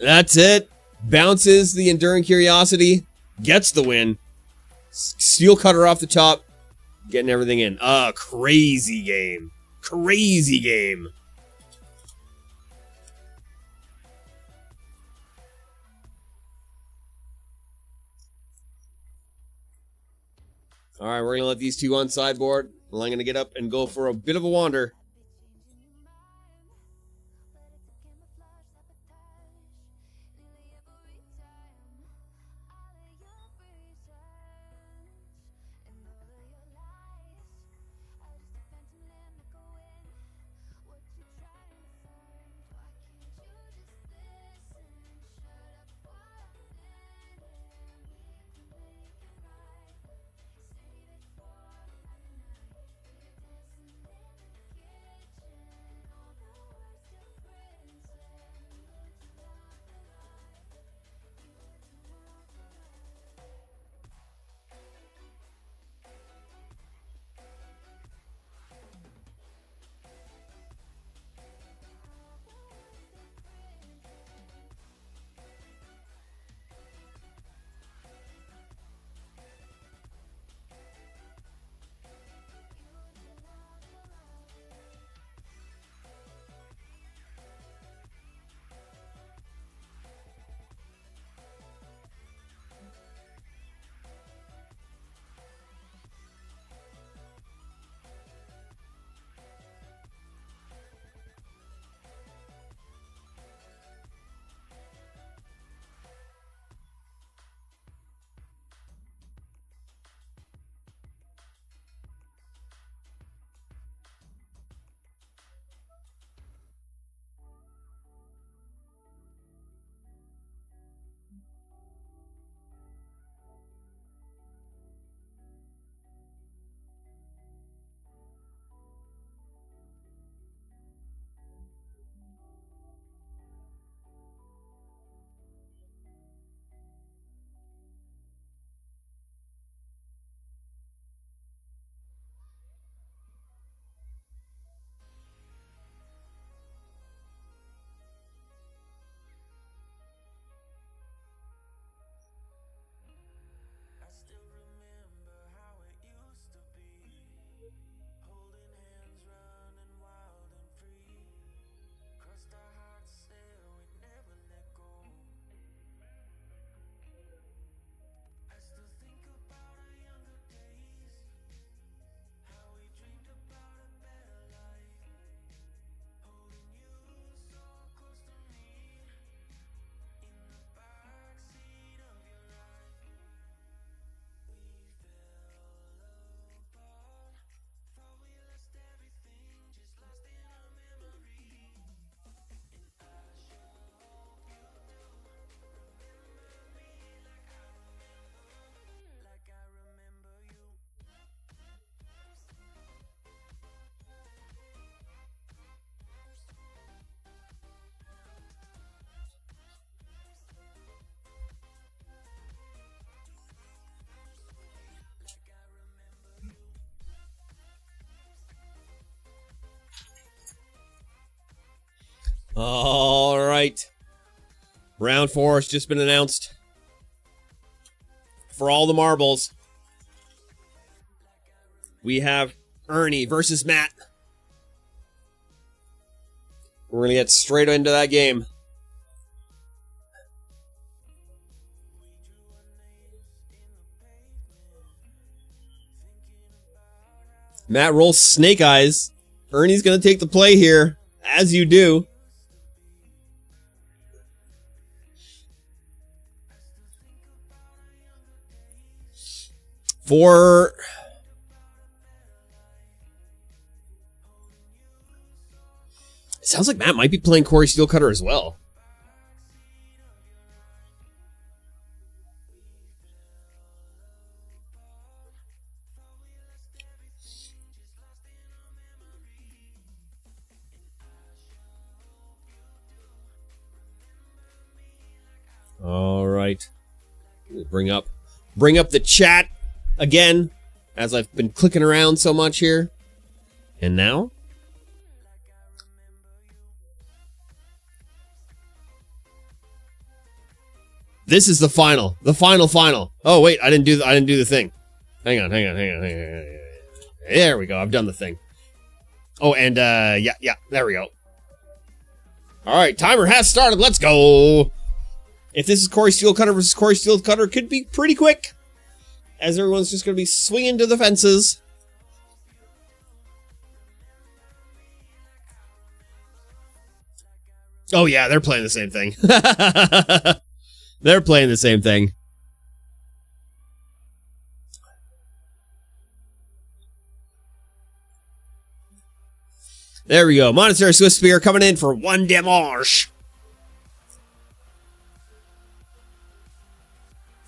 That's it. Bounces the Enduring Curiosity. Gets the win. Steel Cutter off the top. Getting everything in. Crazy game. Crazy game. Alright, we're going to let these two on sideboard. And I'm going to get up and go for a bit of a wander. All right. Round 4 has just been announced. For all the marbles, we have Ernie versus Matt. We're going to get straight into that game. Matt rolls snake eyes. Ernie's going to take the play here, as you do. For... It sounds like Matt might be playing Corey Steelcutter as well. All right. Bring up the chat again, as I've been clicking around so much here. And now? This is the final. The final. Oh wait, I didn't do the thing. Hang on. There we go. I've done the thing. Oh, and yeah, there we go. All right, timer has started. Let's go. If this is Corey Steelcutter versus Corey Steelcutter, it could be pretty quick, as everyone's just going to be swinging to the fences. Oh yeah, they're playing the same thing. They're playing the same thing. There we go. Monetary Swift Spear coming in for 1 damage.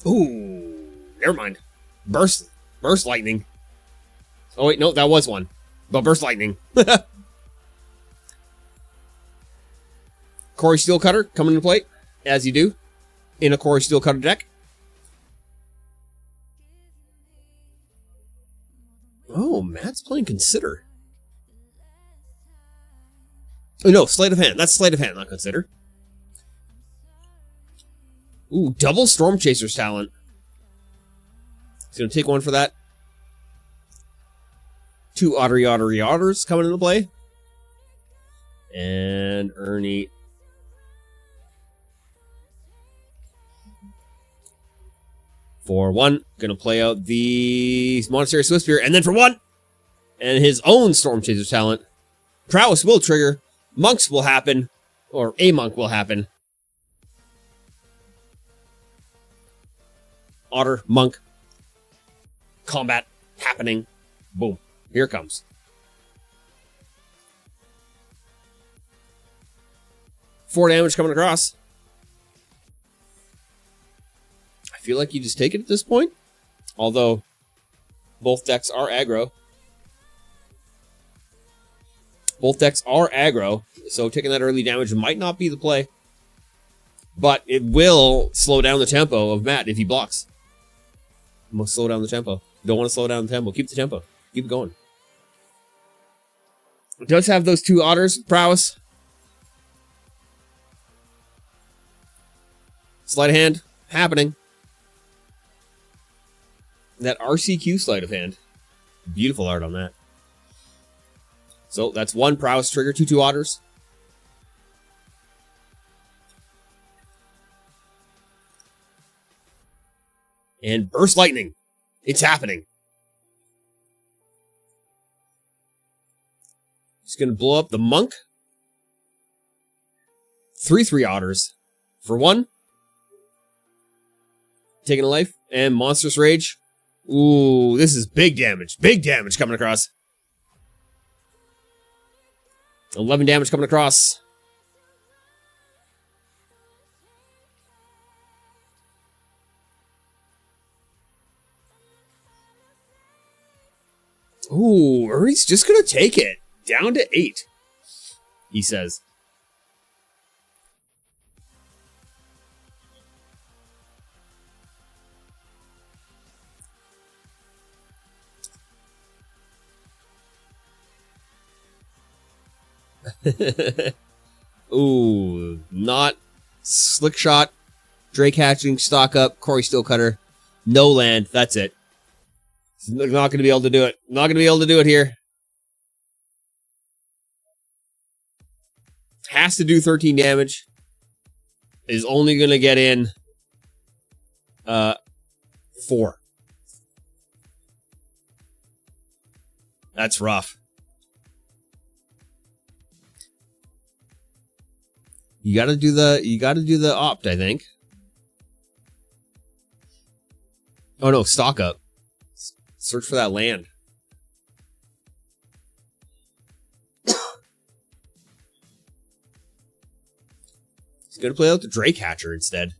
Ooh, never mind. Burst lightning. Oh wait, no, that was one. But burst lightning. Corey Steelcutter coming into play, as you do, in a Corey Steelcutter deck. Oh, Matt's playing Consider. Oh no, Sleight of Hand. That's Sleight of Hand, not Consider. Ooh, double Storm Chaser's talent. He's going to take one for that. 2 Otters coming into play. And Ernie. For 1, going to play out the Monetary Swift Spear. And then for 1, and his own Storm Chaser's talent. Prowess will trigger. Monks will happen. Or a monk will happen. Otter, monk, combat happening. Boom. Here it comes. 4 damage coming across. I feel like you just take it at this point. Although, both decks are aggro. So taking that early damage might not be the play. But it will slow down the tempo of Matt if he blocks. Must slow down the tempo. Don't want to slow down the tempo. Keep the tempo. Keep it going. It does have those 2 Otters, Prowess. Sleight of Hand, happening. That RCQ Sleight of Hand. Beautiful art on that. So that's 1 Prowess trigger, 2 Otters. And Burst Lightning. It's happening. He's going to blow up the Monk. 3 Otters. For 1. Taking a life. And Monstrous Rage. Ooh, this is big damage. Big damage coming across. 11 damage coming across. Ooh, Ernie's just gonna take it. Down to 8, he says. Ooh, not slick shot. Drake hatching, stock up, Corey Steelcutter. No land. That's it. Not going to be able to do it. Not going to be able to do it here. Has to do 13 damage. Is only going to get in 4. That's rough. You got to do the opt, I think. Oh no, stock up. Search for that land. He's going to play out the Drake Hatcher instead.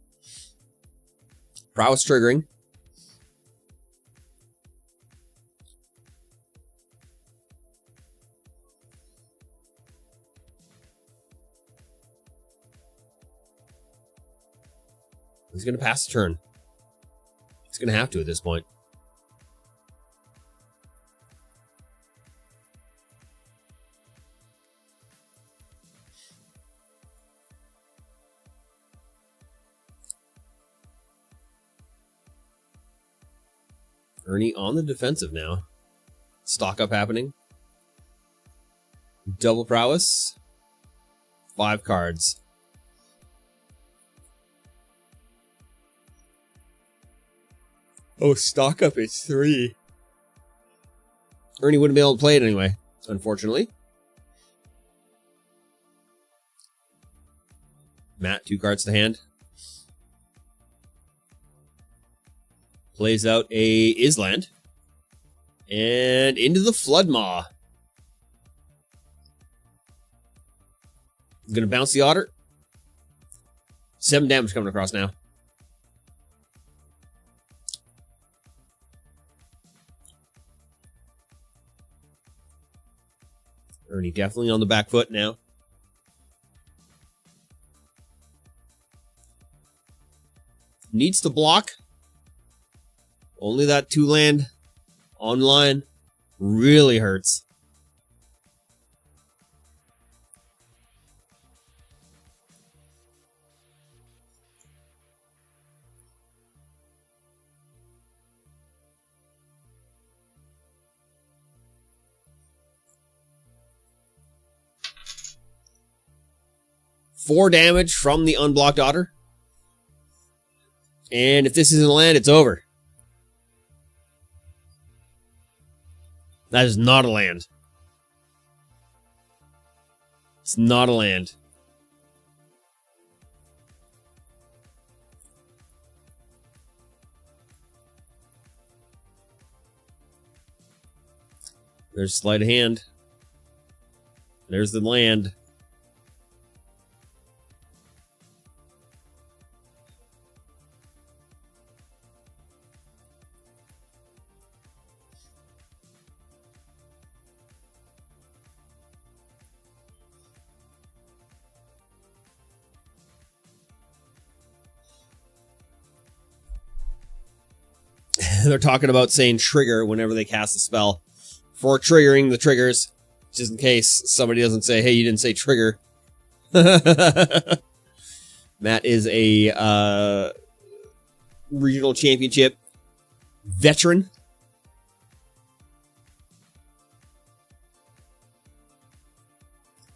Prowess triggering. He's going to pass the turn. He's going to have to at this point. Ernie on the defensive now. Stock up happening. Double prowess. 5 cards. Oh, stock up is 3. Ernie wouldn't be able to play it anyway, unfortunately. Matt, 2 cards to hand. Plays out a Island. And into the Flood Maw. Gonna bounce the Otter. 7 damage coming across now. Ernie definitely on the back foot now. Needs to block. Only that 2 land online really hurts. Four damage from the unblocked Otter. And if this isn't a land, it's over. That is not a land. It's not a land. There's sleight of hand. There's the land. They're talking about saying trigger whenever they cast a spell. For triggering the triggers, just in case somebody doesn't say, hey, you didn't say trigger. Matt is a regional championship veteran.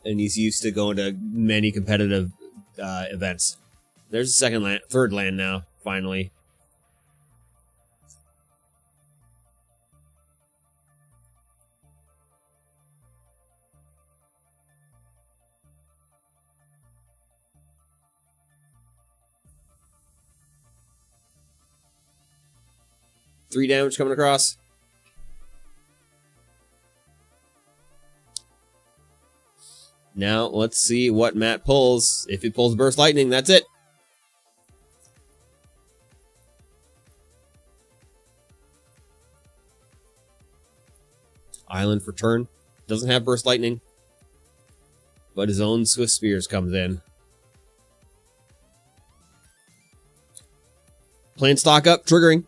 And he's used to going to many competitive events. There's a third land now, finally. Three damage coming across. Now, let's see what Matt pulls. If he pulls Burst Lightning, that's it. Island for turn. Doesn't have Burst Lightning. But his own Swift Spears comes in. Playing stock up, triggering.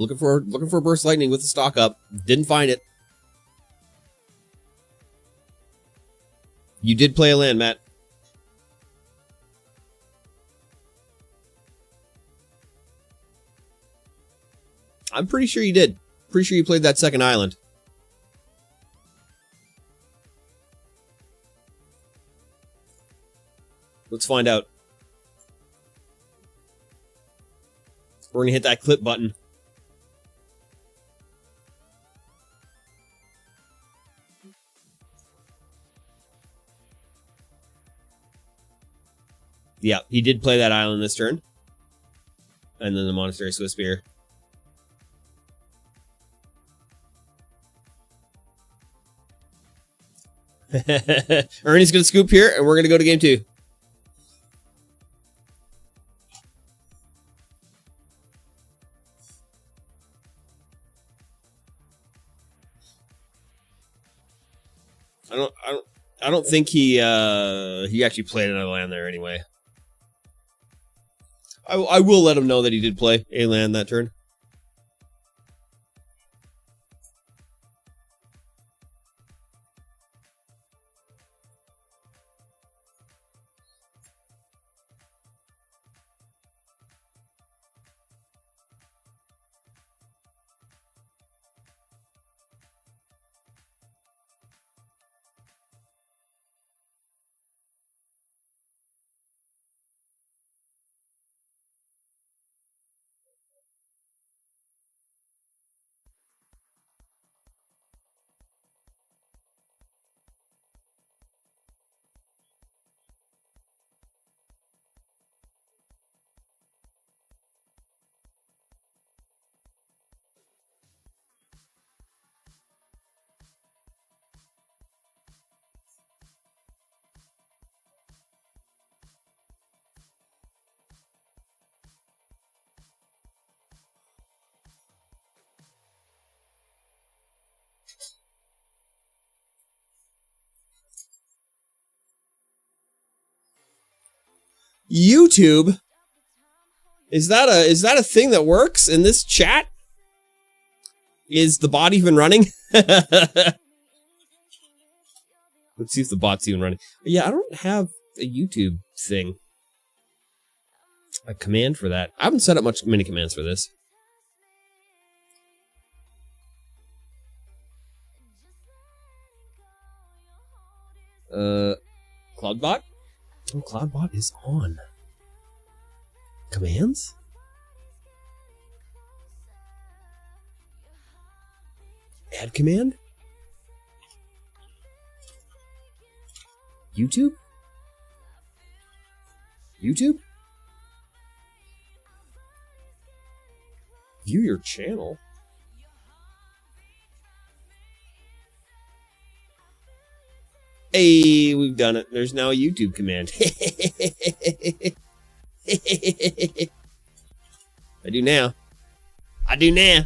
Looking for burst lightning with the stock up. Didn't find it. You did play a land, Matt. I'm pretty sure you did. Pretty sure you played that second island. Let's find out. We're gonna hit that clip button. Yeah, he did play that island this turn. And then the Monastery Swiss Beer. Ernie's gonna scoop here, and we're gonna go to game 2. I don't think he actually played another land there anyway. I will let him know that he did play a land that turn. YouTube? Is that a thing that works in this chat? Is the bot even running? Let's see if the bot's even running. Yeah, I don't have a YouTube thing. A command for that. I haven't set up many commands for this. CloudBot? Oh, CloudBot is on. Commands? Add command? YouTube? YouTube? View your channel? Hey, we've done it. There's now a YouTube command. I do now. I do now.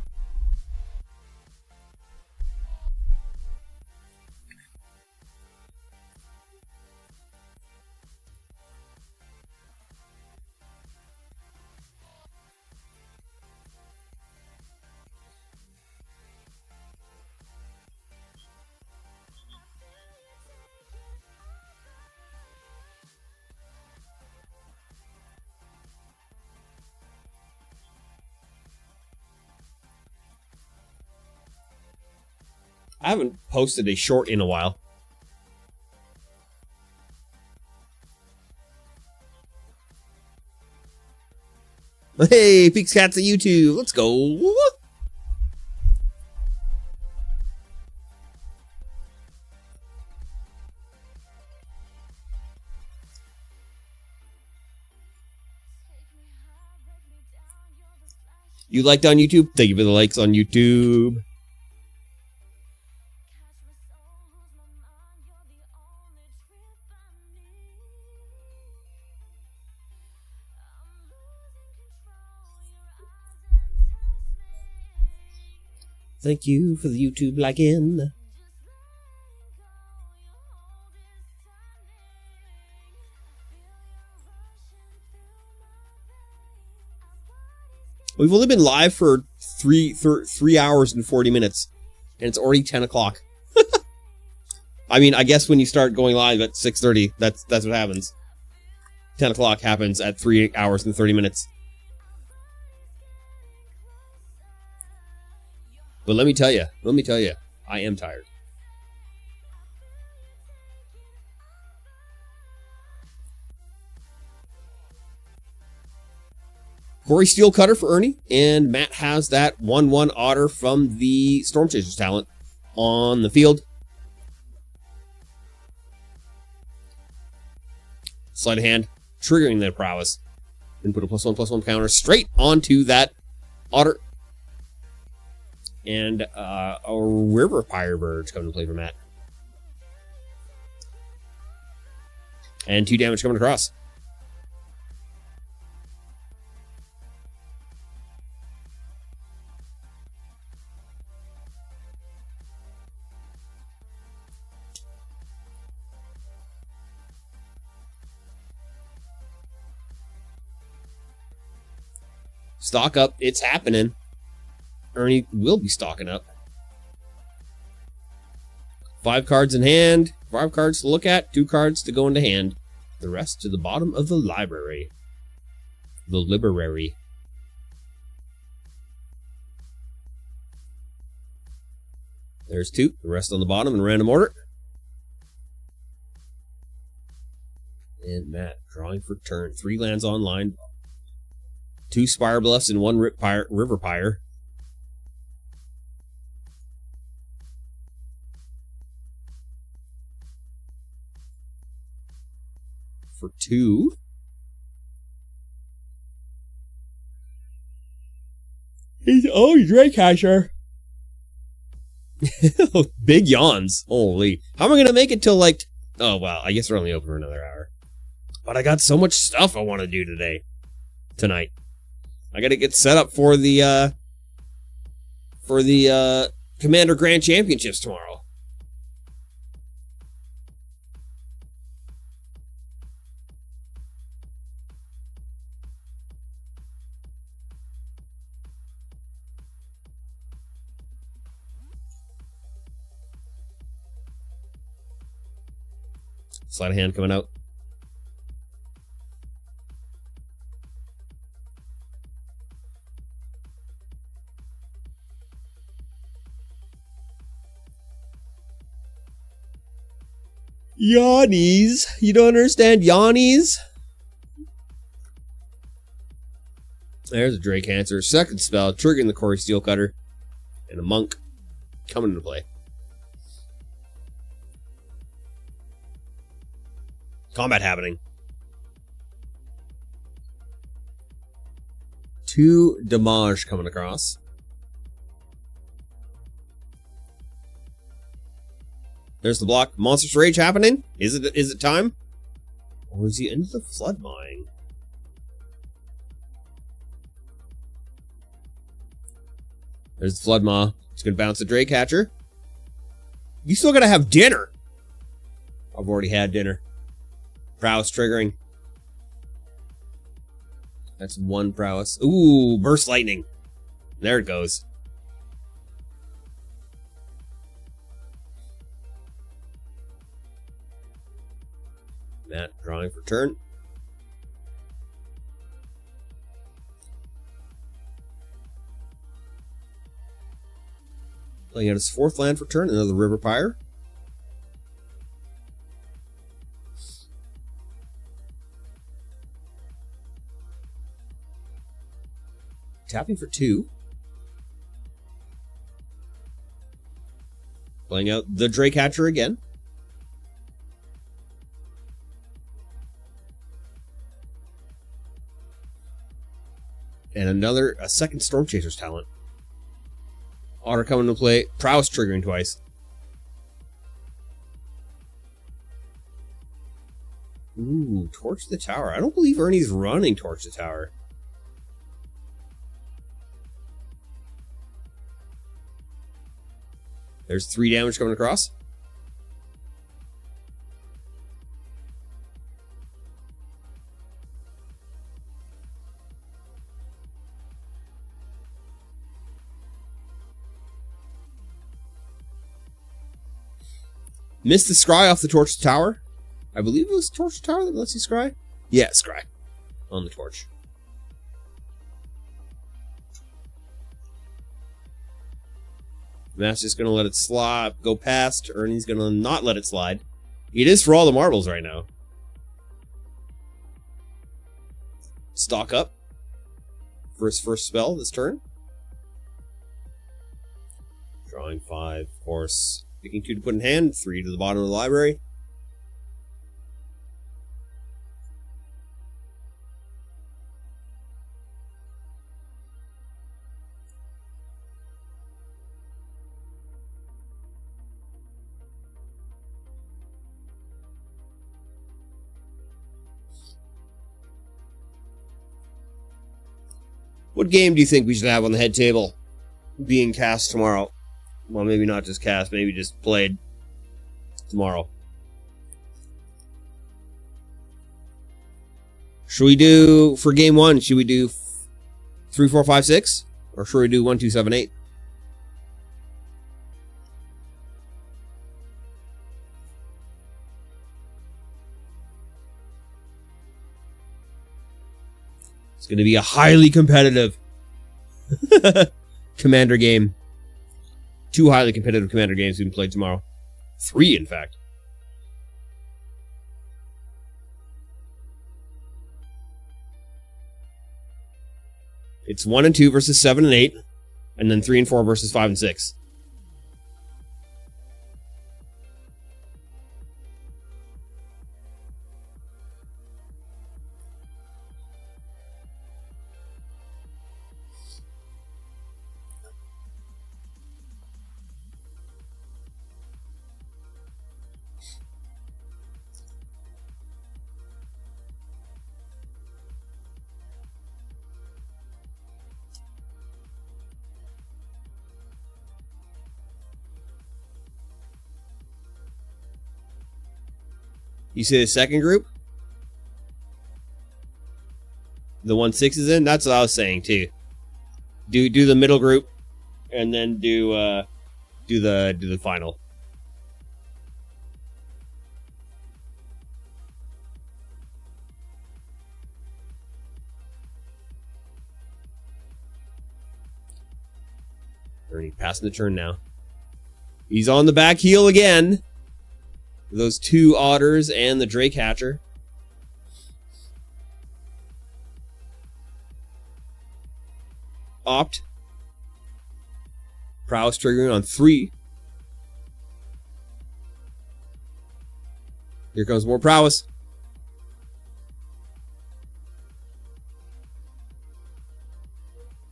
I haven't posted a short in a while. Hey, Peaks Cats at YouTube. Let's go. You liked on YouTube? Thank you for the likes on YouTube. Thank you for the YouTube liking. We've only been live for 3 hours and 40 minutes, and it's already 10 o'clock. I mean, I guess when you start going live at 6:30, that's what happens. 10 o'clock happens at 3 hours and 30 minutes. But let me tell you, I am tired. Corey Steel Cutter for Ernie, and Matt has that 1/1 otter from the Storm Chasers talent on the field. Sleight of hand, triggering the prowess. Then put a +1/+1 counter straight onto that otter. And a River Pyre Bird coming to play for Matt. And 2 damage coming across. Stock up. It's happening. Ernie will be stocking up. 5 cards in hand. 5 cards to look at. 2 cards to go into hand. The rest to the bottom of the library. The library. There's 2. The rest on the bottom in random order. And Matt drawing for turn. 3 lands online. 2 Spire Bluffs and 1 River Pyre. For 2. He's Draycatcher. Big yawns. Holy. How am I going to make it till like... Oh, wow. I guess we're only open for another hour. But I got so much stuff I want to do tonight. I got to get set up for the Commander Grand Championships tomorrow. Sleight of hand coming out. Yawnies. You don't understand yawnies? There's a Drake Answer. Second spell, triggering the Corey Steel Cutter. And a Monk coming into play. Combat happening. 2 damage coming across. There's the block. Monstrous Rage happening. Is it time? Or is he into the Flood Mine? There's the Flood Maw. It's going to bounce the Draycatcher. You still got to have dinner. I've already had dinner. Prowess triggering. That's 1 prowess. Ooh, Burst Lightning. There it goes. Matt drawing for turn. Playing out his 4th land for turn, another River Pyre. Tapping for 2. Playing out the Draycatcher again. And a second Storm Chasers talent. Otter coming to play. Prowess triggering twice. Ooh, Torch the Tower. I don't believe Ernie's running Torch the Tower. There's 3 damage coming across. Missed the scry off the torch tower. I believe it was torch tower that lets you scry. Yeah, scry on the torch. Matt's just gonna let it slide, go past. Ernie's gonna not let it slide. It is for all the marbles right now. Stock up for his first spell this turn. Drawing 5, of course. Picking 2 to put in hand, 3 to the bottom of the library. What game do you think we should have on the head table being cast tomorrow? Well, maybe not just cast, maybe just played tomorrow. Should we do, for game 1, should we do 3, 4, 5, 6? Or should we do 1, 2, 7, 8? It's going to be a highly competitive Commander game. 2 highly competitive Commander games being played tomorrow. 3, in fact. It's 1 and 2 versus 7 and 8, and then 3 and 4 versus 5 and 6. You see the second group? The 1-6 is in? That's what I was saying too. Do the middle group and then do the final. Ernie passing the turn now. He's on the back heel again. Those 2 otters and the drake hatcher. Opt. Prowess triggering on 3. Here comes more prowess.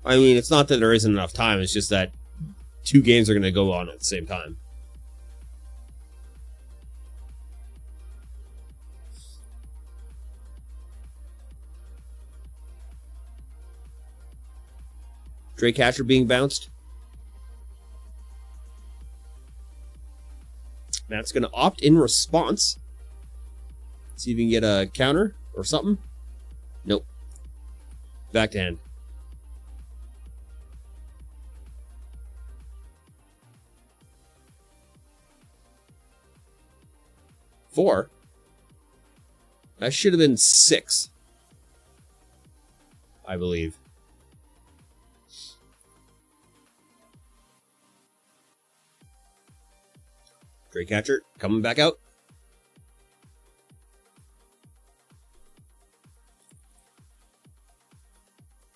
I mean, it's not that there isn't enough time, it's just that 2 games are going to go on at the same time. Drake Hatcher being bounced. Matt's going to opt in response. See if he can get a counter or something. Nope. Back to hand. Four. That should have been 6. I believe. Drake Catcher coming back out.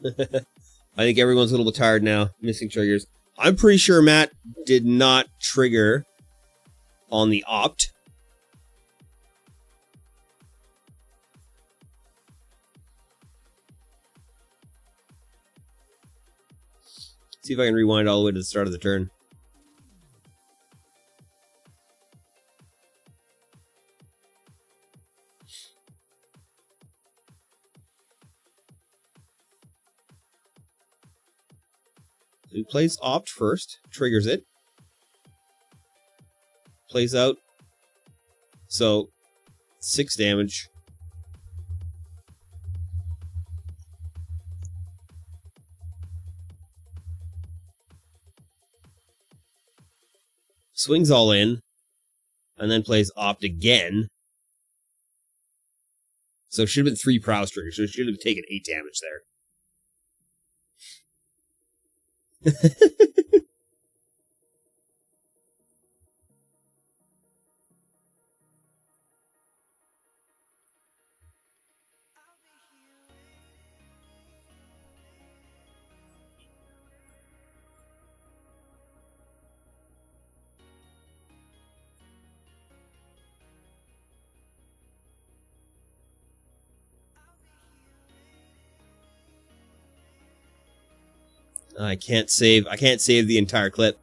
I think everyone's a little bit tired now, missing triggers. I'm pretty sure Matt did not trigger on the opt. See if I can rewind all the way to the start of the turn. He plays opt first, triggers it. Plays out. So, 6 damage. Swings all in. And then plays Opt again. So it should have been 3 prowess triggers, so it should have taken 8 damage there. I can't save the entire clip.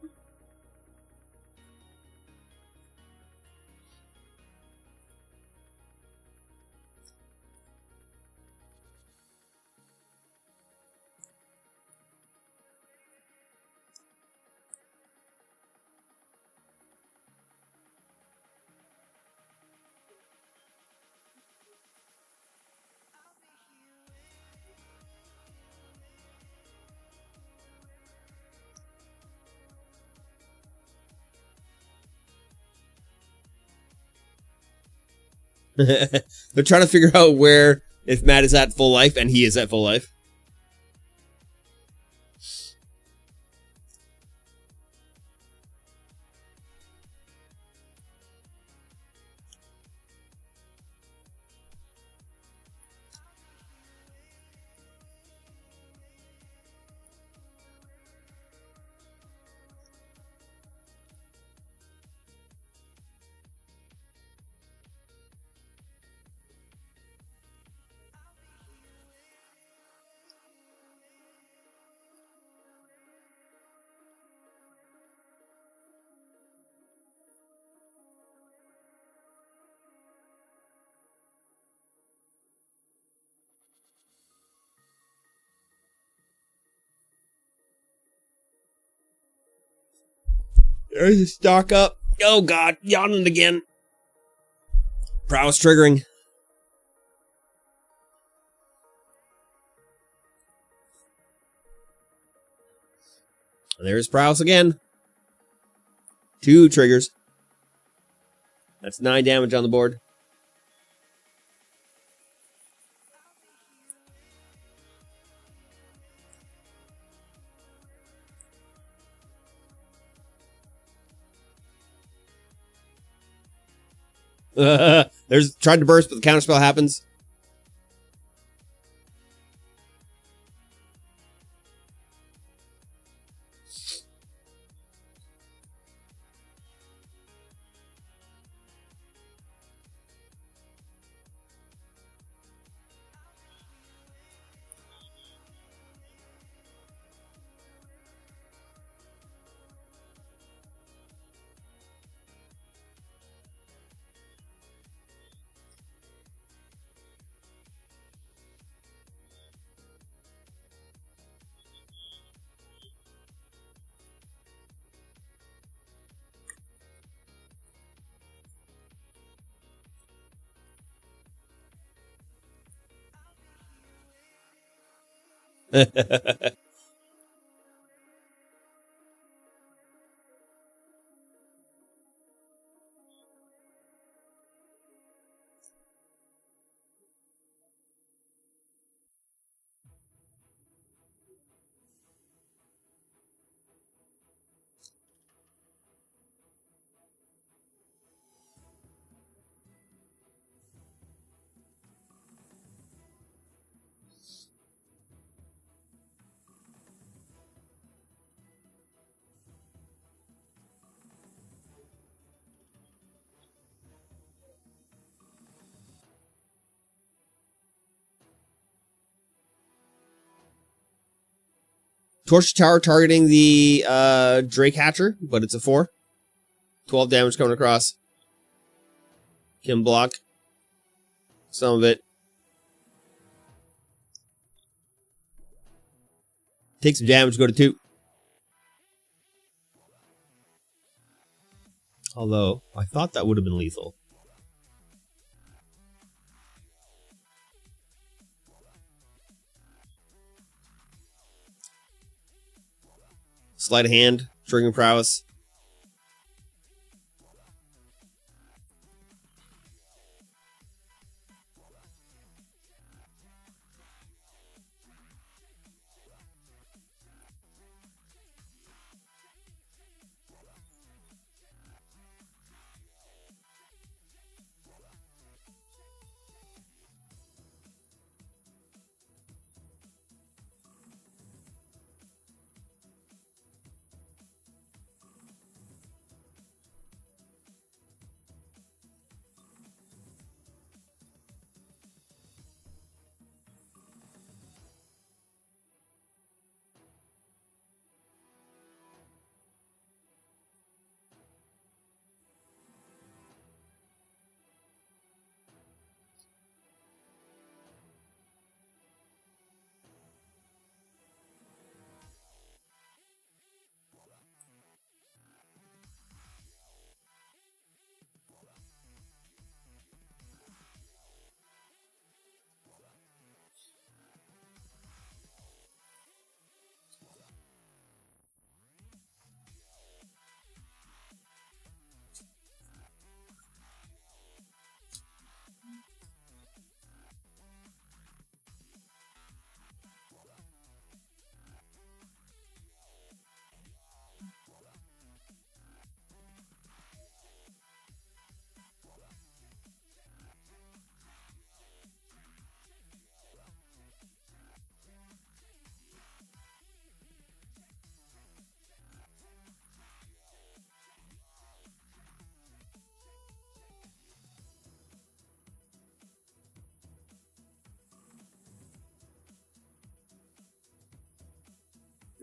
They're trying to figure out where, if Matt is at full life and he is at full life. There's a stock up. Oh god, yawning again. Prowess triggering. There's prowess again. 2 triggers. That's 9 damage on the board. There's tried to burst, but the counterspell happens. Torch Tower targeting the Drake Hatcher, but it's a 4. 12 damage coming across. Can block some of it. Take some damage, go to 2. Although, I thought that would have been lethal. Sleight of hand, triggering prowess.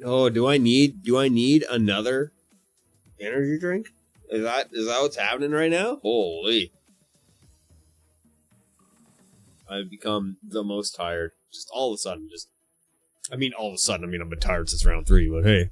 Oh, do I need another energy drink? Is that what's happening right now? Holy. I've become the most tired. Just all of a sudden, I've been tired since round 3, but hey.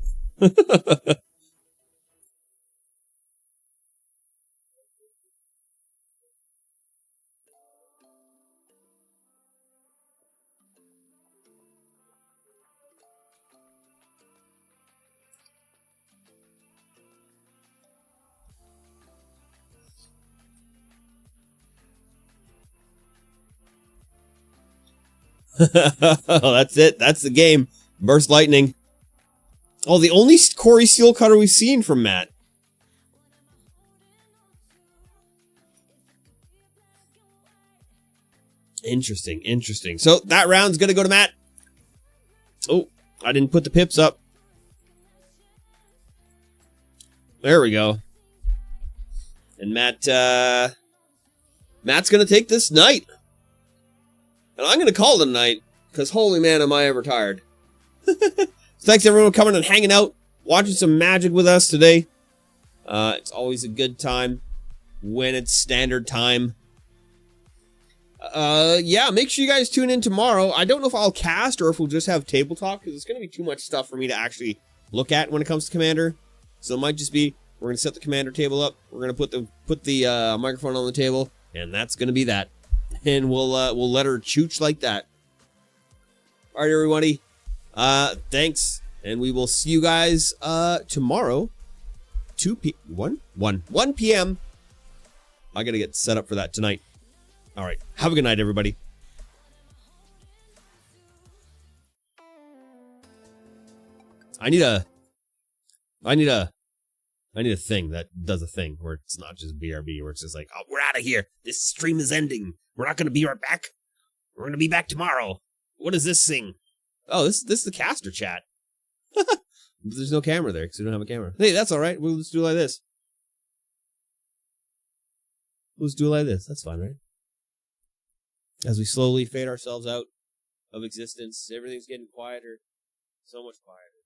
Oh, that's it. That's the game. Burst lightning. Oh, the only Corey Steel Cutter we've seen from Matt. Interesting. So that round's gonna go to Matt. Oh, I didn't put the pips up. There we go. And Matt's gonna take this night. And I'm gonna call it a night, because holy man am I ever tired. Thanks everyone for coming and hanging out, watching some Magic with us today. It's always a good time when it's standard time. Yeah, make sure you guys tune in tomorrow. I don't know if I'll cast or if we'll just have table talk, because it's going to be too much stuff for me to actually look at when it comes to Commander. So it might just be, we're going to set the Commander table up, we're going to put the microphone on the table, and that's going to be that. And we'll let her chooch like that. All right, everybody. Thanks, and we will see you guys tomorrow, 1 p.m. I gotta get set up for that tonight. All right, have a good night, everybody. I need a thing that does a thing where it's not just BRB, where it's just like, oh, we're out of here. This stream is ending. We're not gonna be right back. We're gonna be back tomorrow. What does this thing? Oh, this is the caster chat. There's no camera there because we don't have a camera. Hey, that's all right. We'll just do it like this. That's fine, right? As we slowly fade ourselves out of existence, everything's getting quieter. So much quieter.